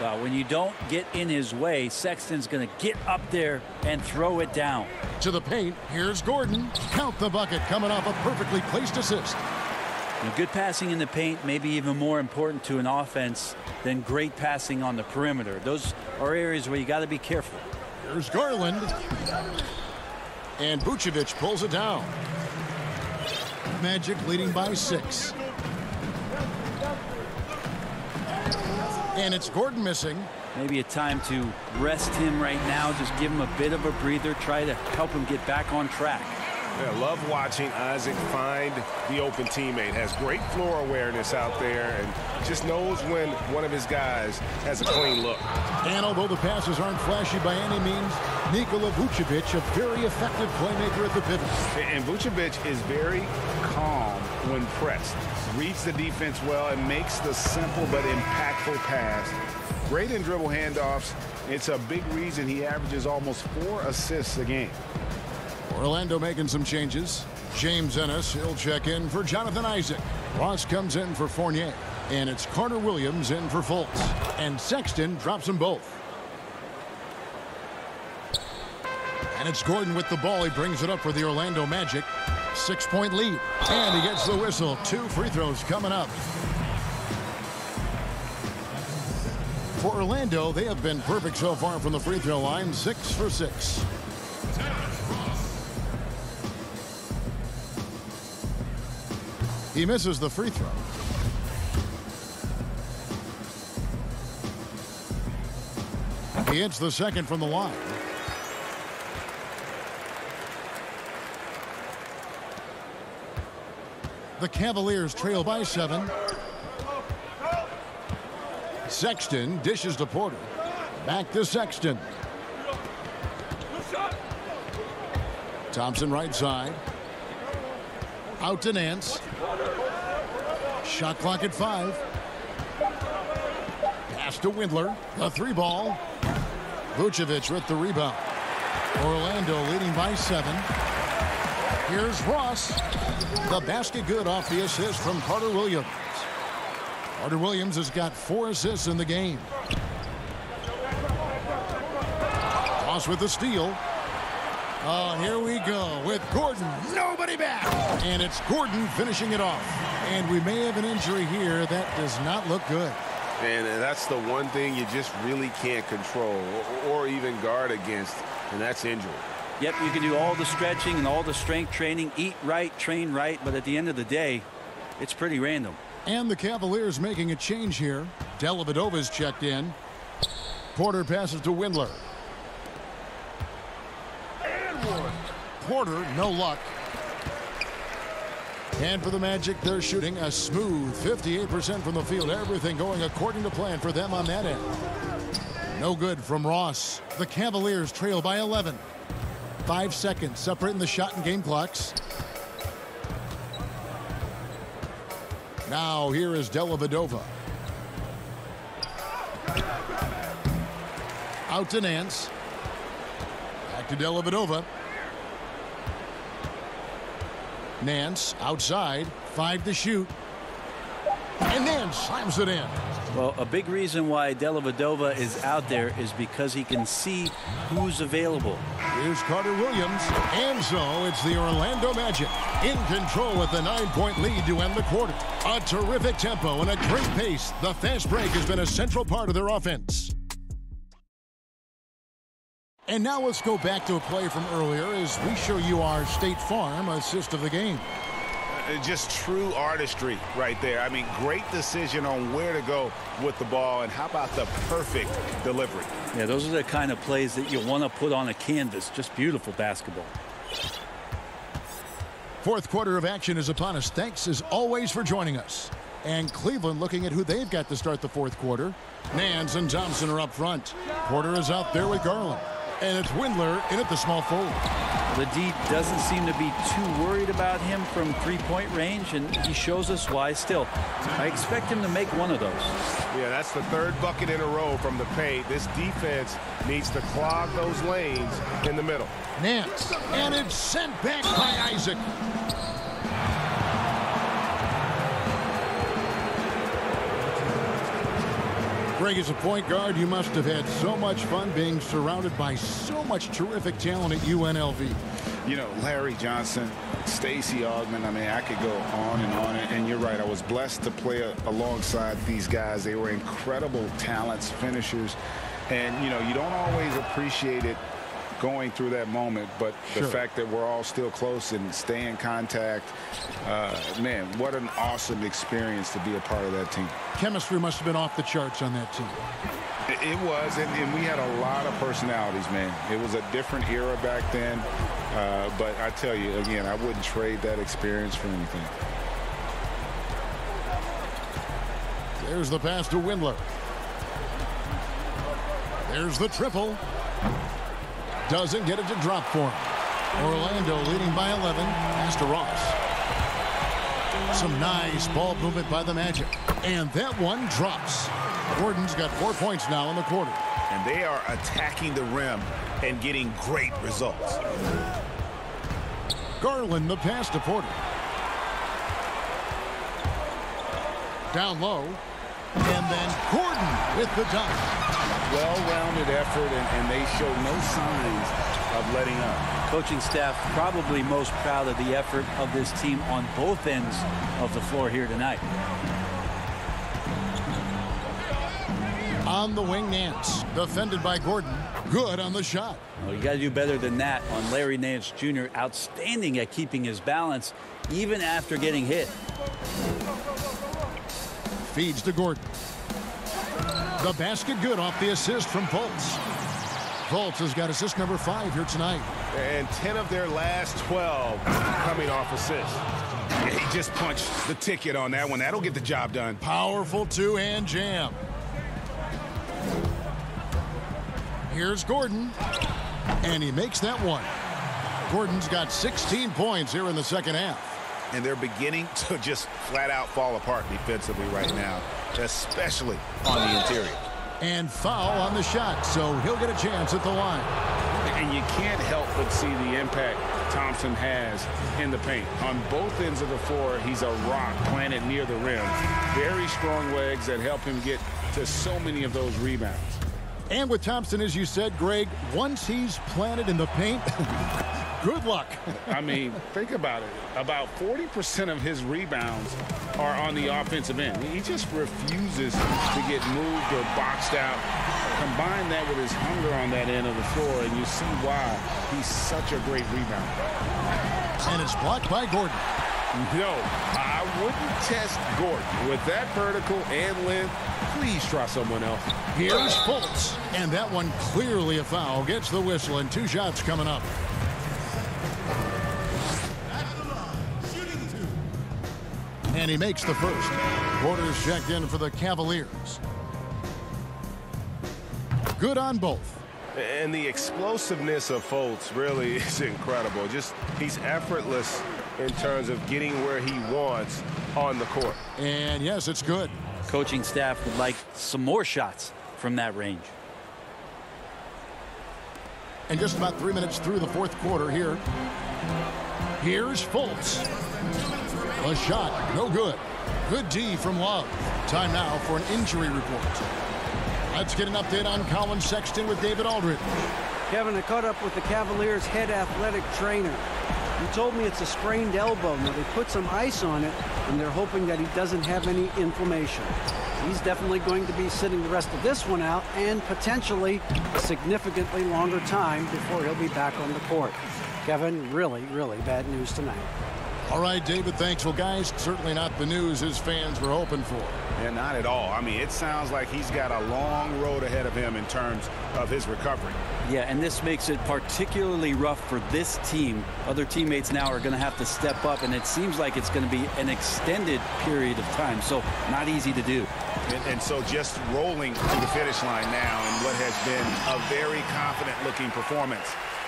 Well, when you don't get in his way, Sexton's going to get up there and throw it down. To the paint, here's Gordon. Count the bucket coming off a perfectly placed assist. And good passing in the paint may be even more important to an offense than great passing on the perimeter. Those are areas where you got to be careful. Here's Garland. And Vucevic pulls it down. Magic leading by 6. And it's Gordon missing. Maybe a time to rest him right now. Just give him a bit of a breather. Try to help him get back on track. Yeah, love watching Isaac find the open teammate. Has great floor awareness out there and just knows when one of his guys has a clean look. And although the passes aren't flashy by any means, Nikola Vucevic, a very effective playmaker at the pivot. And Vucevic is very calm when pressed. Reads the defense well and makes the simple but impactful pass. Great in dribble handoffs. It's a big reason he averages almost 4 assists a game. Orlando making some changes. James Ennis, he'll check in for Jonathan Isaac. Ross comes in for Fournier. And it's Carter Williams in for Fultz. And Sexton drops them both. And it's Gordon with the ball. He brings it up for the Orlando Magic. 6-point lead. And he gets the whistle. 2 free throws coming up. For Orlando, they have been perfect so far from the free throw line. 6 for 6. He misses the free throw. He hits the second from the line. The Cavaliers trail by 7. Sexton dishes to Porter. Back to Sexton. Thompson right side. Out to Nance. Shot clock at 5. Pass to Windler. The 3-ball. Vucevic with the rebound. Orlando leading by 7. Here's Ross. The basket good off the assist from Carter Williams. Carter Williams has got 4 assists in the game. Ross with the steal. Oh, here we go with Gordon. Nobody back. And it's Gordon finishing it off. And we may have an injury here. That does not look good. And that's the one thing you just really can't control or even guard against, and that's injury. Yep, you can do all the stretching and all the strength training, eat right, train right, but at the end of the day, it's pretty random. And the Cavaliers making a change here. Dellavedova's checked in. Porter passes to Windler. Porter, no luck. And for the Magic, they're shooting a smooth 58% from the field. Everything going according to plan for them on that end. No good from Ross. The Cavaliers trail by 11. 5 seconds separating the shot and game clocks. Now here is Dellavedova. Out to Nance. Back to Dellavedova. Nance outside, 5 to shoot. And Nance slams it in. Well, a big reason why Dellavedova is out there is because he can see who's available. Here's Carter Williams. And so it's the Orlando Magic in control with the 9-point lead to end the quarter. A terrific tempo and a great pace. The fast break has been a central part of their offense. And now let's go back to a play from earlier as we show you our State Farm assist of the game. Just true artistry right there. I mean, great decision on where to go with the ball, and how about the perfect delivery? Yeah, those are the kind of plays that you want to put on a canvas. Just beautiful basketball. Fourth quarter of action is upon us. Thanks as always for joining us. And Cleveland looking at who they've got to start the fourth quarter. Nance and Thompson are up front. Porter is out there with Garland. And it's Windler in at the small forward. The D doesn't seem to be too worried about him from three-point range, and he shows us why still. I expect him to make one of those. Yeah, that's the 3rd bucket in a row from the paint. This defense needs to clog those lanes in the middle. Nance, and it's sent back by Isaac. Greg, as a point guard, you must have had so much fun being surrounded by so much terrific talent at UNLV. You know, Larry Johnson, Stacey Augmon, I mean, I could go on and on. And you're right, I was blessed to play alongside these guys. They were incredible talents, finishers. And, you know, you don't always appreciate it going through that moment, but the fact that we're all still close and stay in contact, man, what an awesome experience to be a part of that team. Chemistry must have been off the charts on that team. It was, and we had a lot of personalities, man. It was a different era back then, but I tell you, again, I wouldn't trade that experience for anything. There's the pass to Windler. There's the triple. Doesn't get it to drop for him. Orlando leading by 11. Pass to Ross. Some nice ball movement by the Magic. And that one drops. Gordon's got 4 points now in the quarter. And they are attacking the rim and getting great results. Garland the pass to Porter. Down low. And then Gordon with the dunk. Well-rounded effort, and they show no signs of letting up. Coaching staff probably most proud of the effort of this team on both ends of the floor here tonight. On the wing, Nance. Defended by Gordon. Good on the shot. Well, you got to do better than that on Larry Nance Jr. Outstanding at keeping his balance, even after getting hit. Feeds to Gordon. The basket good off the assist from Fultz. Fultz has got assist number 5 here tonight. And 10 of their last 12 coming off assists. Yeah, he just punched the ticket on that one. That'll get the job done. Powerful two-hand jam. Here's Gordon. And he makes that one. Gordon's got 16 points here in the second half. and they're beginning to just flat out fall apart defensively right now, especially on the interior. And foul on the shot, so he'll get a chance at the line. And you can't help but see the impact Thompson has in the paint. On both ends of the floor, he's a rock planted near the rim. Very strong legs that help him get to so many of those rebounds. And with Thompson, as you said, Greg, once he's planted in the paint, good luck. I mean, think about it. About 40% of his rebounds are on the offensive end. He just refuses to get moved or boxed out. Combine that with his hunger on that end of the floor, and you see why he's such a great rebounder. And it's blocked by Gordon. No, I wouldn't test Gordon. With that vertical and length, please try someone else. Here's Fultz. And that one clearly a foul. Gets the whistle, and 2 shots coming up. And he makes the first. Porter's checked in for the Cavaliers. Good on both. And the explosiveness of Fultz really is incredible. Just he's effortless in terms of getting where he wants on the court. And yes, it's good. Coaching staff would like some more shots from that range. And just about 3 minutes through the fourth quarter here. Here's Fultz. A shot, no good. Good D from Love. Time now for an injury report. Let's get an update on Colin Sexton with David Aldridge. Kevin, I caught up with the Cavaliers' head athletic trainer. He told me it's a sprained elbow. Now, they put some ice on it, and they're hoping that he doesn't have any inflammation. He's definitely going to be sitting the rest of this one out and potentially a significantly longer time before he'll be back on the court. Kevin, really, really bad news tonight. All right, David, thanks. Well, guys, certainly not the news his fans were hoping for. Yeah, not at all. I mean, it sounds like he's got a long road ahead of him in terms of his recovery. Yeah, and this makes it particularly rough for this team. Other teammates now are going to have to step up, and it seems like it's going to be an extended period of time, so not easy to do. And so just rolling to the finish line now in what has been a very confident-looking performance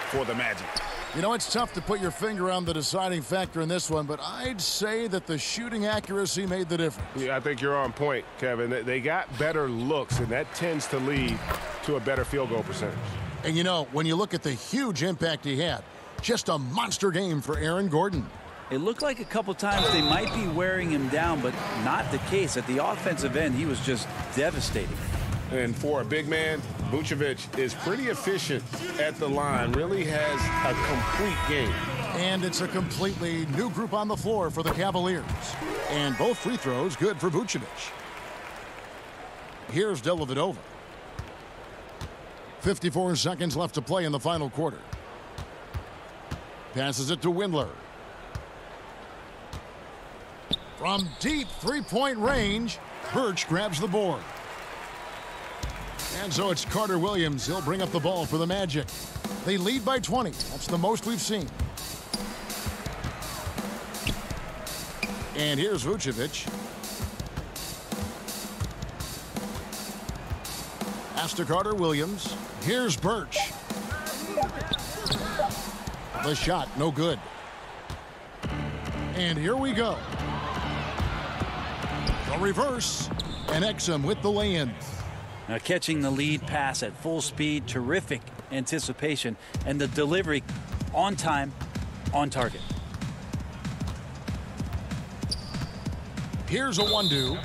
for the Magic. You know, it's tough to put your finger on the deciding factor in this one, but I'd say that the shooting accuracy made the difference. Yeah, I think you're on point, Kevin. They got better looks, and that tends to lead to a better field goal percentage. And, you know, when you look at the huge impact he had, just a monster game for Aaron Gordon. It looked like a couple times they might be wearing him down, but not the case. At the offensive end, he was just devastating. And for a big man, Vucevic is pretty efficient at the line, really has a complete game. And it's a completely new group on the floor for the Cavaliers. And both free throws good for Vucevic. Here's Dellavedova. 54 seconds left to play in the final quarter. Passes it to Windler. From deep three-point range, Birch grabs the board. And so it's Carter Williams. He'll bring up the ball for the Magic. They lead by 20. That's the most we've seen. And here's Vucevic. Pass to Carter Williams. Here's Birch. The shot, no good. And here we go. The reverse. And Exum with the lay-in. Now catching the lead pass at full speed, terrific anticipation, and the delivery on time, on target. Here's a 1-2.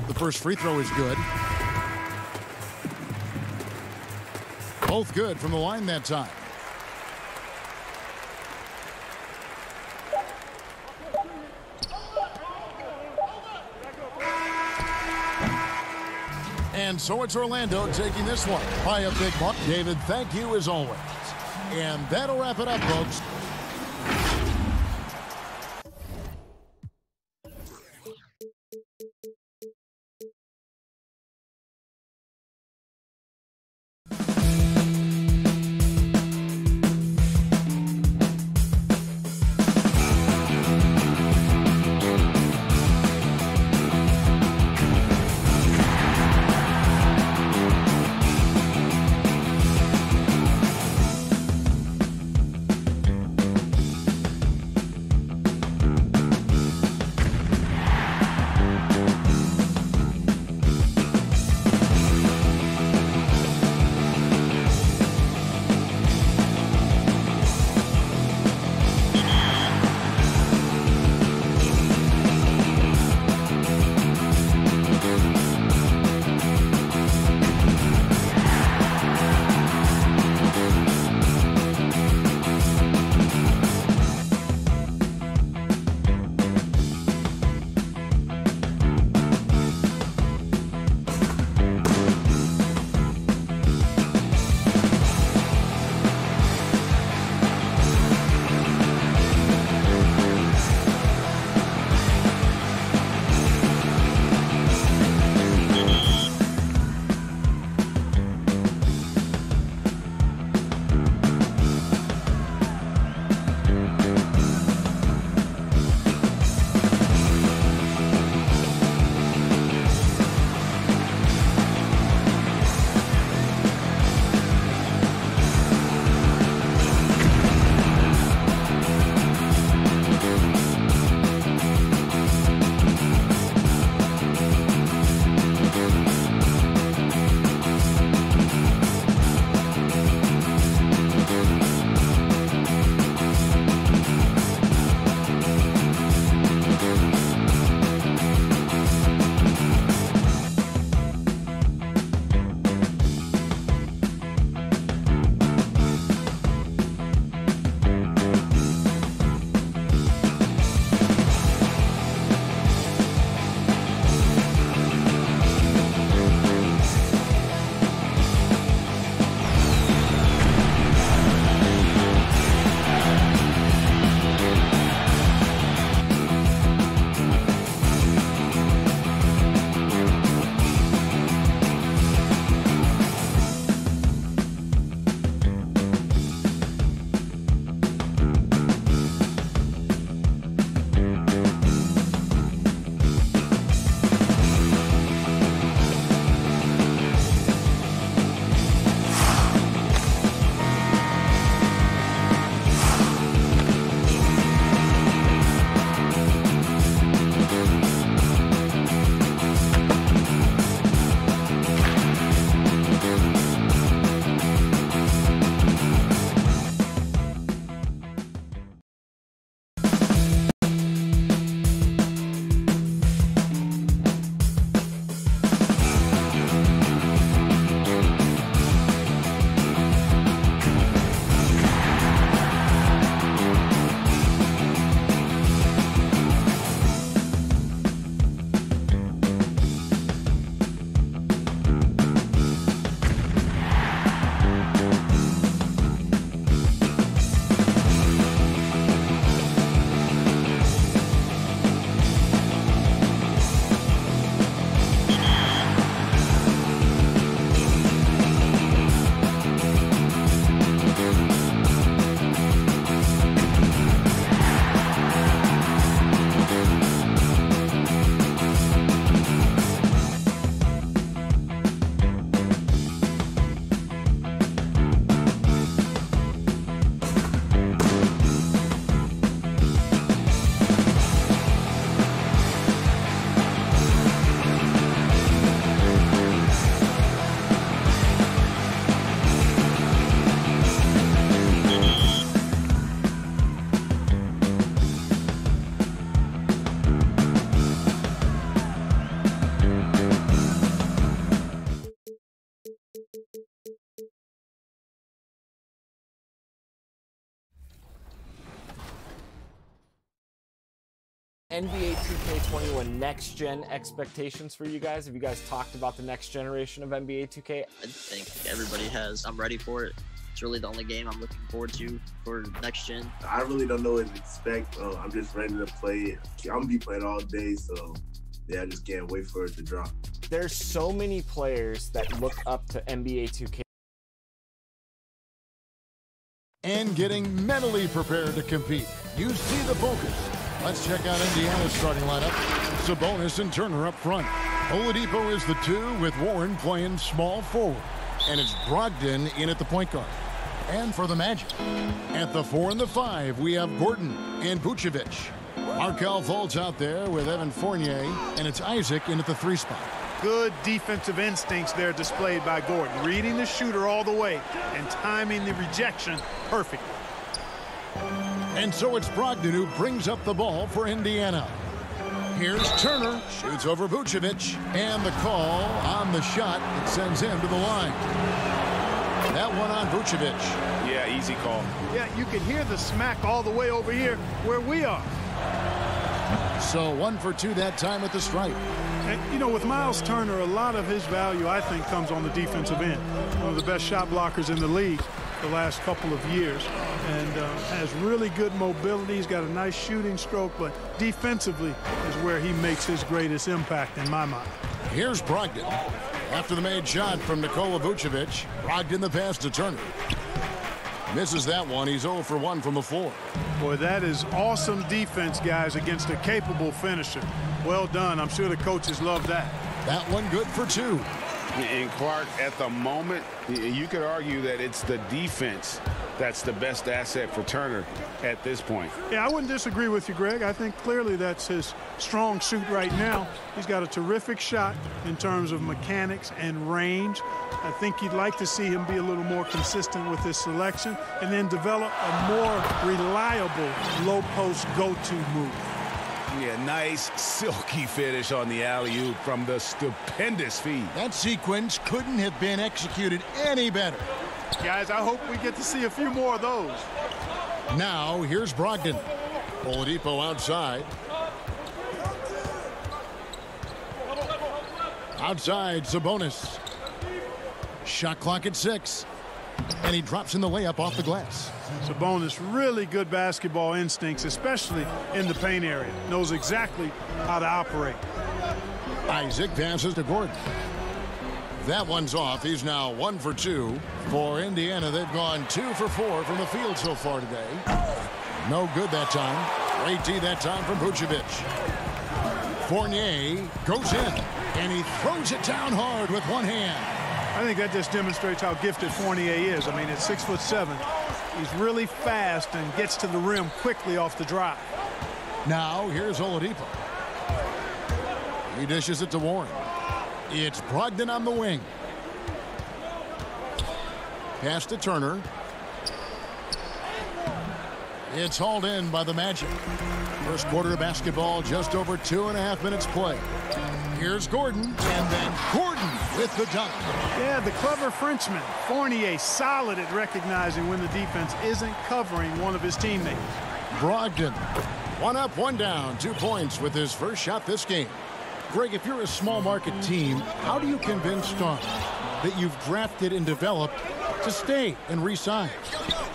The first free throw is good. Both good from the line that time. And so it's Orlando taking this one by a big mark. David, thank you as always. And that'll wrap it up, folks. NBA 2K21 next gen expectations for you guys? Have you guys talked about the next generation of NBA 2K? I think everybody has. I'm ready for it. It's really the only game I'm looking forward to for next gen. I really don't know what to expect. I'm just ready to play it. I'm gonna be playing all day, so yeah, I just can't wait for it to drop. There's so many players that look up to NBA 2K. And getting mentally prepared to compete. You see the focus. Let's check out Indiana's starting lineup. Sabonis and Turner up front. Oladipo is the 2 with Warren playing small forward. And it's Brogdon in at the point guard. And for the Magic, at the 4 and the 5, we have Gordon and Vucevic. Markelle Fultz out there with Evan Fournier, and it's Isaac in at the 3 spot. Good defensive instincts there displayed by Gordon, reading the shooter all the way and timing the rejection perfectly. And so it's Brogdon who brings up the ball for Indiana. Here's Turner, shoots over Vucevic, and the call on the shot that sends him to the line. That one on Vucevic. Yeah, easy call. Yeah, you can hear the smack all the way over here where we are. So 1 for 2 that time at the stripe. And, you know, with Miles Turner, a lot of his value, I think, comes on the defensive end. One of the best shot blockers in the league the last couple of years, and has really good mobility. He's got a nice shooting stroke, but defensively is where he makes his greatest impact in my mind. Here's Brogdon. After the made shot from Nikola Vucevic, Brogdon the pass to Turner. Misses that one. He's 0 for 1 from the floor. Boy, that is awesome defense, guys, against a capable finisher. Well done. I'm sure the coaches love that. That one good for 2. And Clark, at the moment, you could argue that it's the defense that's the best asset for Turner at this point. Yeah, I wouldn't disagree with you, Greg. I think clearly that's his strong suit right now. He's got a terrific shot in terms of mechanics and range. I think you'd like to see him be a little more consistent with his selection and then develop a more reliable low-post go-to move. Yeah, nice silky finish on the alley-oop from the stupendous feed. That sequence couldn't have been executed any better. Guys, I hope we get to see a few more of those. Now, here's Brogdon. Oladipo outside. Outside, Sabonis. Shot clock at 6. And he drops in the layup off the glass. Sabonis, really good basketball instincts, especially in the paint area. Knows exactly how to operate. Isaac passes to Gordon. That one's off. He's now 1 for 2. For Indiana, they've gone 2 for 4 from the field so far today. No good that time. Great D that time from Vucevic. Fournier goes in, and he throws it down hard with one hand. I think that just demonstrates how gifted Fournier is. I mean, at 6'7", he's really fast and gets to the rim quickly off the drive. Now, here's Oladipo. He dishes it to Warren. It's Brogdon on the wing. Pass to Turner. It's hauled in by the Magic. First quarter of basketball, just over 2.5 minutes play. Here's Gordon, and then Gordon with the dunk. Yeah, the clever Frenchman. Fournier solid at recognizing when the defense isn't covering one of his teammates. Brogdon, 1 up, 1 down, 2 points with his first shot this game. Greg, if you're a small market team, how do you convince stars that you've drafted and developed to stay and re-sign?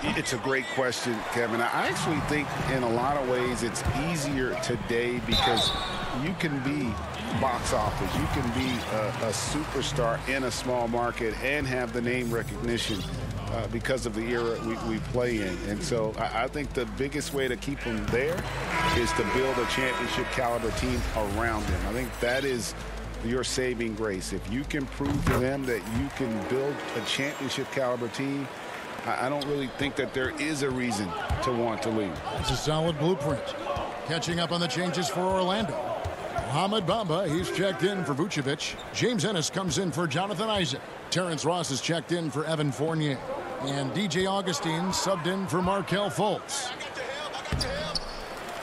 It's a great question, Kevin. I actually think in a lot of ways it's easier today because you can be box office. You can be a superstar in a small market and have the name recognition because of the era we play in. And so I think the biggest way to keep them there is to build a championship caliber team around them. I think that is your saving grace. If you can prove to them that you can build a championship caliber team, I don't really think that there is a reason to want to leave. It's a solid blueprint. Catching up on the changes for Orlando. Mohamed Bamba, he's checked in for Vucevic. James Ennis comes in for Jonathan Isaac. Terrence Ross is checked in for Evan Fournier. And DJ Augustine subbed in for Markelle Fultz.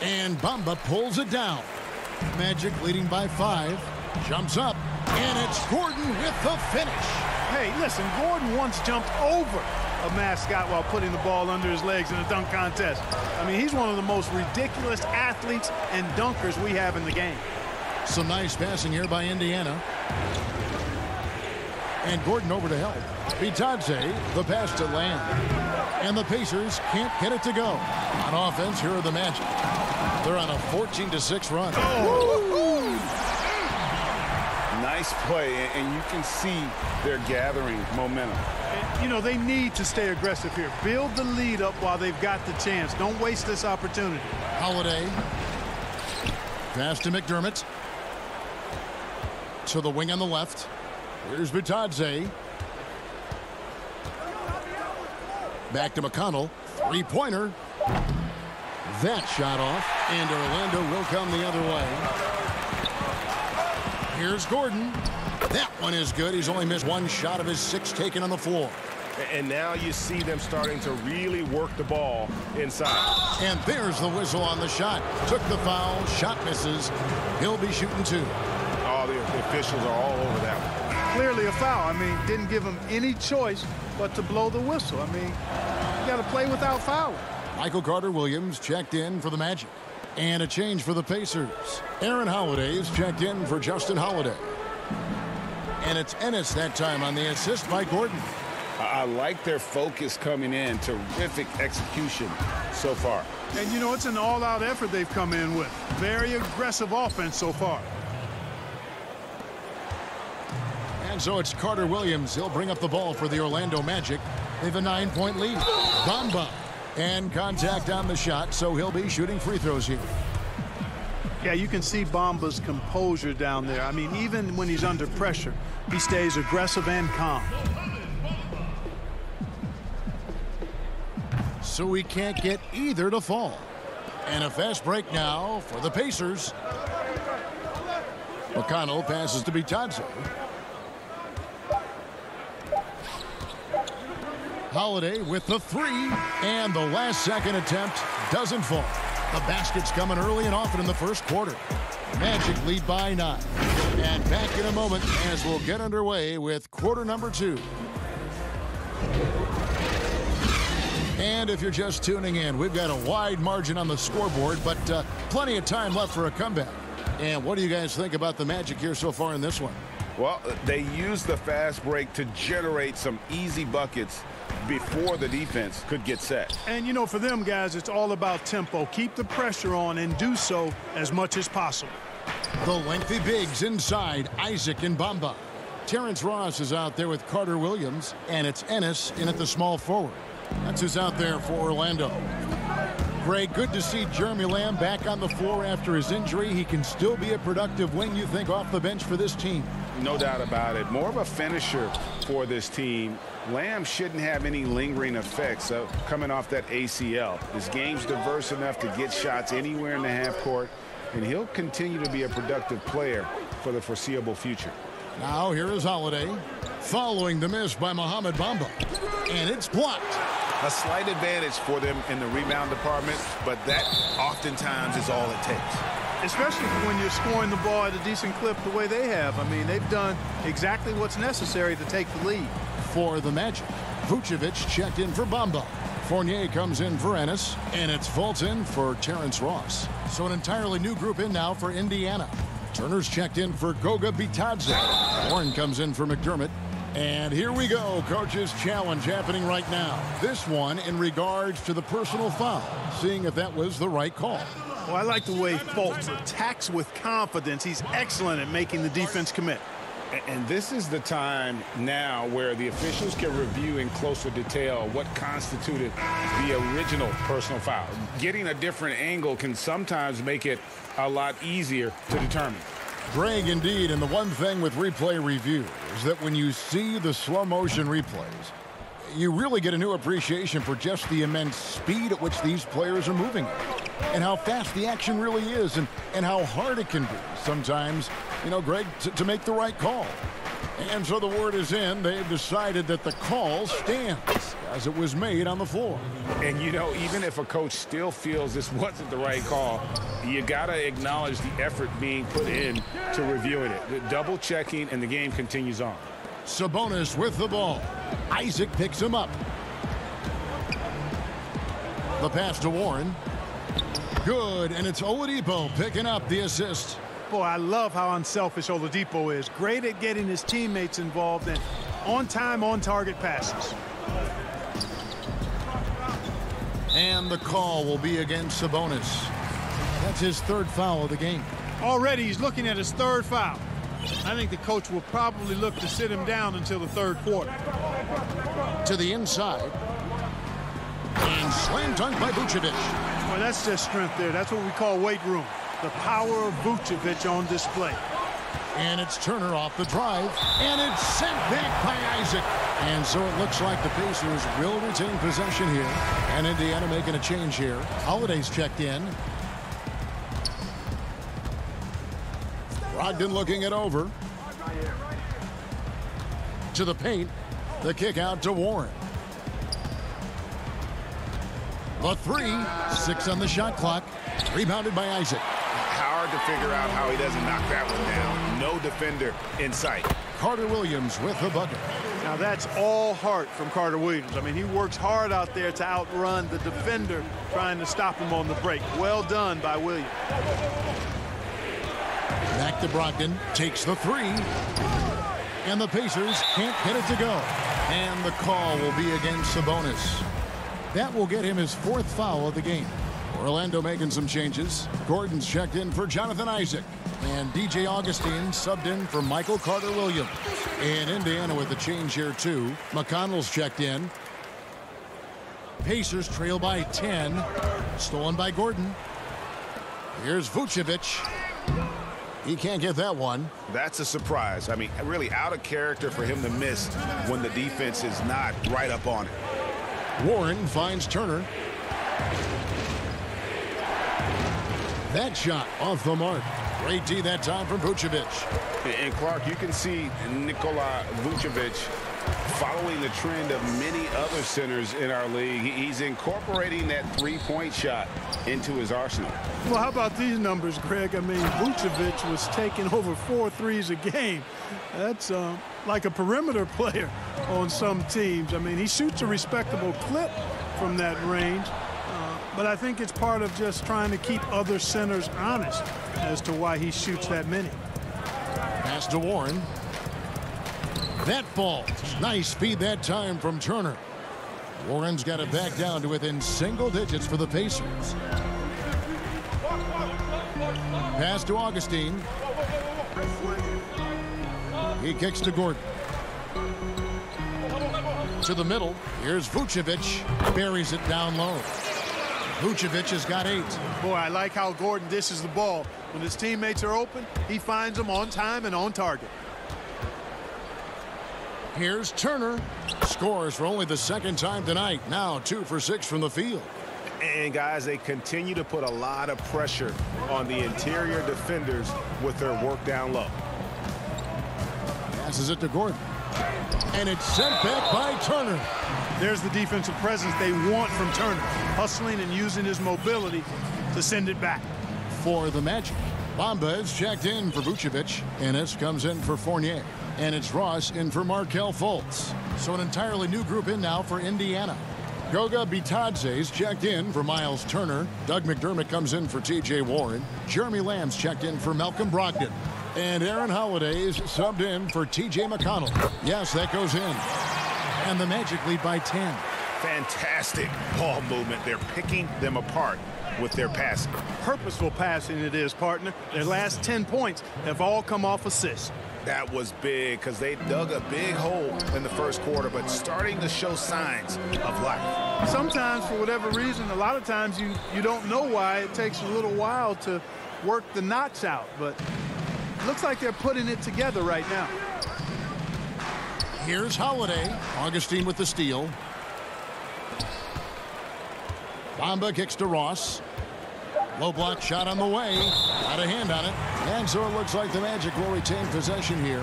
And Bamba pulls it down. Magic leading by 5. Jumps up. And it's Gordon with the finish. Hey, listen, Gordon once jumped over a mascot while putting the ball under his legs in a dunk contest. I mean, he's one of the most ridiculous athletes and dunkers we have in the game. Some nice passing here by Indiana. And Gordon over to help. Bitadze, the pass to Lamb. And the Pacers can't get it to go. On offense, here are the Magic. They're on a 14-6 run. Nice play, and you can see they're gathering momentum. And, you know, they need to stay aggressive here. Build the lead up while they've got the chance. Don't waste this opportunity. Holiday. Pass to McDermott. To the wing on the left. Here's Bitadze. Back to McConnell. Three-pointer. That shot off, and Orlando will come the other way. Here's Gordon. That one is good. He's only missed one shot of his 6 taken on the floor. And now you see them starting to really work the ball inside. And there's the whistle on the shot. Took the foul. Shot misses. He'll be shooting 2. Oh, the officials are all over that one. Clearly a foul. I mean, didn't give him any choice but to blow the whistle. I mean, you got to play without fouling. Michael Carter-Williams checked in for the Magic. And a change for the Pacers. Aaron Holiday is checked in for Justin Holiday. And it's Ennis that time on the assist by Gordon. I like their focus coming in. Terrific execution so far. And, you know, it's an all-out effort they've come in with. Very aggressive offense so far. And so it's Carter-Williams. He'll bring up the ball for the Orlando Magic. They have a 9-point lead. Bamba. And contact on the shot, so he'll be shooting free throws here. Yeah, you can see Bamba's composure down there. I mean, even when he's under pressure, he stays aggressive and calm. So we can't get either to fall. And a fast break now for the Pacers. McConnell passes to Bitadze. Holiday with the 3, and the last second attempt doesn't fall. The basket's coming early and often in the first quarter. Magic lead by 9. And back in a moment as we'll get underway with quarter number 2. And if you're just tuning in, we've got a wide margin on the scoreboard, but plenty of time left for a comeback. And what do you guys think about the Magic here so far in this one? Well, they used the fast break to generate some easy buckets before the defense could get set. And, you know, for them guys, it's all about tempo. Keep the pressure on and do so as much as possible. The lengthy bigs inside, Isaac and Bamba. Terrence Ross is out there with Carter-Williams, and it's Ennis in at the small forward. That's who's out there for Orlando. Greg, good to see Jeremy Lamb back on the floor after his injury. He can still be a productive wing, you think, off the bench for this team. No doubt about it. More of a finisher for this team. Lamb shouldn't have any lingering effects coming off that ACL. His game's diverse enough to get shots anywhere in the half court, and he'll continue to be a productive player for the foreseeable future. Now here is Holiday, following the miss by Mohamed Bamba, and it's blocked. A slight advantage for them in the rebound department, but that oftentimes is all it takes. Especially when you're scoring the ball at a decent clip the way they have. I mean, they've done exactly what's necessary to take the lead. For the Magic, Vucevic checked in for Bamba. Fournier comes in for Ennis, and it's Fulton for Terrence Ross. So an entirely new group in now for Indiana. Turner's checked in for Goga Bitadze. Warren comes in for McDermott. And here we go, coach's challenge happening right now. This one in regards to the personal foul, seeing if that was the right call. Well, I like the way Fultz attacks with confidence. He's excellent at making the defense commit. And this is the time now where the officials can review in closer detail what constituted the original personal foul. Getting a different angle can sometimes make it a lot easier to determine. Greg, indeed, and the one thing with replay review is that when you see the slow motion replays, you really get a new appreciation for just the immense speed at which these players are moving and how fast the action really is and how hard it can be sometimes, you know, Greg, to make the right call. And so the word is in. They've decided that the call stands as it was made on the floor. And, you know, even if a coach still feels this wasn't the right call, you got to acknowledge the effort being put in to reviewing it. The double checking, and the game continues on. Sabonis with the ball. Isaac picks him up. The pass to Warren. Good, and it's Oladipo picking up the assist. Boy, I love how unselfish Oladipo is. Great at getting his teammates involved and on-time, on-target passes. And the call will be against Sabonis. That's his third foul of the game. Already he's looking at his third foul. I think the coach will probably look to sit him down until the third quarter. To the inside. And slam dunk by Vucevic. Well, that's just strength there. That's what we call weight room. The power of Vucevic on display. And it's Turner off the drive. And it's sent back by Isaac. And so it looks like the Pacers will retain possession here. And Indiana making a change here. Holiday's checked in. Brogdon looking it over. To the paint. The kick out to Warren. The three. 6 on the shot clock. Rebounded by Isaac. Hard to figure out how he doesn't knock that one down. No defender in sight. Carter Williams with the bucket. Now that's all heart from Carter Williams. I mean, he works hard out there to outrun the defender trying to stop him on the break. Well done by Williams. Back to Brogdon. Takes the three. And the Pacers can't get it to go. And the call will be against Sabonis. That will get him his 4th foul of the game. Orlando making some changes. Gordon's checked in for Jonathan Isaac. And DJ Augustine subbed in for Michael Carter-Williams. And Indiana with a change here too. McConnell's checked in. Pacers trail by 10. Stolen by Gordon. Here's Vucevic. He can't get that one. That's a surprise. I mean, really out of character for him to miss when the defense is not right up on it. Warren finds Turner. That shot off the mark. Great D that time from Vucevic. And Clark, you can see Nikola Vucevic following the trend of many other centers in our league. He's incorporating that three-point shot into his arsenal. Well, how about these numbers, Greg? I mean, Vucevic was taking over 4 threes a game. That's like a perimeter player on some teams. I mean, he shoots a respectable clip from that range. But I think it's part of just trying to keep other centers honest as to why he shoots that many. Pass to Warren. That falls. Nice feed that time from Turner. Warren's got it back down to within single digits for the Pacers. Pass to Augustine. He kicks to Gordon. To the middle. Here's Vucevic. Buries it down low. Vucevic has got 8. Boy, I like how Gordon dishes the ball. When his teammates are open, he finds them on time and on target. Here's Turner. Scores for only the 2nd time tonight. Now 2 for 6 from the field. And guys, they continue to put a lot of pressure on the interior defenders with their work down low. Passes it to Gordon. And it's sent back by Turner. There's the defensive presence they want from Turner. Hustling and using his mobility to send it back. For the Magic, Bamba is checked in for Vucevic. Ennis comes in for Fournier. And it's Ross in for Markelle Fultz. So an entirely new group in now for Indiana. Goga Bitadze's checked in for Miles Turner. Doug McDermott comes in for T.J. Warren. Jeremy Lamb's checked in for Malcolm Brogdon. And Aaron Holiday's subbed in for T.J. McConnell. Yes, that goes in. And the Magic lead by 10. Fantastic ball movement. They're picking them apart with their passing. Purposeful passing it is, partner. Their last 10 points have all come off assists. That was big because they dug a big hole in the first quarter, but starting to show signs of life. Sometimes, for whatever reason, a lot of times you don't know why. It takes a little while to work the knots out, but it looks like they're putting it together right now. Here's Holiday. Augustine with the steal. Bamba kicks to Ross. Low block shot on the way. Got a hand on it. And so it looks like the Magic will retain possession here.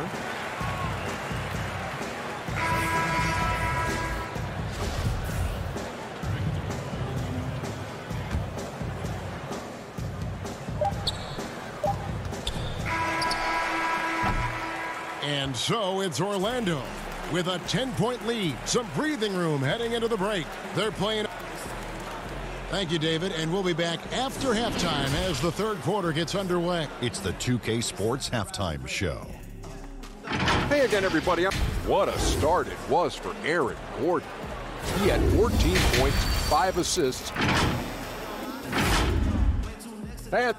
And And so it's Orlando with a 10-point lead. Some breathing room heading into the break. They're playing. Thank you, David, and we'll be back after halftime as the third quarter gets underway. It's the 2K Sports Halftime Show. Hey again, everybody. What a start it was for Aaron Gordon. He had 14 points, 5 assists. And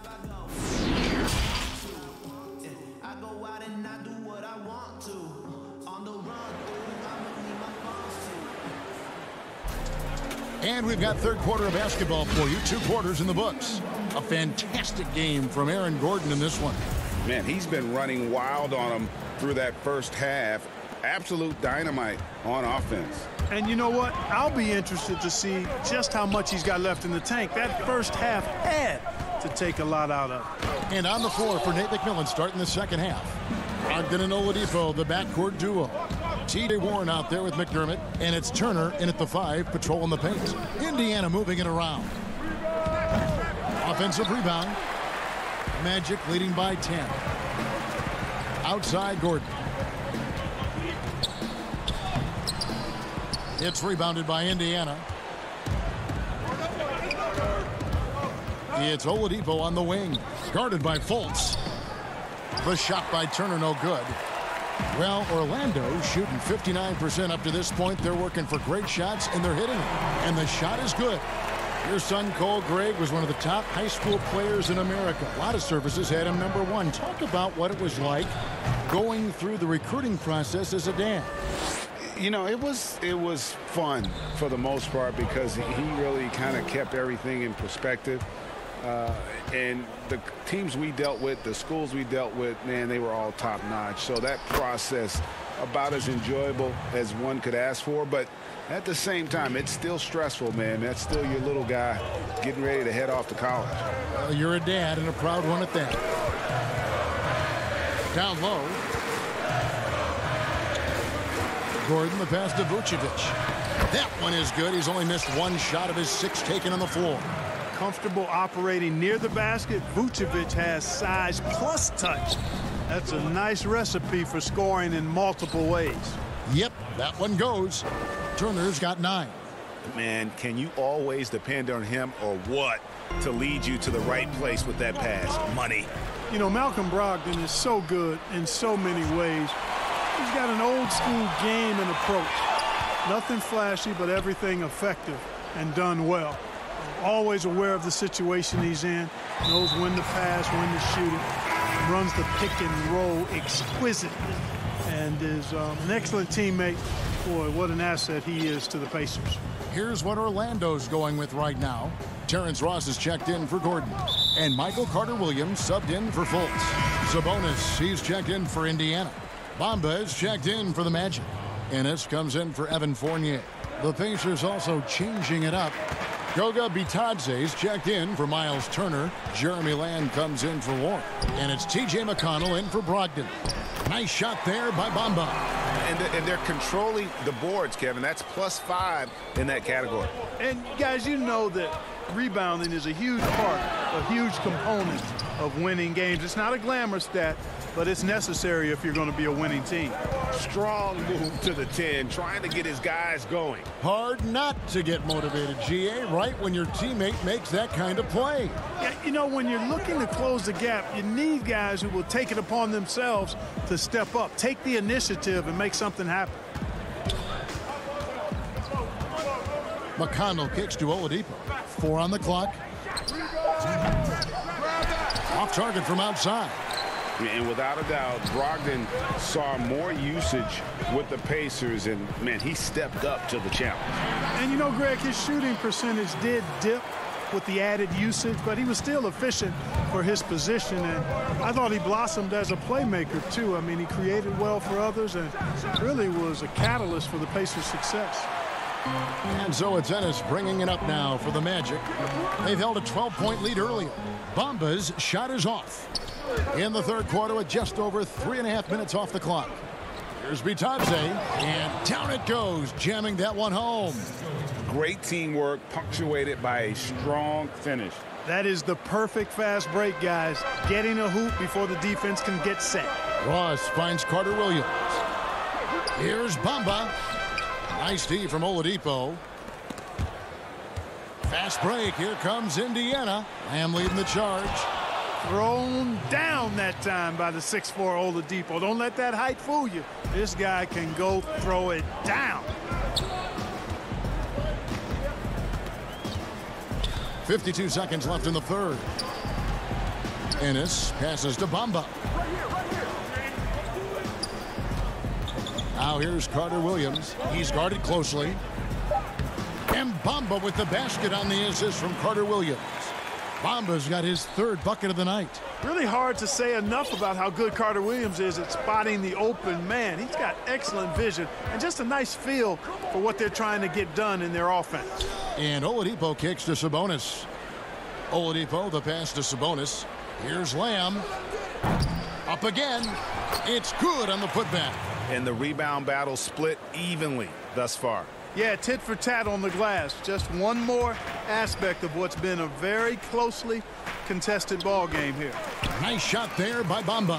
And we've got third quarter of basketball for you. 2 quarters in the books. A fantastic game from Aaron Gordon in this one. Man, he's been running wild on him through that first half. Absolute dynamite on offense. And you know what? I'll be interested to see just how much he's got left in the tank. That first half had to take a lot out of it. And on the floor for Nate McMillan starting the second half. Ogden and Oladipo, the backcourt duo. T.J. Warren out there with McDermott, and it's Turner in at the 5, patrolling the paint. Indiana moving it around. Offensive rebound. Magic leading by 10. Outside Gordon. It's rebounded by Indiana. It's Oladipo on the wing, guarded by Fultz. The shot by Turner, no good. Well, Orlando shooting 59% up to this point. They're working for great shots, and they're hitting them. And the shot is good. Your son, Cole Gregg, was one of the top high school players in America. A lot of services had him number 1. Talk about what it was like going through the recruiting process as a dad. You know, it was fun for the most part because he really kind of kept everything in perspective. And the teams we dealt with, the schools we dealt with, man, they were all top-notch. So that process, about as enjoyable as one could ask for. But at the same time, it's still stressful, man. That's still your little guy getting ready to head off to college. Well, you're a dad and a proud one at that. Down low. Gordon, the pass to Vucevic. That one is good. He's only missed 1 shot of his 6 taken on the floor. Comfortable operating near the basket. Vucevic has size plus touch. That's a nice recipe for scoring in multiple ways. Yep, that one goes. Turner's got 9. Man, can you always depend on him or what to lead you to the right place with that pass? Money. You know, Malcolm Brogdon is so good in so many ways. He's got an old school game and approach. Nothing flashy, but everything effective and done well. Always aware of the situation he's in, knows when to pass, when to shoot it, runs the pick and roll exquisitely, and is an excellent teammate. Boy, what an asset he is to the Pacers. Here's what Orlando's going with right now. Terrence Ross is checked in for Gordon, and Michael Carter-Williams subbed in for Fultz. Sabonis, he's checked in for Indiana. Bamba is checked in for the Magic. Ennis comes in for Evan Fournier. The Pacers also changing it up. Goga Bitadze's checked in for Miles Turner. Jeremy Lamb comes in for Warren. And it's T.J. McConnell in for Brogdon. Nice shot there by Bamba. And they're controlling the boards, Kevin. That's +5 in that category. And, guys, you know that rebounding is a huge part, a huge component of winning games. It's not a glamour stat, but it's necessary if you're going to be a winning team. Strong move to the 10, trying to get his guys going. Hard not to get motivated, GA, right when your teammate makes that kind of play. Yeah, you know, when you're looking to close the gap, you need guys who will take it upon themselves to step up, take the initiative, and make something happen. McConnell kicks to Oladipo. 4 on the clock. Off target from outside. And without a doubt, Brogdon saw more usage with the Pacers, and, man, he stepped up to the challenge. And, you know, Greg, his shooting percentage did dip with the added usage, but he was still efficient for his position, and I thought he blossomed as a playmaker, too. I mean, he created well for others and really was a catalyst for the Pacers' success. And so it's Ennis bringing it up now for the Magic. They've held a 12-point lead earlier. Bamba's shot is off. In the third quarter with just over 3.5 minutes off the clock. Here's Bitadze, and down it goes, jamming that one home. Great teamwork, punctuated by a strong finish. That is the perfect fast break, guys. Getting a hoop before the defense can get set. Ross finds Carter Williams. Here's Bamba. Nice D from Oladipo. Fast break. Here comes Indiana. Lamb leading the charge. Thrown down that time by the 6'4" Oladipo. Don't let that height fool you. This guy can go throw it down. 52 seconds left in the third. Ennis passes to Bamba. Now here's Carter Williams. He's guarded closely. And Bamba with the basket on the assist from Carter Williams. Bamba's got his third bucket of the night. Really hard to say enough about how good Carter Williams is at spotting the open man. He's got excellent vision and just a nice feel for what they're trying to get done in their offense. And Oladipo kicks to Sabonis. Oladipo, the pass to Sabonis. Here's Lamb. Up again. It's good on the putback. And the rebound battle split evenly thus far. Yeah, tit for tat on the glass. Just one more aspect of what's been a very closely contested ball game here. Nice shot there by Bamba.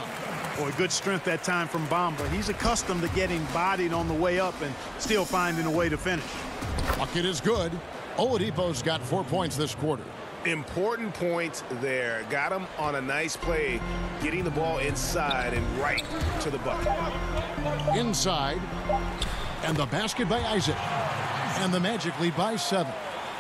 Boy, good strength that time from Bamba. He's accustomed to getting bodied on the way up and still finding a way to finish. Bucket is good. Oladipo's got 4 points this quarter. Important points there. Got him on a nice play, getting the ball inside and right to the bucket. Inside. And the basket by Isaac. And the Magic lead by 7.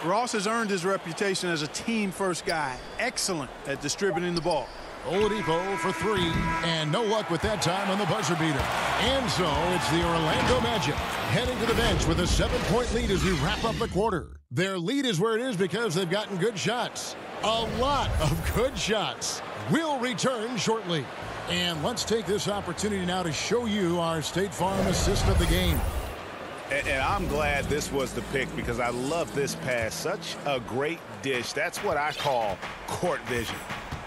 Ross has earned his reputation as a team-first guy. Excellent at distributing the ball. Oladipo for 3. And no luck with that time on the buzzer beater. And so it's the Orlando Magic heading to the bench with a 7-point lead as we wrap up the quarter. Their lead is where it is because they've gotten good shots. A lot of good shots. We'll return shortly. And let's take this opportunity now to show you our State Farm assist of the game. And I'm glad this was the pick because I love this pass. Such a great dish. That's what I call court vision.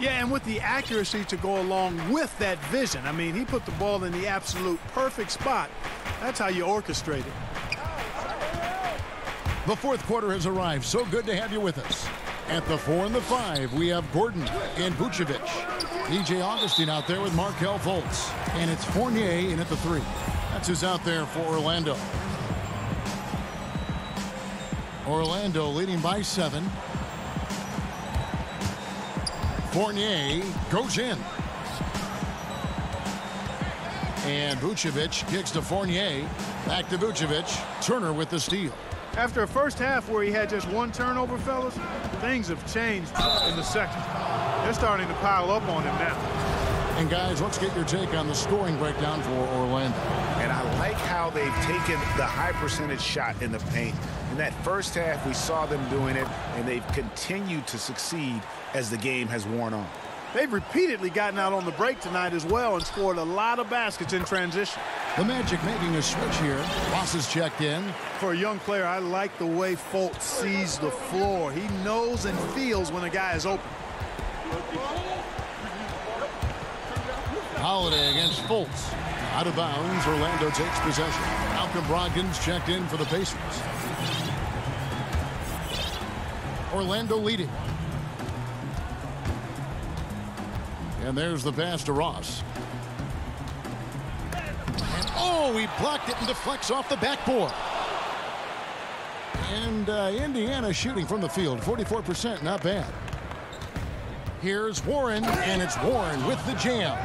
Yeah, and with the accuracy to go along with that vision. I mean, he put the ball in the absolute perfect spot. That's how you orchestrate it. The fourth quarter has arrived. So good to have you with us. At the 4 and the 5, we have Gordon and Vucevic. DJ Augustine out there with Markelle Fultz. And it's Fournier in at the 3. That's who's out there for Orlando. Orlando leading by 7. Fournier goes in. And Vucevic kicks to Fournier. Back to Vucevic. Turner with the steal. After a first half where he had just one turnover, fellas, things have changed in the second. They're starting to pile up on him now. And guys, let's get your take on the scoring breakdown for Orlando. And I like how they've taken the high percentage shot in the paint. In that first half, we saw them doing it, and they've continued to succeed as the game has worn on. They've repeatedly gotten out on the break tonight as well and scored a lot of baskets in transition. The Magic making a switch here. Ross is checked in. For a young player, I like the way Fultz sees the floor. He knows and feels when a guy is open. Holiday against Fultz. Out of bounds, Orlando takes possession. Malcolm Brogdon's checked in for the Pacers. Orlando leading. And there's the pass to Ross. And oh, he blocked it and deflects off the backboard. And Indiana shooting from the field, 44%, not bad. Here's Warren, and it's Warren with the jam.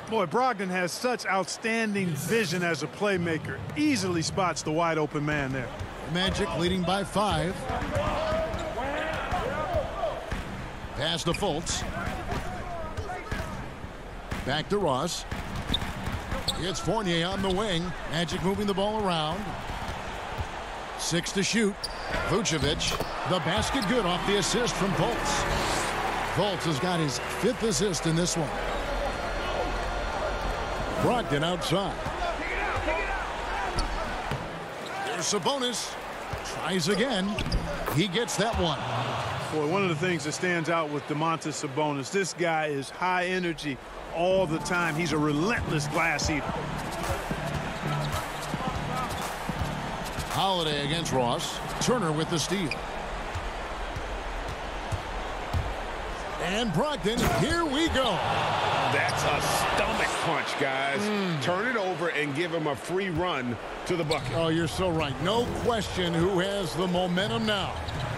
Boy, Brogdon has such outstanding vision as a playmaker. Easily spots the wide open man there. Magic leading by 5. Pass to Fultz. Back to Ross. It's Fournier on the wing. Magic moving the ball around. 6 to shoot. Vucevic. The basket good off the assist from Fultz. Fultz has got his 5th assist in this one. Brogdon outside. There's Sabonis. Tries again. He gets that one. Boy, one of the things that stands out with Domantas Sabonis, this guy is high energy all the time. He's a relentless glass eater. Holiday against Ross. Turner with the steal. And Brogdon, here we go. that's a stomach punch, guys. Turn it over and give him a free run to the bucket. Oh, you're so right. No question who has the momentum now.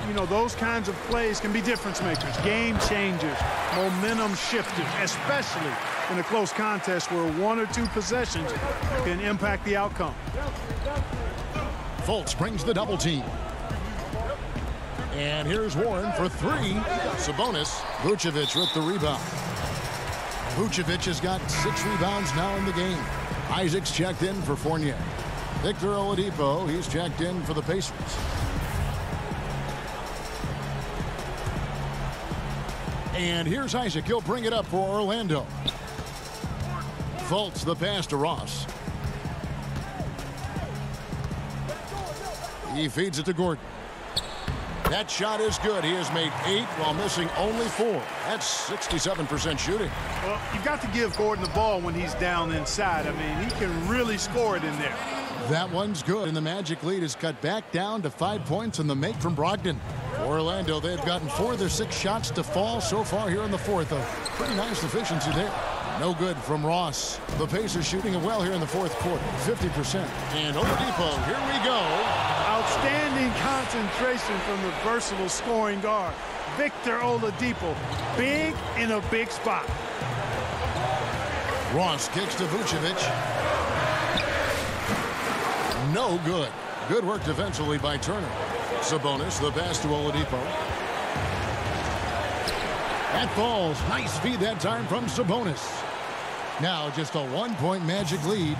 You know, those kinds of plays can be difference makers, game changers, momentum shifters, especially in a close contest where 1 or 2 possessions can impact the outcome. Fultz brings the double team. And here's Warren for 3. Sabonis. Vucevic with the rebound. Vucevic has got 6 rebounds now in the game. Isaac's checked in for Fournier. Victor Oladipo, he's checked in for the Pacers. And here's Isaac. He'll bring it up for Orlando. Fultz the pass to Ross. He feeds it to Gordon. That shot is good. He has made 8 while missing only 4. That's 67% shooting. Well, you've got to give Gordon the ball when he's down inside. I mean, he can really score it in there. That one's good, and the Magic lead is cut back down to 5 points in the make from Brogdon. Orlando, they've gotten 4 of their 6 shots to fall so far here in the 4th. A pretty nice efficiency there. No good from Ross. The Pacers shooting it well here in the 4th quarter, 50%. And Oladipo, here we go. Outstanding concentration from the versatile scoring guard, Victor Oladipo. Big in a big spot. Ross kicks to Vucevic. No good. Good work defensively by Turner. Sabonis, the pass to Oladipo. That falls. Nice feed that time from Sabonis. Now just a 1-point Magic lead.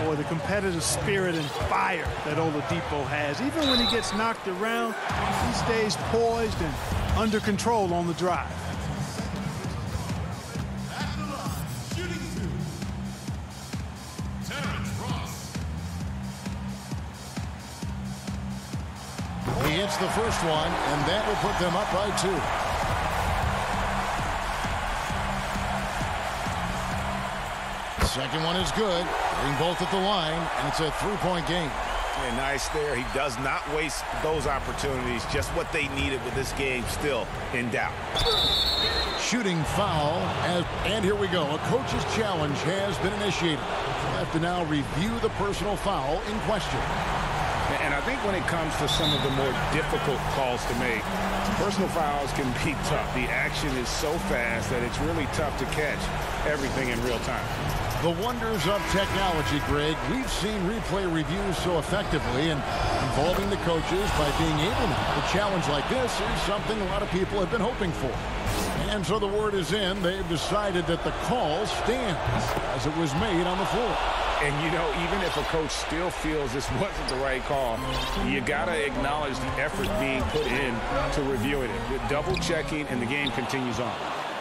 Boy, the competitive spirit and fire that Oladipo has. Even when he gets knocked around, he stays poised and under control on the drive. He hits the first one, and that will put them up by 2. Second one is good. Getting both at the line, and it's a 3-point game. Yeah, nice there. He does not waste those opportunities. Just what they needed with this game still in doubt. Shooting foul, and here we go. A coach's challenge has been initiated. We'll have to now review the personal foul in question. And I think when it comes to some of the more difficult calls to make, personal fouls can be tough. The action is so fast that it's really tough to catch everything in real time. The wonders of technology, Greg. We've seen replay reviews so effectively and involving the coaches by being able to. A challenge like this is something a lot of people have been hoping for. And so the word is in. They've decided that the call stands as it was made on the floor. And, you know, even if a coach still feels this wasn't the right call, you got to acknowledge the effort being put in to reviewing it. The double checking, and the game continues on.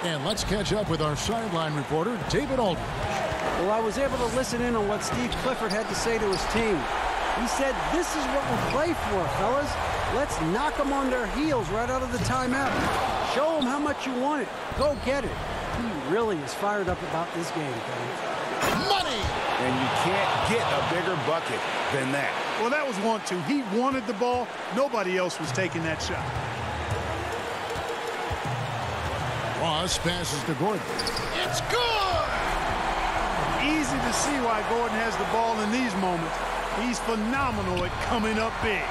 And let's catch up with our sideline reporter, David Aldridge. Well, I was able to listen in on what Steve Clifford had to say to his team. He said, this is what we play for, fellas. Let's knock them on their heels right out of the timeout. Show them how much you want it. Go get it. He really is fired up about this game, Kevin. Money! And you can't get a bigger bucket than that. Well, that was 1-2. He wanted the ball. Nobody else was taking that shot. Ross passes to Gordon. It's good! Easy to see why Gordon has the ball in these moments. He's phenomenal at coming up big.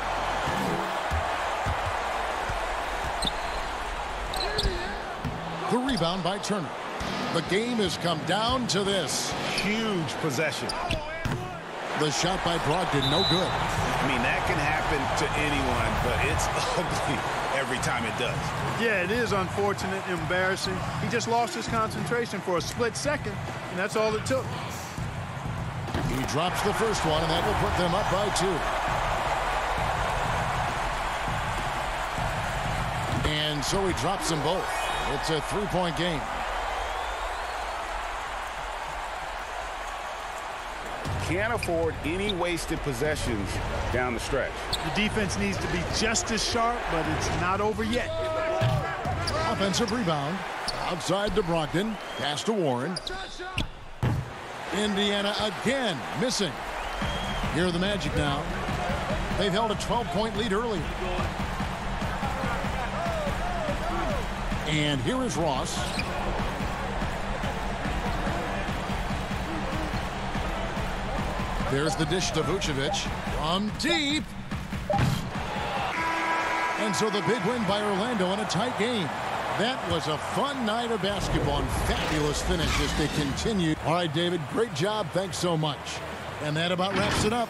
The rebound by Turner. The game has come down to this. Huge possession. The shot by Brogdon, no good. I mean, that can happen to anyone, but it's ugly every time it does. Yeah, it is unfortunate, embarrassing. He just lost his concentration for a split second, and that's all it took. He drops the first one, and that will put them up by 2. And so he drops them both. It's a 3-point game. Can't afford any wasted possessions down the stretch. The defense needs to be just as sharp, but it's not over yet. Offensive rebound. Outside to Brogdon. Pass to Warren. Indiana again missing. Here are the Magic now. They've held a 12-point lead earlier. And here is Ross. There's the dish to Vucevic from deep. And so the big win by Orlando in a tight game. That was a fun night of basketball and fabulous finish as they continue. All right, David, great job. Thanks so much. And that about wraps it up.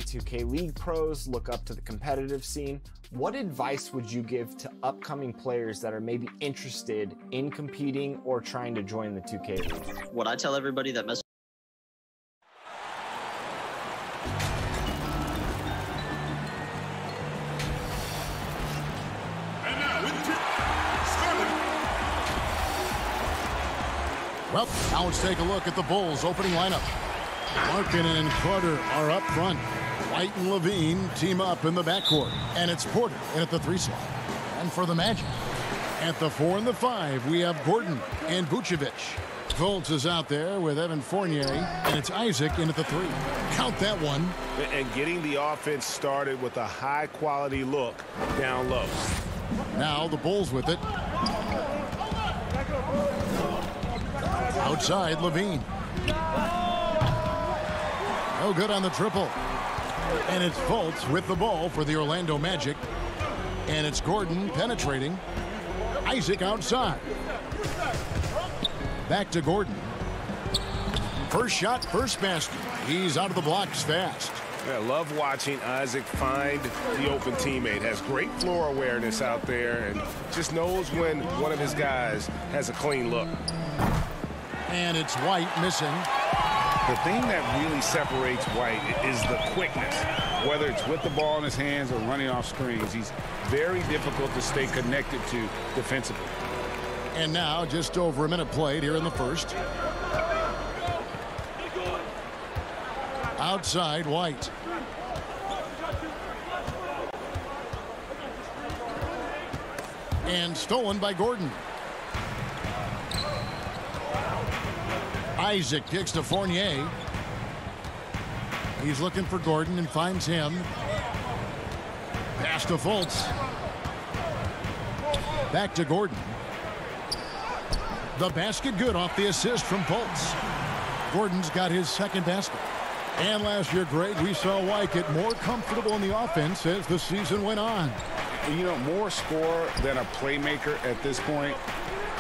2K League pros, look up to the competitive scene. What advice would you give to upcoming players that are maybe interested in competing or trying to join the 2K League? What I tell everybody that messes Well, now let's take a look at the Bulls' opening lineup. Larkin and Carter are up front. White and Levine team up in the backcourt. And it's Porter in at the 3 slot. And for the Magic, at the 4 and the 5, we have Gordon and Vucevic. Fultz is out there with Evan Fournier, and it's Isaac in at the 3. Count that one. And getting the offense started with a high-quality look down low. Now the Bulls with it. Outside, Levine. No good on the triple. And it's Fultz with the ball for the Orlando Magic. And it's Gordon penetrating. Isaac outside. Back to Gordon. First shot, first basket. He's out of the blocks fast. I love watching Isaac find the open teammate. Has great floor awareness out there and just knows when one of his guys has a clean look. And it's White missing. The thing that really separates White is the quickness. Whether it's with the ball in his hands or running off screens, he's very difficult to stay connected to defensively. And now just over a minute played here in the first. Outside, White. And stolen by Gordon. Isaac kicks to Fournier. He's looking for Gordon and finds him. Pass to Fultz. Back to Gordon. The basket good off the assist from Fultz. Gordon's got his second basket. And last year, Greg, we saw White get more comfortable in the offense as the season went on. You know, more scorer than a playmaker at this point.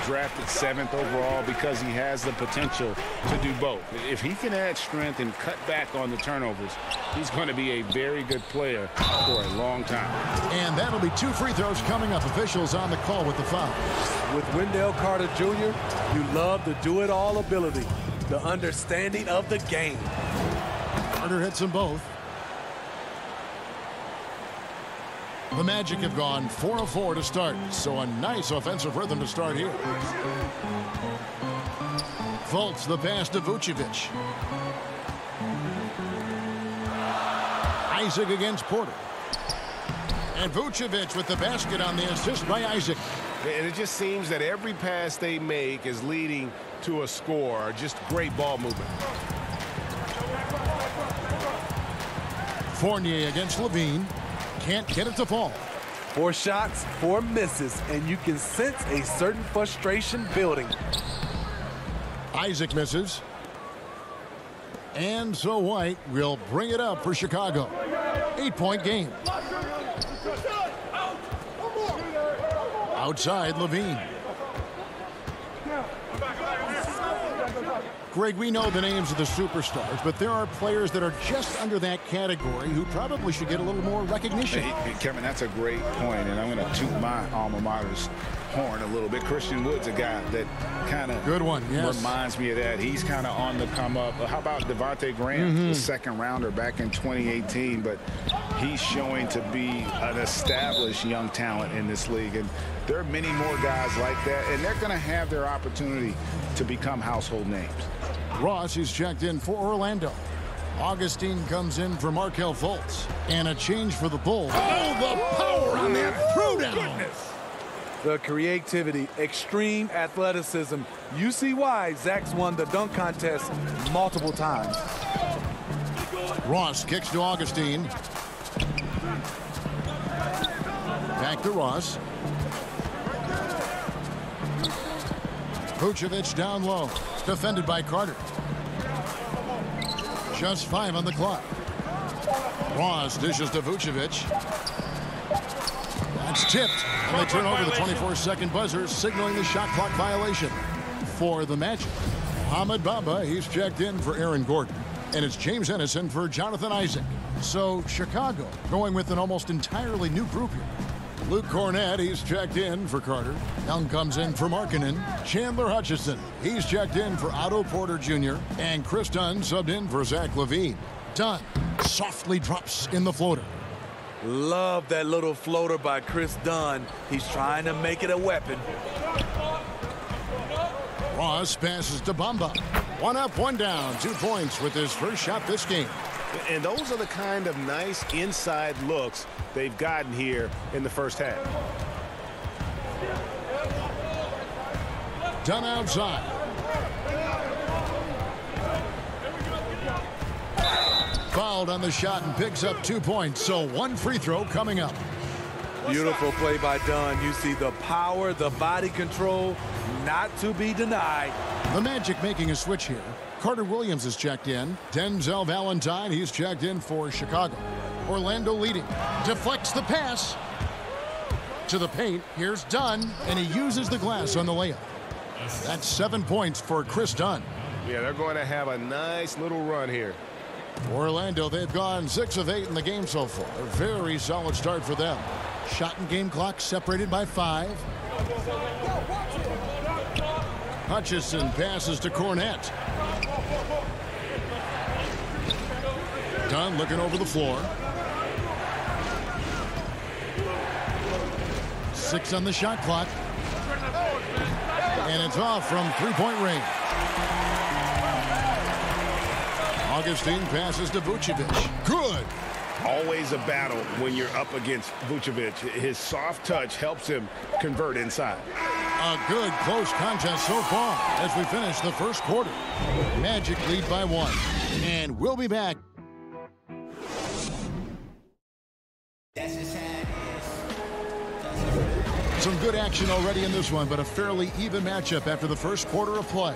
Drafted 7th overall because he has the potential to do both. If he can add strength and cut back on the turnovers, he's going to be a very good player for a long time. And that'll be 2 free throws coming up. Officials on the call with the foul. With Wendell Carter Jr., you love the do-it-all ability, the understanding of the game. Carter hits them both. The Magic have gone 4 of 4 to start, so a nice offensive rhythm to start here. Fultz the pass to Vucevic. Isaac against Porter. And Vucevic with the basket on the assist by Isaac. And it just seems that every pass they make is leading to a score. Just great ball movement. Fournier against Levine. Can't get it to fall. 4 shots, 4 misses, and you can sense a certain frustration building. Isaac misses. And so White will bring it up for Chicago. 8-point game. Outside, Levine. Greg, we know the names of the superstars, but there are players that are just under that category who probably should get a little more recognition. Hey, Kevin, that's a great point, and I'm going to toot my alma mater's horn a little bit. Christian Wood's a guy that kind of reminds me of that. He's kind of on the come up. How about Devontae Graham, the second rounder back in 2018, but he's showing to be an established young talent in this league, and there are many more guys like that, and they're going to have their opportunity to become household names. Ross is checked in for Orlando. Augustine comes in for Markelle Fultz. And a change for the Bulls. Oh, the power on that throwdown. The creativity, extreme athleticism. You see why Zach's won the dunk contest multiple times. Ross kicks to Augustine. Back to Ross. Vucevic down low. Defended by Carter. Just 5 on the clock. Ross dishes to Vucevic. That's tipped. And they turn over the 24-second buzzer, signaling the shot clock violation for the Magic. Ahmed Bamba, he's checked in for Aaron Gordon. And it's James Ennison for Jonathan Isaac. So Chicago going with an almost entirely new group here. Luke Cornett, he's checked in for Carter. Young comes in for Markkanen. Chandler Hutchison, he's checked in for Otto Porter Jr. And Chris Dunn subbed in for Zach LaVine. Dunn softly drops in the floater. Love that little floater by Chris Dunn. He's trying to make it a weapon. Ross passes to Bamba. 1 up, 1 down. 2 points with his first shot this game. And those are the kind of nice inside looks they've gotten here in the first half. Dunn outside. Fouled on the shot and picks up 2 points. So 1 free throw coming up. Beautiful play by Dunn. You see the power, the body control, not to be denied. The Magic making a switch here. Carter Williams is checked in. Denzel Valentine, he's checked in for Chicago. Orlando leading. Deflects the pass. To the paint. Here's Dunn, and he uses the glass on the layup. That's 7 points for Chris Dunn. Yeah, they're going to have a nice little run here. Orlando, they've gone 6 of 8 in the game so far. A very solid start for them. Shot and game clock separated by 5. Hutchison passes to Cornett. Dunn looking over the floor. 6 on the shot clock. And it's off from 3-point range. Augustine passes to Vucevic. Good. Always a battle when you're up against Vucevic. His soft touch helps him convert inside. A good close contest so far as we finish the first quarter. Magic lead by 1. And we'll be back. Some good action already in this one, but a fairly even matchup after the first quarter of play.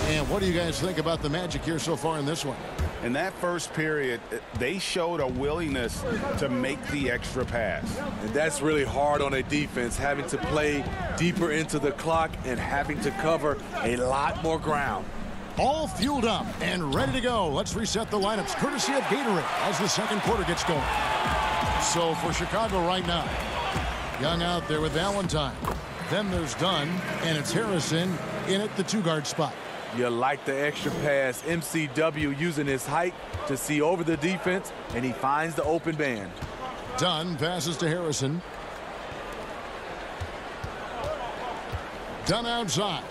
And what do you guys think about the Magic here so far in this one? In that first period, they showed a willingness to make the extra pass. And that's really hard on a defense, having to play deeper into the clock and having to cover a lot more ground. All fueled up and ready to go. Let's reset the lineups courtesy of Gatorade as the second quarter gets going. So for Chicago right now, Young out there with Valentine. Then there's Dunn, and it's Harrison in at the 2-guard spot. You like the extra pass. MCW using his height to see over the defense, and he finds the open man. Dunn passes to Harrison. Dunn outside.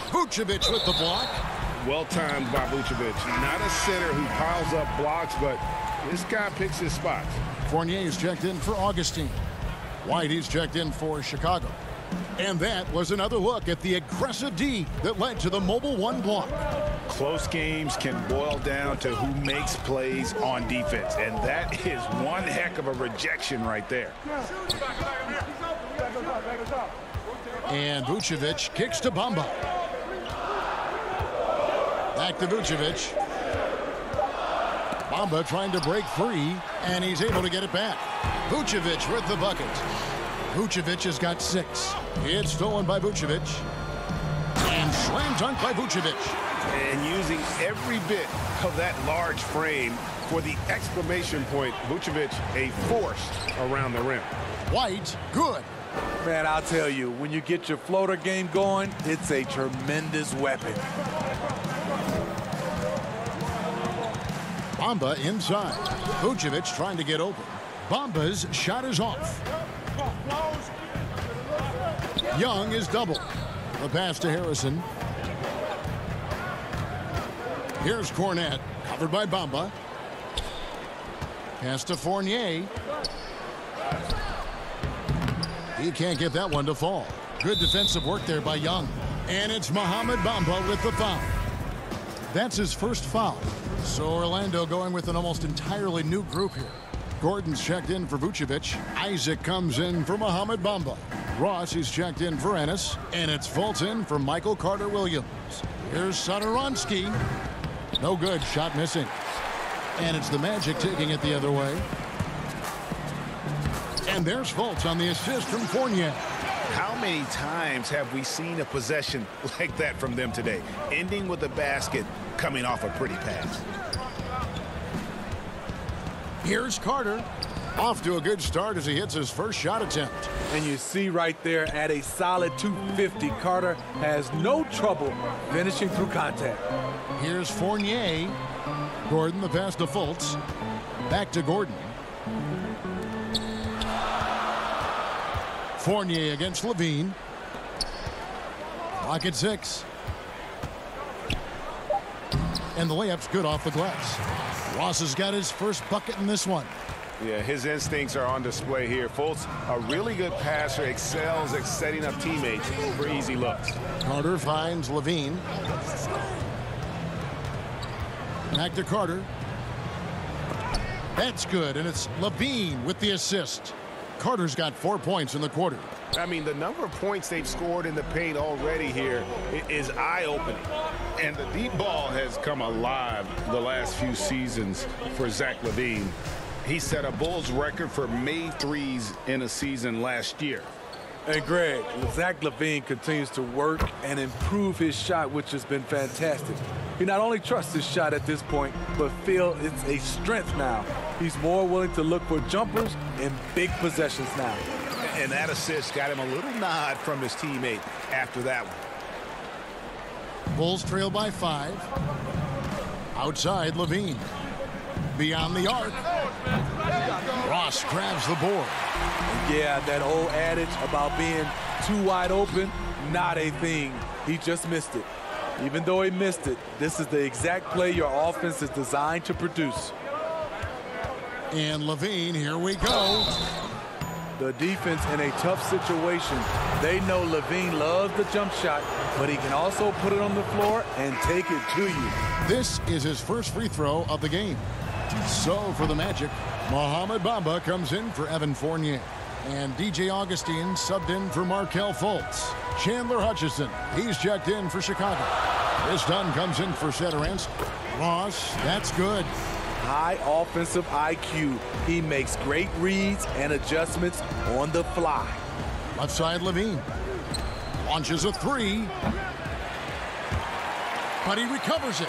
Vucevic with the block. Well timed by Vucevic. Not a center who piles up blocks, but this guy picks his spots. Fournier is checked in for Augustine. White is checked in for Chicago. And that was another look at the aggressive D that led to the Mobile 1 block. Close games can boil down to who makes plays on defense, and that is one heck of a rejection right there. And Vucevic kicks to Bamba. Back to Vucevic. Bamba trying to break free, and he's able to get it back. Vucevic with the bucket. Vucevic has got 6. It's stolen by Vucevic. And slam dunk by Vucevic. And using every bit of that large frame for the exclamation point, Vucevic a force around the rim. White, good. Man, I'll tell you, when you get your floater game going, it's a tremendous weapon. Bamba inside. Vucevic trying to get open. Bamba's shot is off. Young is doubled. The pass to Harrison. Here's Cornett, covered by Bamba. Pass to Fournier. He can't get that one to fall. Good defensive work there by Young. And it's Mohamed Bamba with the foul. That's his first foul. So Orlando going with an almost entirely new group here. Gordon's checked in for Vucevic. Isaac comes in for Mohamed Bamba. Ross is checked in for Ennis. And it's Fulton for Michael Carter-Williams. Here's Satoransky. No good. Shot missing. And it's the Magic taking it the other way. And there's Fultz on the assist from Fournier. How many times have we seen a possession like that from them today? Ending with a basket, coming off a pretty pass. Here's Carter. Off to a good start as he hits his first shot attempt. And you see right there at a solid 250, Carter has no trouble finishing through contact. Here's Fournier. Gordon, the pass to Fultz. Back to Gordon. Fournier against Levine. Clock at 6. And the layup's good off the glass. Ross has got his first bucket in this one. Yeah, his instincts are on display here. Fultz, a really good passer, excels at setting up teammates for easy looks. Carter finds Levine. Back to Carter. That's good, and it's Levine with the assist. Carter's got 4 points in the quarter. I mean, the number of points they've scored in the paint already here is eye-opening. And the deep ball has come alive the last few seasons for Zach LaVine. He set a Bulls record for made threes in a season last year. And Greg, Zach LaVine continues to work and improve his shot, which has been fantastic. He not only trusts his shot at this point, but feels it's a strength now. He's more willing to look for jumpers in big possessions now. And that assist got him a little nod from his teammate after that one. Bulls trail by 5. Outside, Levine. Beyond the arc. Ross grabs the board. Yeah, that old adage about being too wide open, not a thing. He just missed it. Even though he missed it, this is the exact play your offense is designed to produce. And Levine, here we go. The defense in a tough situation. They know Levine loves the jump shot, but he can also put it on the floor and take it to you. This is his first free throw of the game. So for the Magic, Mohamed Bamba comes in for Evan Fournier. And DJ Augustine subbed in for Markelle Fultz. Chandler Hutchison, he's checked in for Chicago. This Dunn comes in for Sederance. Ross, that's good. High offensive IQ. He makes great reads and adjustments on the fly. Left side, Levine. Launches a 3. But he recovers it.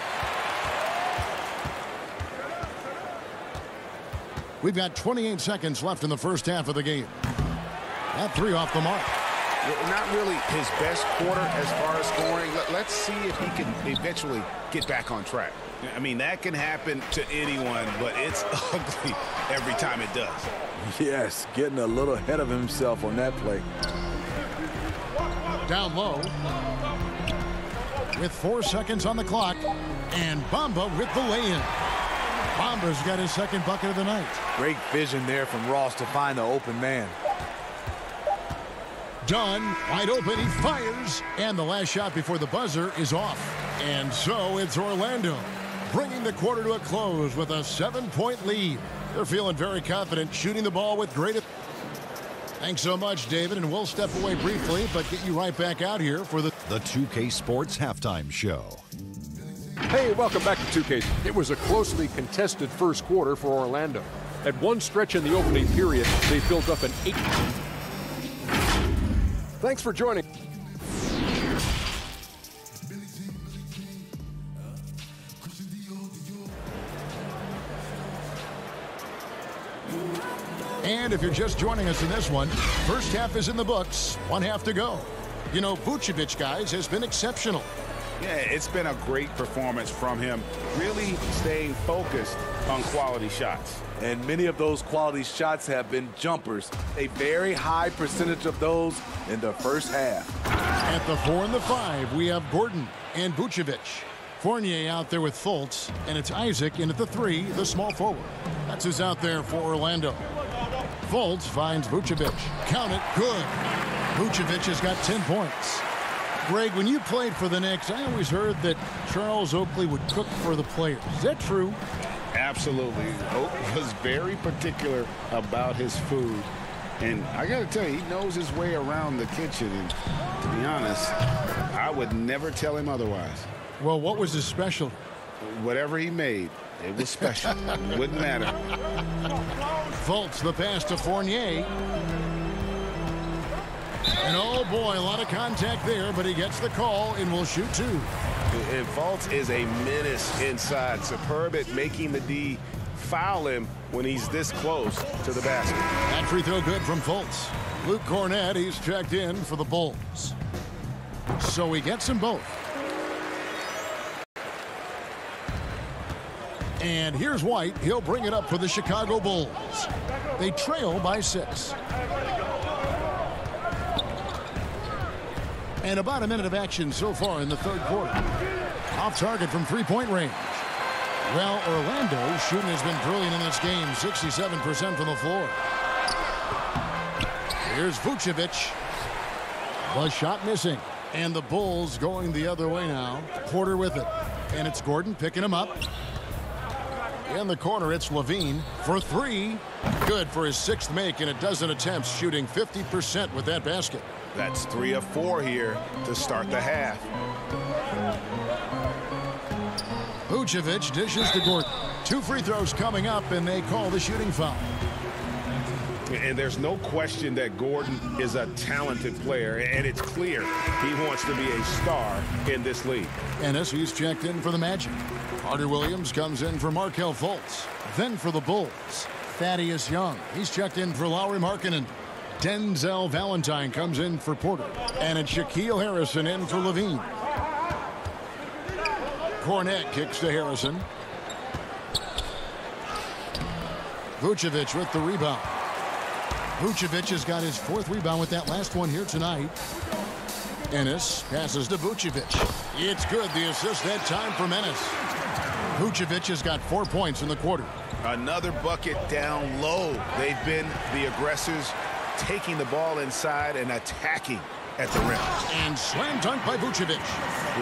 We've got 28 seconds left in the first half of the game. That 3 off the mark. Not really his best quarter as far as scoring. Let's see if he can eventually get back on track. I mean, that can happen to anyone, but it's ugly every time it does. Yes, getting a little ahead of himself on that play. Down low. With 4 seconds on the clock. And Bamba with the lay-in. Bamba's got his second bucket of the night. Great vision there from Ross to find the open man. Dunn, wide open, he fires. And the last shot before the buzzer is off. And so it's Orlando, bringing the quarter to a close with a 7-point lead. They're feeling very confident, shooting the ball with great... Thanks so much, David, and we'll step away briefly, but get you right back out here for the 2K Sports Halftime Show. Hey, welcome back to 2K. It was a closely contested first quarter for Orlando. At one stretch in the opening period, they built up an 8. Thanks for joining. And if you're just joining us in this one, first half is in the books, 1 half to go. You know, Vucevic, guys, has been exceptional. Yeah, it's been a great performance from him, really staying focused on quality shots. And many of those quality shots have been jumpers. A very high percentage of those in the first half. At the 4 and the 5, we have Gordon and Vucevic. Fournier out there with Fultz, and it's Isaac in at the 3, the small forward. That's who's out there for Orlando. Fultz finds Vucevic. Count it, good. Vucevic has got 10 points. Greg, when you played for the Knicks, I always heard that Charles Oakley would cook for the players. Is that true? Absolutely. Oak was very particular about his food. And I got to tell you, he knows his way around the kitchen. And to be honest, I would never tell him otherwise. Well, what was his specialty? Whatever he made, it was special. It wouldn't matter. Fultz, the pass to Fournier. And oh Oh, boy, a lot of contact there, but he gets the call and will shoot 2. And Fultz is a menace inside. Superb at making the D foul him when he's this close to the basket. That free throw good from Fultz. Luke Cornett, he's checked in for the Bulls. So he gets them both. And here's White. He'll bring it up for the Chicago Bulls. They trail by 6. And about a minute of action so far in the third quarter. Off target from three-point range. Well, Orlando's shooting has been brilliant in this game. 67% from the floor. Here's Vucevic. The shot missing. And the Bulls going the other way now. Porter with it. And it's Gordon picking him up. In the corner, it's Levine for 3. Good for his 6th make in a dozen attempts, shooting 50% with that basket. That's 3 of 4 here to start the half. Vucevic dishes to Gordon. 2 free throws coming up, and they call the shooting foul. And there's no question that Gordon is a talented player, and it's clear he wants to be a star in this league. Ennis, he's checked in for the Magic. Carter Williams comes in for Markelle Fultz. Then for the Bulls, Thaddeus Young. He's checked in for Lauri Markkanen. Denzel Valentine comes in for Porter. And it's Shaquille Harrison in for Levine. Cornett kicks to Harrison. Vucevic with the rebound. Vucevic has got his 4th rebound with that last one here tonight. Ennis passes to Vucevic. It's good. The assist that time from Ennis. Vucevic has got 4 points in the quarter. Another bucket down low. They've been the aggressors, taking the ball inside and attacking at the rim. And slam dunk by Vucevic.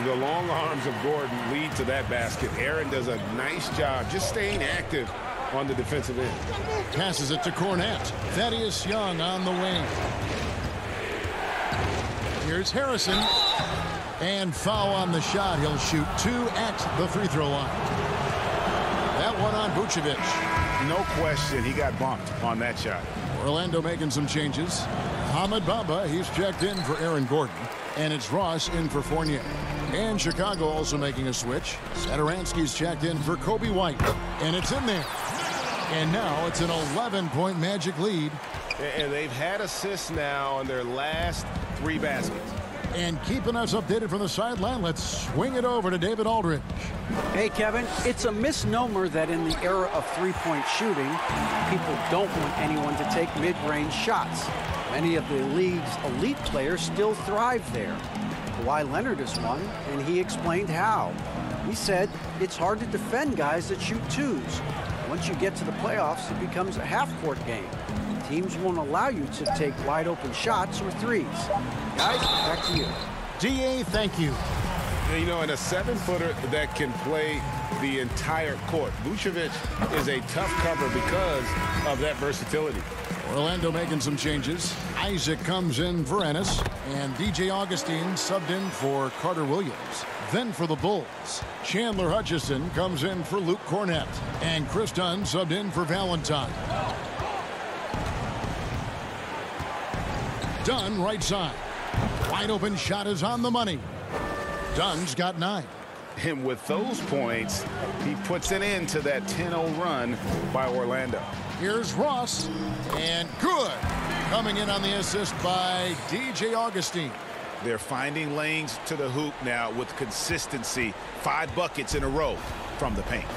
The long arms of Gordon lead to that basket. Aaron does a nice job just staying active on the defensive end. Passes it to Cornett. Thaddeus Young on the wing. Here's Harrison. And foul on the shot. He'll shoot 2 at the free throw line. That one on Vucevic. No question, he got bumped on that shot. Orlando making some changes. Hamid Bamba, he's checked in for Aaron Gordon. And it's Ross in for Fournier. And Chicago also making a switch. Satoransky's checked in for Kobe White. And it's in there. And now it's an 11-point Magic lead. And they've had assists now on their last 3 baskets. And keeping us updated from the sideline, let's swing it over to David Aldridge. Hey, Kevin, it's a misnomer that in the era of three-point shooting, people don't want anyone to take mid-range shots. Many of the league's elite players still thrive there. Kawhi Leonard is one, and he explained how. He said it's hard to defend guys that shoot 2s. Once you get to the playoffs, it becomes a half-court game. Teams won't allow you to take wide-open shots or 3s. Guys, back to you. DA, thank you. You know, and a 7-footer that can play the entire court. Vucevic is a tough cover because of that versatility. Orlando making some changes. Isaac comes in for Ennis, and DJ Augustine subbed in for Carter Williams. Then for the Bulls, Chandler Hutchison comes in for Luke Cornett, and Chris Dunn subbed in for Valentine. Dunn right side. Wide open shot is on the money. Dunn's got 9. And with those points, he puts an end to that 10-0 run by Orlando. Here's Ross, and good. Coming in on the assist by DJ Augustine. They're finding lanes to the hoop now with consistency. 5 buckets in a row from the paint.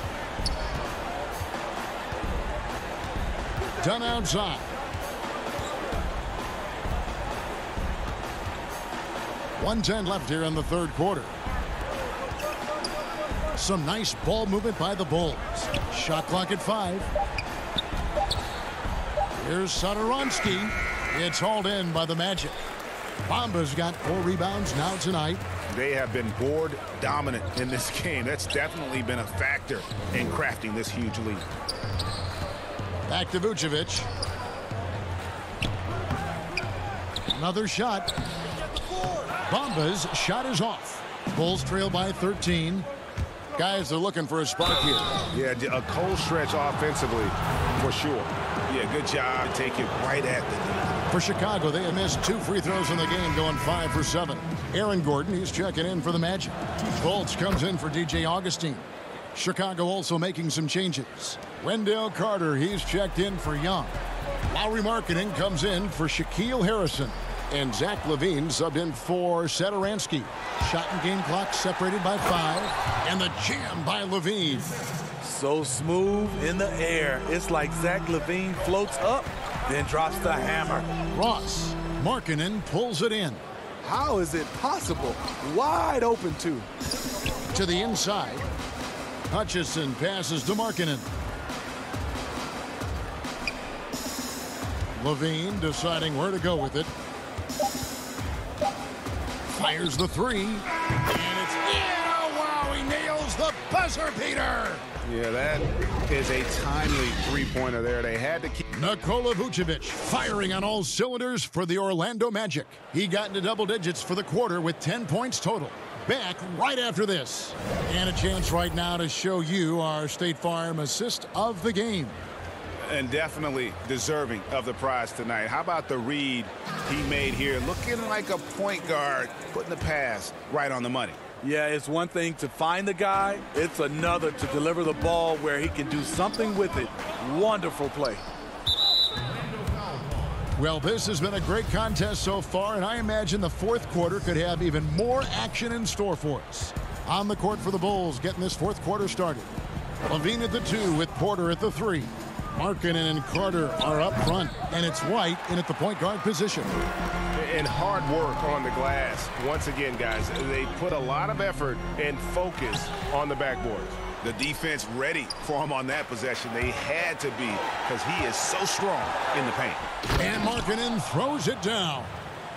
Dunn outside. 1:10 left here in the third quarter. Some nice ball movement by the Bulls. Shot clock at 5. Here's Satoransky. It's hauled in by the Magic. Bamba's got 4 rebounds now tonight. They have been board dominant in this game. That's definitely been a factor in crafting this huge lead. Back to Vucevic. Another shot. Bamba's shot is off. Bulls trail by 13. Guys are looking for a spark here. Yeah, a cold stretch offensively for sure. Yeah, good job to take it right at the For Chicago, they have missed 2 free throws in the game, going 5 for 7. Aaron Gordon, he's checking in for the Magic. Fultz comes in for DJ Augustine. Chicago also making some changes. Wendell Carter, he's checked in for Young. Lauri Markkanen comes in for Shaquille Harrison. And Zach LaVine subbed in for Satoransky. Shot and game clock separated by 5. And the jam by LaVine. So smooth in the air. It's like Zach LaVine floats up, then drops the hammer. Ross, Markkanen pulls it in. How is it possible? Wide open, too. To the inside. Hutchison passes to Markkanen. LaVine deciding where to go with it. Fires the 3. And it's in. Oh, wow, he nails the buzzer beater. Yeah, that is a timely three-pointer there. They had to keep. Nikola Vucevic firing on all cylinders for the Orlando Magic. He got into double digits for the quarter with 10 points total. Back right after this. And a chance right now to show you our State Farm assist of the game. And definitely deserving of the prize tonight. How about the read he made here? Looking like a point guard, putting the pass right on the money. Yeah, it's one thing to find the guy. It's another to deliver the ball where he can do something with it. Wonderful play. Well, this has been a great contest so far, and I imagine the fourth quarter could have even more action in store for us. On the court for the Bulls, getting this fourth quarter started. LaVine at the 2 with Porter at the 3. Markkanen and Carter are up front, and it's White in at the point guard position. And hard work on the glass. Once again, guys, they put a lot of effort and focus on the backboard. The defense ready for him on that possession. They had to be, because he is so strong in the paint. And Markkanen throws it down.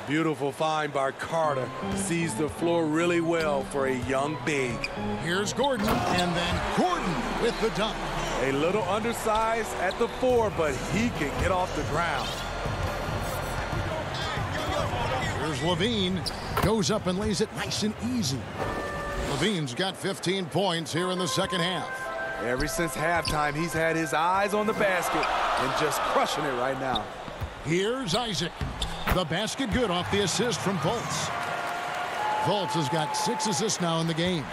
Beautiful find by Carter. Sees the floor really well for a young big. Here's Gordon, and then Gordon with the dunk. A little undersized at the 4, but he can get off the ground. Here's LaVine. Goes up and lays it nice and easy. LaVine's got 15 points here in the second half. Ever since halftime, he's had his eyes on the basket and just crushing it right now. Here's Isaac. The basket good off the assist from Fultz. Fultz has got 6 assists now in the game.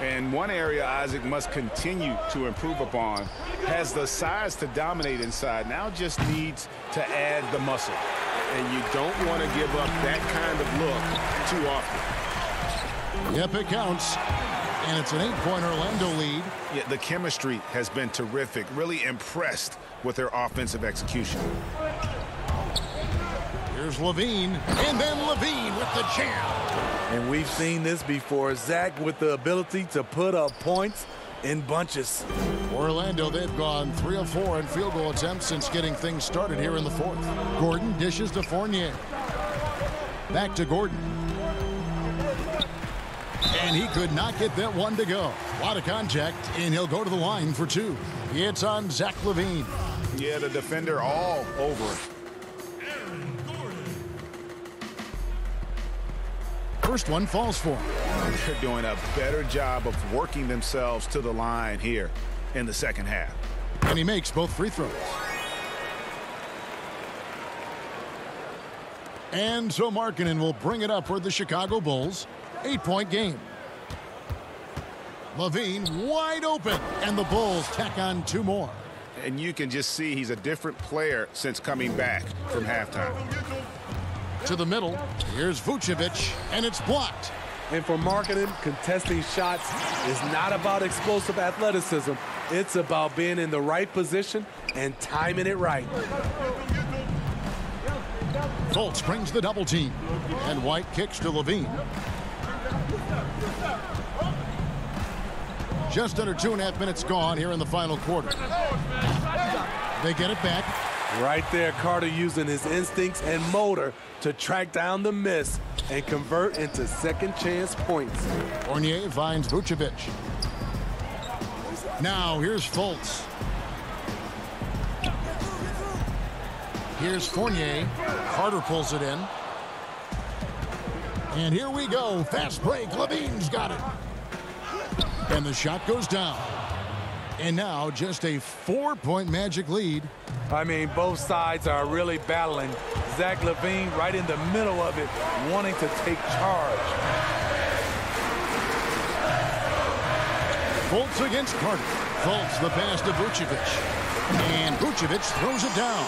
And one area Isaac must continue to improve upon. Has the size to dominate inside. Now just needs to add the muscle. And you don't want to give up that kind of look too often. Yep, it counts. And it's an 8-point Orlando lead. Yeah, the chemistry has been terrific. Really impressed with their offensive execution. Here's LaVine, and then LaVine with the jam. And we've seen this before. Zach with the ability to put up points in bunches. Orlando, they've gone 3 of 4 in field goal attempts since getting things started here in the fourth. Gordon dishes to Fournier. Back to Gordon. And he could not get that one to go. A lot of contact, and he'll go to the line for 2. It's on Zach LaVine. Yeah, the defender all over it. First one falls for him. They're doing a better job of working themselves to the line here in the second half. And he makes both free throws. And so Markkanen will bring it up for the Chicago Bulls. 8-point game. LaVine wide open, and the Bulls tack on 2 more. And you can just see he's a different player since coming back from halftime. To the middle, here's Vucevic, and it's blocked. And for Markkanen, contesting shots is not about explosive athleticism. It's about being in the right position and timing it right. Fultz brings the double team, and White kicks to LaVine. Just under 2.5 minutes gone here in the final quarter. They get it back. Right there, Carter using his instincts and motor to track down the miss and convert into second chance points. Fournier finds Vucevic. Now here's Fultz. Here's Fournier. Carter pulls it in. And here we go. Fast break. LaVine's got it. And the shot goes down. And now just a 4-point Magic lead. I mean, both sides are really battling. Zach LaVine right in the middle of it, wanting to take charge. Fultz against Carter. Fultz the pass to Vucevic. And Vucevic throws it down.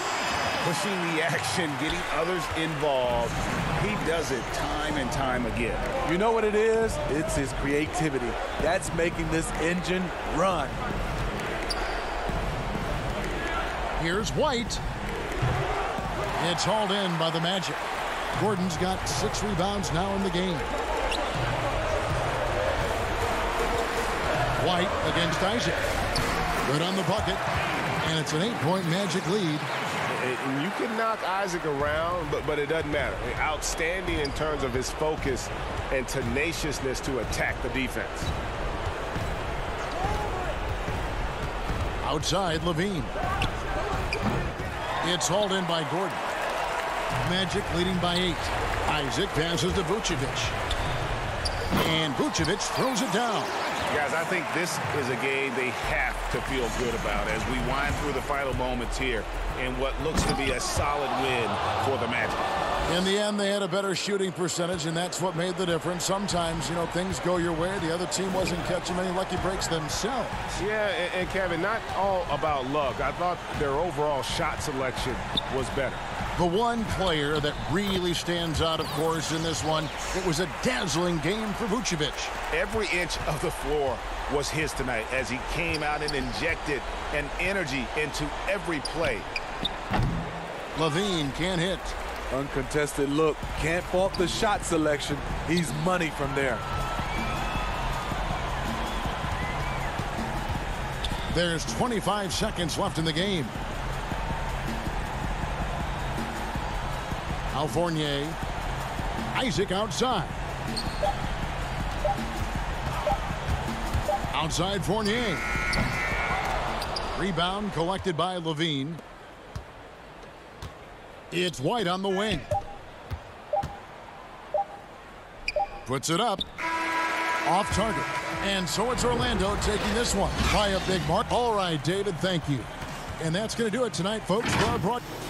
Pushing the action, getting others involved. He does it time and time again. You know what it is? It's his creativity. That's making this engine run. Here's White. It's hauled in by the Magic. Gordon's got 6 rebounds now in the game. White against Isaac. Good on the bucket. And it's an 8-point Magic lead. And you can knock Isaac around, but it doesn't matter. Outstanding in terms of his focus and tenaciousness to attack the defense. Outside, LaVine. It's hauled in by Gordon. Magic leading by 8. Isaac passes to Vucevic. And Vucevic throws it down. Guys, I think this is a game they have to feel good about as we wind through the final moments here in what looks to be a solid win for the Magic. In the end, they had a better shooting percentage, and that's what made the difference. Sometimes, you know, things go your way. The other team wasn't catching many lucky breaks themselves. Yeah, and Kevin, not all about luck. I thought their overall shot selection was better. The one player that really stands out, of course, in this one, it was a dazzling game for Vucevic. Every inch of the floor was his tonight as he came out and injected an energy into every play. LaVine can't hit. Uncontested look. Can't fault the shot selection. He's money from there. There's 25 seconds left in the game. Al Fournier. Isaac outside. Outside Fournier. Rebound collected by LaVine. It's White on the wing. Puts it up. Off target. And so it's Orlando taking this one by a big mark. All right, David, thank you. And that's going to do it tonight, folks, for our broadcast.